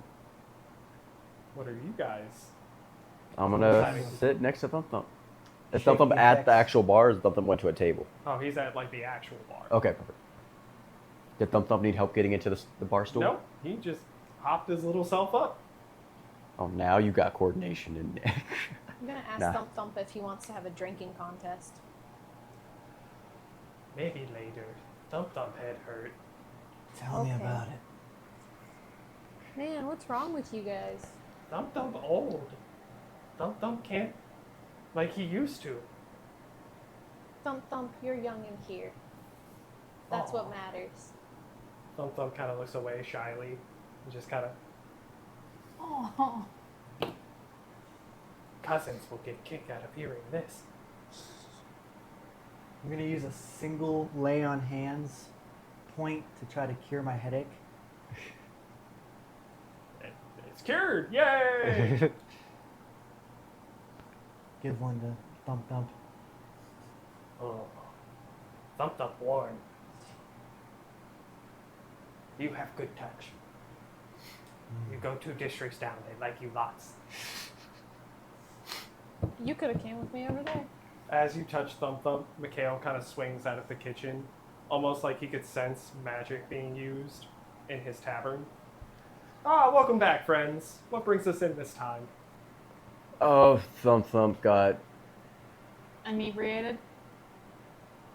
What are you guys? I'm gonna Exciting. sit next to Thump Thump. Is Shake Thump Thump the at effects. the actual bar, or is Thump Thump went to a table? Oh, he's at like the actual bar. Okay, perfect. Did Thump Thump need help getting into the bar stool? Nope, he just hopped his little self up. Oh, now you got coordination in. I'm gonna ask Nah. Thump Thump if he wants to have a drinking contest. Maybe later. Thump Thump head hurt. Tell me Okay. about it. Man, what's wrong with you guys? Thump Thump old. Thump Thump can't like he used to. Thump Thump, you're young in here. That's Aw. what matters. Thump Thump kind of looks away shyly and just kind of, Oh, cousins will get a kick out of hearing this. I'm gonna use a single lay on hands point to try to cure my headache. It's cured! Yay! Give one to Thump Thump. Oh. Thump Thump warned. You have good touch. You go 2 districts down, they like you lots. You could have came with me over there. As you touch Thump Thump, Mikhail kind of swings out of the kitchen, almost like he could sense magic being used in his tavern. Ah, welcome back, friends. What brings us in this time? Oh, Thump Thump got inebriated.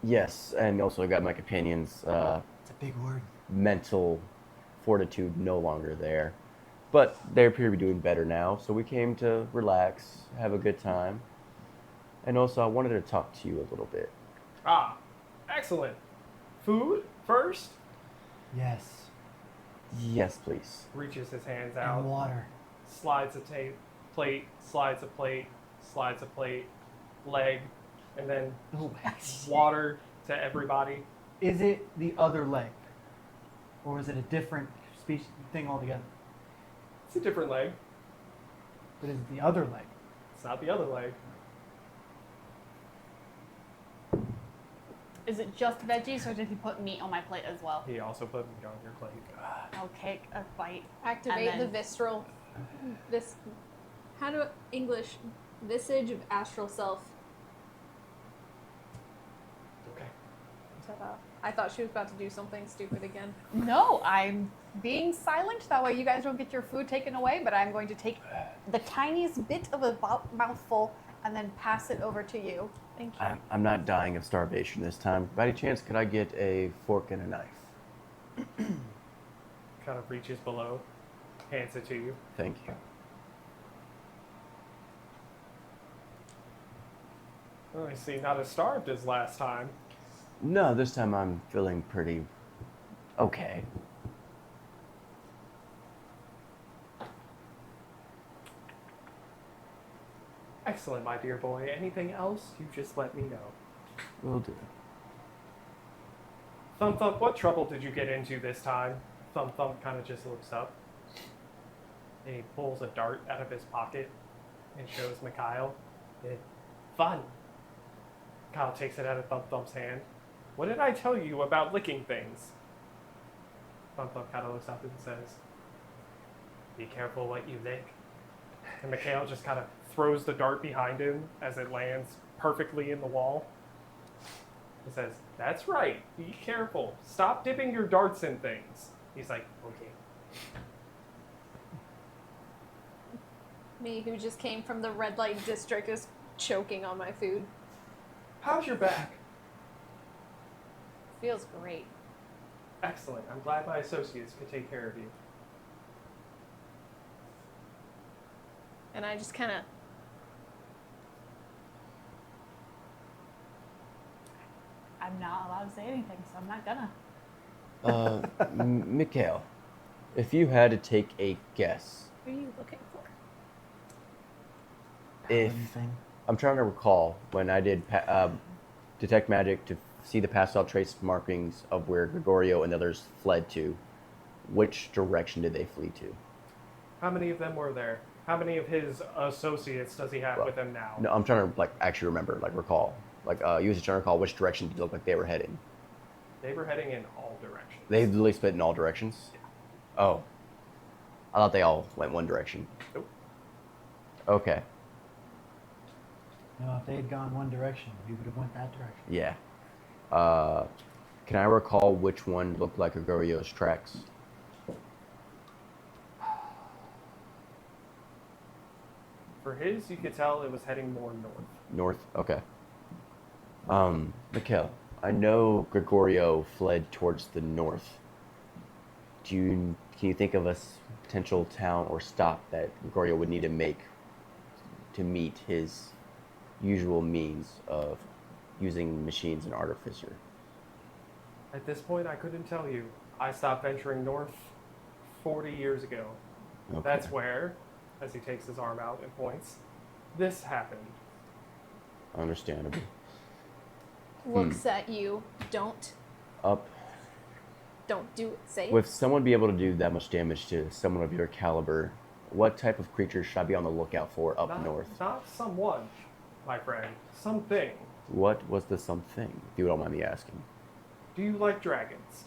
yes, and also got my companion's It's a big word. mental fortitude no longer there. But they appear to be doing better now, so we came to relax, have a good time. And also, I wanted to talk to you a little bit. Ah, excellent. Food first? Yes. Yes, please. Reaches his hands out. And water. Slides a plate, slides a plate, slides a plate, leg, and then Oh, water to everybody. is it the other leg? Or is it a different species thing altogether? It's a different leg. But is it the other leg? It's not the other leg. Is it just veggies, or did he put meat on my plate as well? He also put meat on your plate. I'll take a bite. Activate And the then- visceral. How do English visage of astral self? Okay. Ta-da. I thought she was about to do something stupid again. No, I'm being silent. That way you guys don't get your food taken away, but I'm going to take the tiniest bit of a mouthful and then pass it over to you. Thank you. I'm not dying of starvation this time. By any chance, could I get a fork and a knife? Kind of reaches below, hands it to you. Thank you. Oh, I see, not as starved as last time. No, this time I'm feeling pretty okay. Excellent, my dear boy. Anything else, you just let me know. Will do. Thump Thump, what trouble did you get into this time? Thump Thump kind of just looks up. And he pulls a dart out of his pocket and shows Mikhail. Fun. Kyle takes it out of Thump Thump's hand. What did I tell you about licking things? Thump Thump kind of looks up and says, be careful what you lick. And Mikhail just kind of throws the dart behind him as it lands perfectly in the wall. He says, that's right, be careful. Stop dipping your darts in things. He's like, okay. Me, who just came from the red light district, is choking on my food. How's your back? Feels great. Excellent. I'm glad my associates could take care of you. And I just kind of... I'm not allowed to say anything, so I'm not gonna. Mikhail, if you had to take a guess, What are you looking for? if Anything? I'm trying to recall when I did detect magic to see the passed out trace markings of where Gregorio and the others fled to, which direction did they flee to? How many of them were there? How many of his associates does he have Well, with him now? No, I'm trying to actually remember, recall. You was trying to recall which direction did it look like they were heading. They were heading in all directions. They literally split in all directions? Yeah. Oh. I thought they all went one direction. Nope. Okay. No, if they had gone one direction, we would have went that direction. Yeah. Can I recall which one looked like Gregorio's tracks? For his, you could tell it was heading more north. North? Okay. Mikhail, I know Gregorio fled towards the north. Can you think of a potential town or stop that Gregorio would need to make to meet his usual means of using machines and artificer? At this point, I couldn't tell you. I stopped venturing north 40 years ago. Okay. That's where, as he takes his arm out and points, this happened. Understandable. Looks at you. Don't Up. do it. Say it. With someone be able to do that much damage to someone of your caliber, what type of creature should I be on the lookout for up north? Not someone, my friend. Something. What was the something, if you don't mind me asking? Do you like dragons?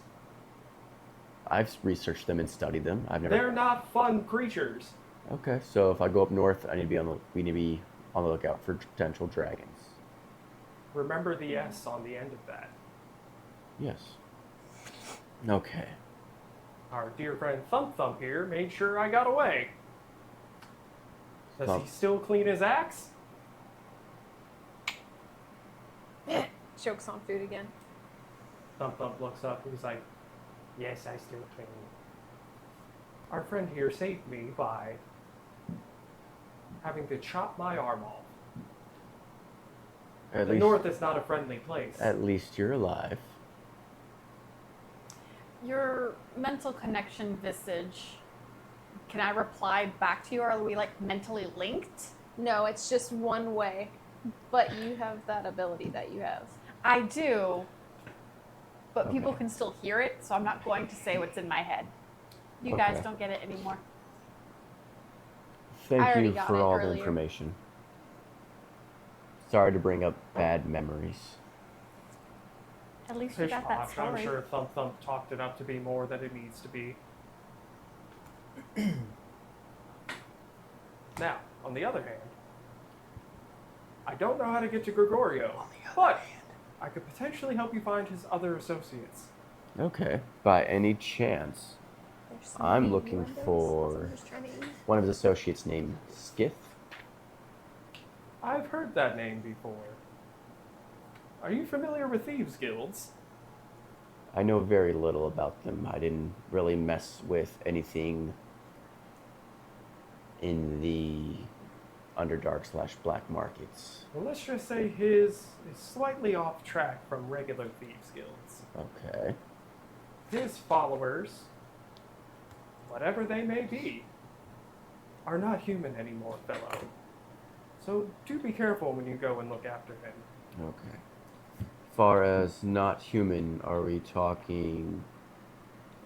I've researched them and studied them. I've never. They're not fun creatures. Okay, so if I go up north, we need to be on the lookout for potential dragons. Remember the S on the end of that. Yes. Okay. Our dear friend Thump Thump here made sure I got away. Does Thump. he still clean his axe? Chokes on food again. Thump Thump looks up and he's like, yes, I still clean. Our friend here saved me by having to chop my arm off. At The least, north is not a friendly place. at least you're alive. Your mental connection visage. Can I reply back to you, or are we mentally linked? No, it's just one way. But you have that ability that you have. I do, but people Okay. can still hear it, so I'm not going to say what's in my head. You Okay. guys don't get it anymore. I Thank already you got for it all the earlier. information. Sorry to bring up bad memories. At least you Pish got that posh, story. I'm sure Thump Thump talked it up to be more than it needs to be. Now, on the other hand, I don't know how to get to Gregorio, but I could potentially help you find his other associates. Okay. By any chance, There's I'm something looking windows. for Someone's trying to eat. one of his associates named Skiff. I've heard that name before. Are you familiar with thieves' guilds? I know very little about them. I didn't really mess with anything in the Underdark/Black markets. Well, let's just say his is slightly off track from regular thieves' guilds. Okay. His followers, whatever they may be, are not human anymore, fellow. So do be careful when you go and look after him. Okay. Far as not human, are we talking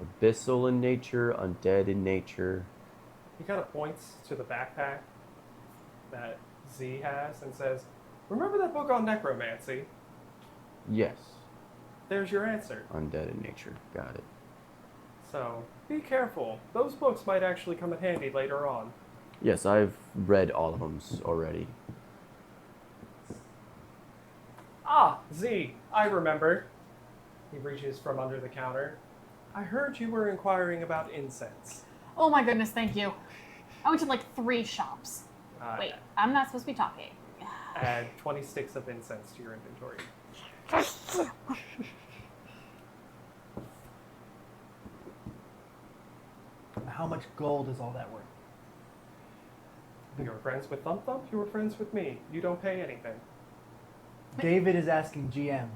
abyssal in nature, undead in nature? He kind of points to the backpack that Z has and says, "Remember that book on necromancy? Yes. There's your answer." Undead in nature. Got it. So be careful. Those books might actually come in handy later on. Yes, I've read all of them already. Ah, Z, I remember. He reaches from under the counter. I heard you were inquiring about incense. Oh my goodness, thank you. I went to like 3 shops. Wait, I'm not supposed to be talking. Add 20 sticks of incense to your inventory. How much gold is all that worth? You were friends with Thump Thump, you were friends with me. You don't pay anything. David is asking GM.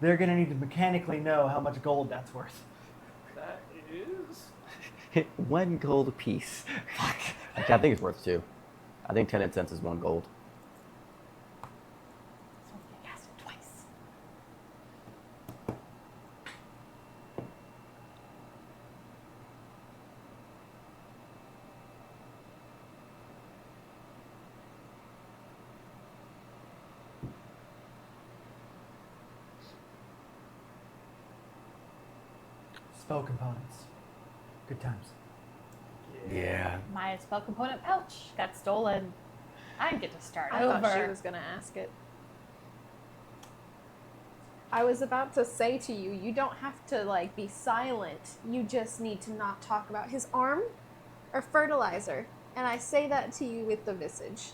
They're gonna need to mechanically know how much gold that's worth. That is... 1 gold piece. Okay, I think it's worth 2. I think 10 cents is 1 gold. So I cast it twice. Spell components. Good times. Yeah. My spell component pouch got stolen. I get to start I over. thought she was gonna ask it. I was about to say to you, you don't have to like be silent. You just need to not talk about his arm or fertilizer. And I say that to you with the visage.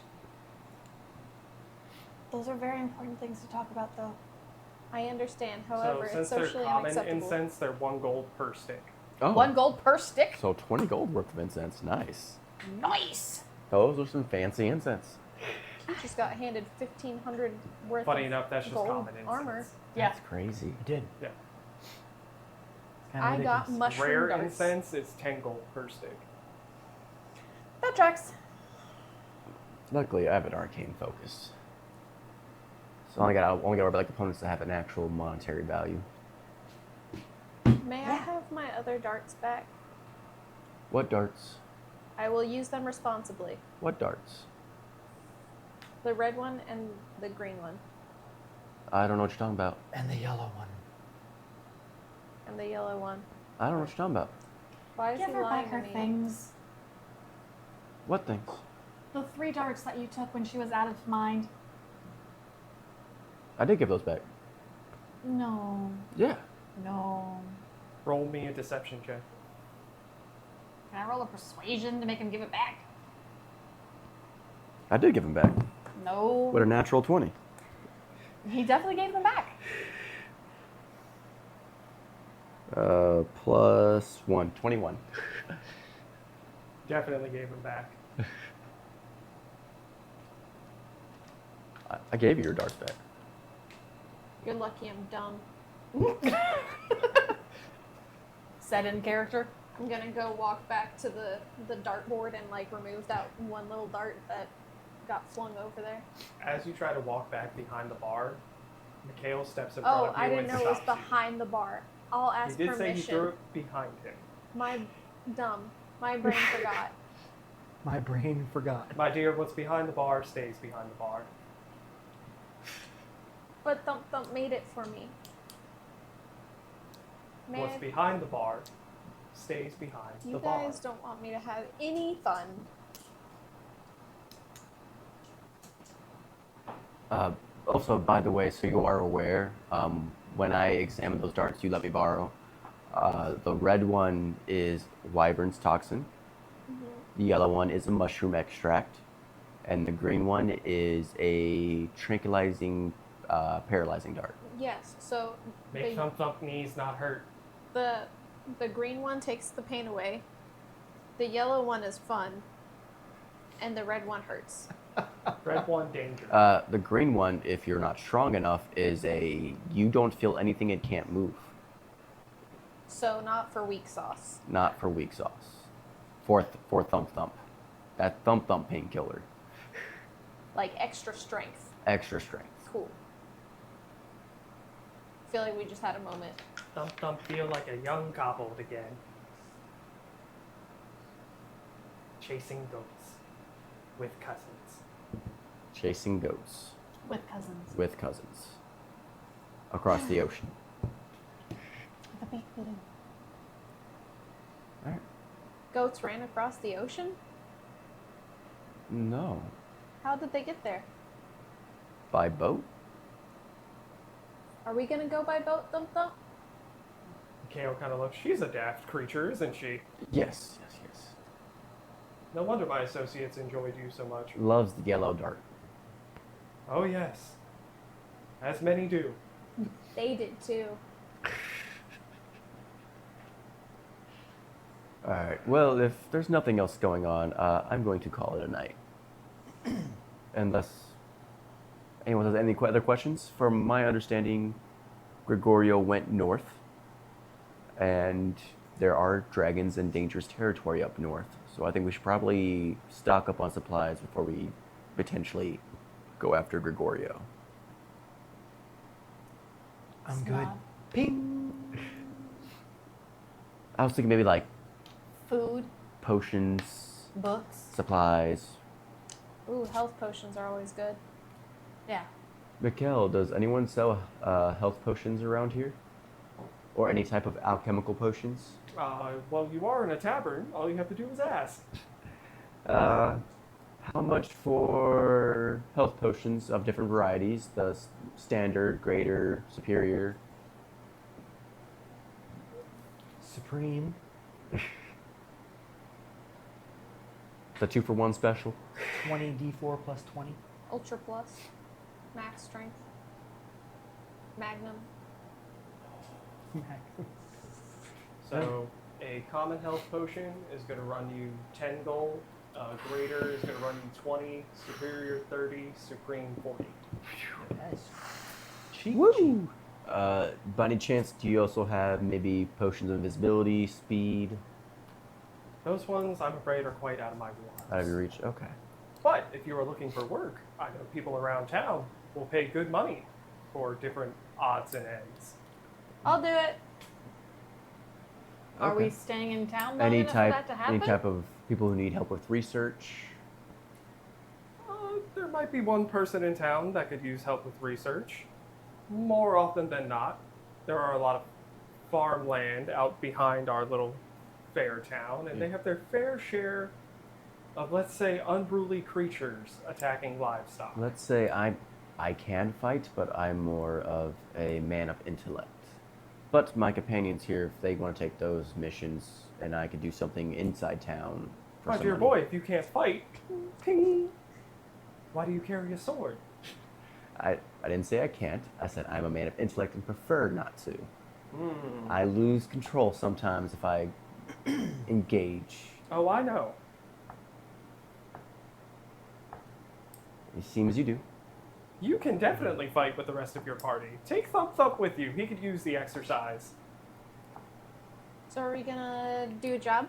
Those are very important things to talk about, though. I understand, So however, since it's they're socially common unacceptable. incense, they're 1 gold per stick. Oh. 1 gold per stick. So 20 gold worth of incense. Nice. Nice. Those are some fancy incense. Just got handed 1,500 worth Funny of enough, that's just gold common incense. armor. Yeah. That's crazy. You did. Yeah. It's kinda I got ridiculous. mushroom Rare darts. incense is 10 gold per stick. That tracks. Luckily, I have an arcane focus. So I only got to worry about like components that have an actual monetary value. May I have my other darts back? What darts? I will use them responsibly. What darts? The red one and the green one. I don't know what you're talking about. And the yellow one. And the yellow one. I don't know what you're talking about. Why is Give he her lying back to her me? things. What things? The 3 darts that you took when she was out of mind. I did give those back. No. Yeah. No. Roll me a deception check. Can I roll a persuasion to make him give it back? I did give them back. No. With a natural 20. He definitely gave them back. Plus 1. 21. Definitely gave him back. I gave you your darts back. You're lucky I'm dumb. Set in character. I'm gonna go walk back to the dartboard and like remove that one little dart that got flung over there. As you try to walk back behind the bar, Mikhail steps in front Oh, of you I didn't and know it was stops you. behind the bar. I'll He ask did say permission. he threw it behind him. My brain forgot. My brain forgot. My dear, what's behind the bar stays behind the bar. But Thump Thump made it for me. May What's I- behind the bar stays behind you the bar. guys don't want me to have any fun. Also, by the way, so you are aware, when I examined those darts you let me borrow, the red one is Wyvern's Toxin, the yellow one is a mushroom extract, and the green one is a tranquilizing paralyzing dart. Yes. So Make the, Thump Thump knees not hurt. the green one takes the pain away. The yellow one is fun, and the red one hurts. Red one, danger. The green one, if you're not strong enough, is you don't feel anything and can't move. So not for weak sauce. Not for weak sauce. For Thump Thump. That Thump Thump painkiller. Like extra strength. Extra strength. Cool. I feel like we just had a moment. Thump Thump feel like a young gobbled again. Chasing goats with cousins. Chasing goats With cousins. with cousins. Across the ocean. The big blue. Alright. Goats ran across the ocean? No. How did they get there? By boat? Are we gonna go by boat, Thump Thump? Mikhail kind of looks. She's a daft creature, isn't she? Yes. No wonder my associates enjoyed you so much. Loves the yellow dart. Oh, yes. As many do. They did too. Alright, well, if there's nothing else going on, I'm going to call it a night. Unless anyone has any other questions? From my understanding, Gregorio went north, and there are dragons in dangerous territory up north. So I think we should probably stock up on supplies before we potentially go after Gregorio. I'm good. Snob. Ping. I was thinking maybe like Food, potions, books. supplies. Ooh, health potions are always good. Yeah. Mikkel, does anyone sell health potions around here? Or any type of alchemical potions? Well, you are in a tavern. All you have to do is ask. How much for health potions of different varieties? The standard, greater, superior. Supreme. The 2-for-1 special. 20 D4 plus 20. Ultra plus. Max strength. Magnum. So, a common health potion is going to run you 10 gold. Greater is going to run you 20. Superior 30. Supreme 40. Nice. Cheap. Woo! By any chance, do you also have maybe potions of invisibility, speed, Those ones, I'm afraid, are quite out of my wheelhouse. out of your reach? Okay. But if you are looking for work, I know people around town will pay good money for different odds and ends. I'll do it. Are we Okay. staying in town long Any enough for type, that to happen? any type of people who need help with research? There might be one person in town that could use help with research. More often than not, there are a lot of farmland out behind our little fair town, and they have their fair share of, let's say, unruly creatures attacking livestock. Let's say I can fight, but I'm more of a man of intellect. But my companions here, if they want to take those missions, and I could do something inside town for My some dear money. boy, if you can't fight, ting, why do you carry a sword? I didn't say I can't. I said I'm a man of intellect and prefer not to. Hmm. I lose control sometimes if I engage. Oh, I know. It seems you do. You can definitely fight with the rest of your party. Take Thump Thump with you. He could use the exercise. So are we gonna do a job?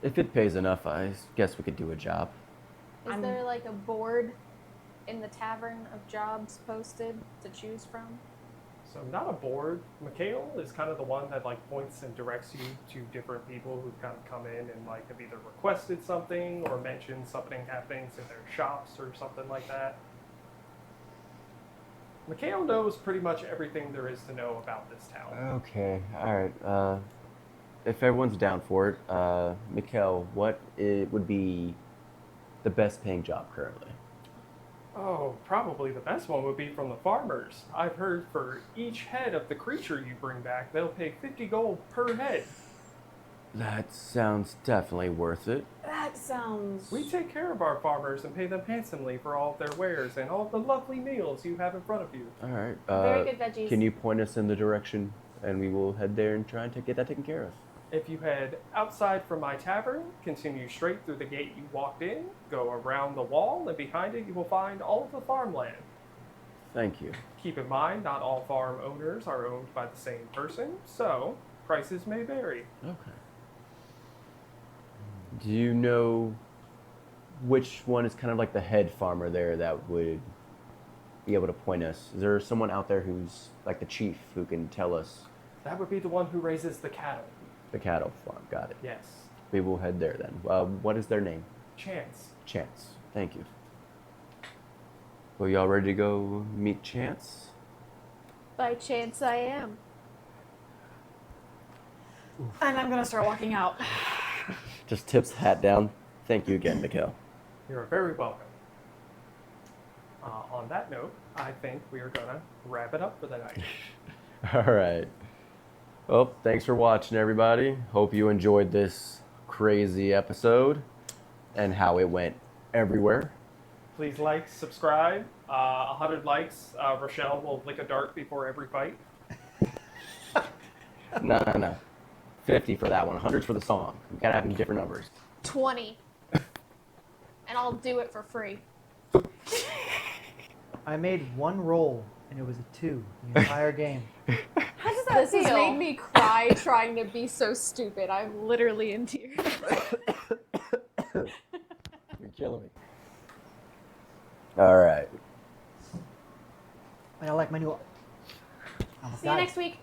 If it pays enough, I guess we could do a job. Is I'm- there like a board in the tavern of jobs posted to choose from? So not a board. Mikhail is kind of the one that like points and directs you to different people who've kind of come in and like have either requested something or mentioned something happening in their shops or something like that. Mikhail knows pretty much everything there is to know about this town. Okay, alright. If everyone's down for it, Mikkel, what would be the best paying job currently? Oh, probably the best one would be from the farmers. I've heard for each head of the creature you bring back, they'll pay 50 gold per head. That sounds definitely worth it. That sounds. We take care of our farmers and pay them handsomely for all of their wares and all of the lovely meals you have in front of you. All right. Very good veggies. Can you point us in the direction, and we will head there and try and get that taken care of? If you head outside from my tavern, continue straight through the gate you walked in, go around the wall, and behind it you will find all of the farmland. Thank you. Keep in mind, not all farm owners are owned by the same person, so prices may vary. Okay. Do you know which one is kind of like the head farmer there that would be able to point us? Is there someone out there who's like the chief who can tell us That would be the one who raises the cattle. the cattle farm? Got it. Yes. We will head there then. What is their name? Chance. Chance. Thank you. Well, y'all ready to go meet Chance? By chance, I am. And I'm gonna start walking out. Just tips the hat down. Thank you again, Mikhail. You're very welcome. On that note, I think we are going to wrap it up for the night. All right. Well, thanks for watching, everybody. Hope you enjoyed this crazy episode and how it went everywhere. Please like, subscribe. 100 likes. Rochelle will lick a dart before every fight. No. 50 for that one. 100's for the song. We gotta have different numbers. 20. And I'll do it for free. I made one roll, and it was a 2 the entire game. How does that This feel? has made me cry trying to be so stupid. I'm literally in tears. You're killing me. All right. And I like my new. See you next week.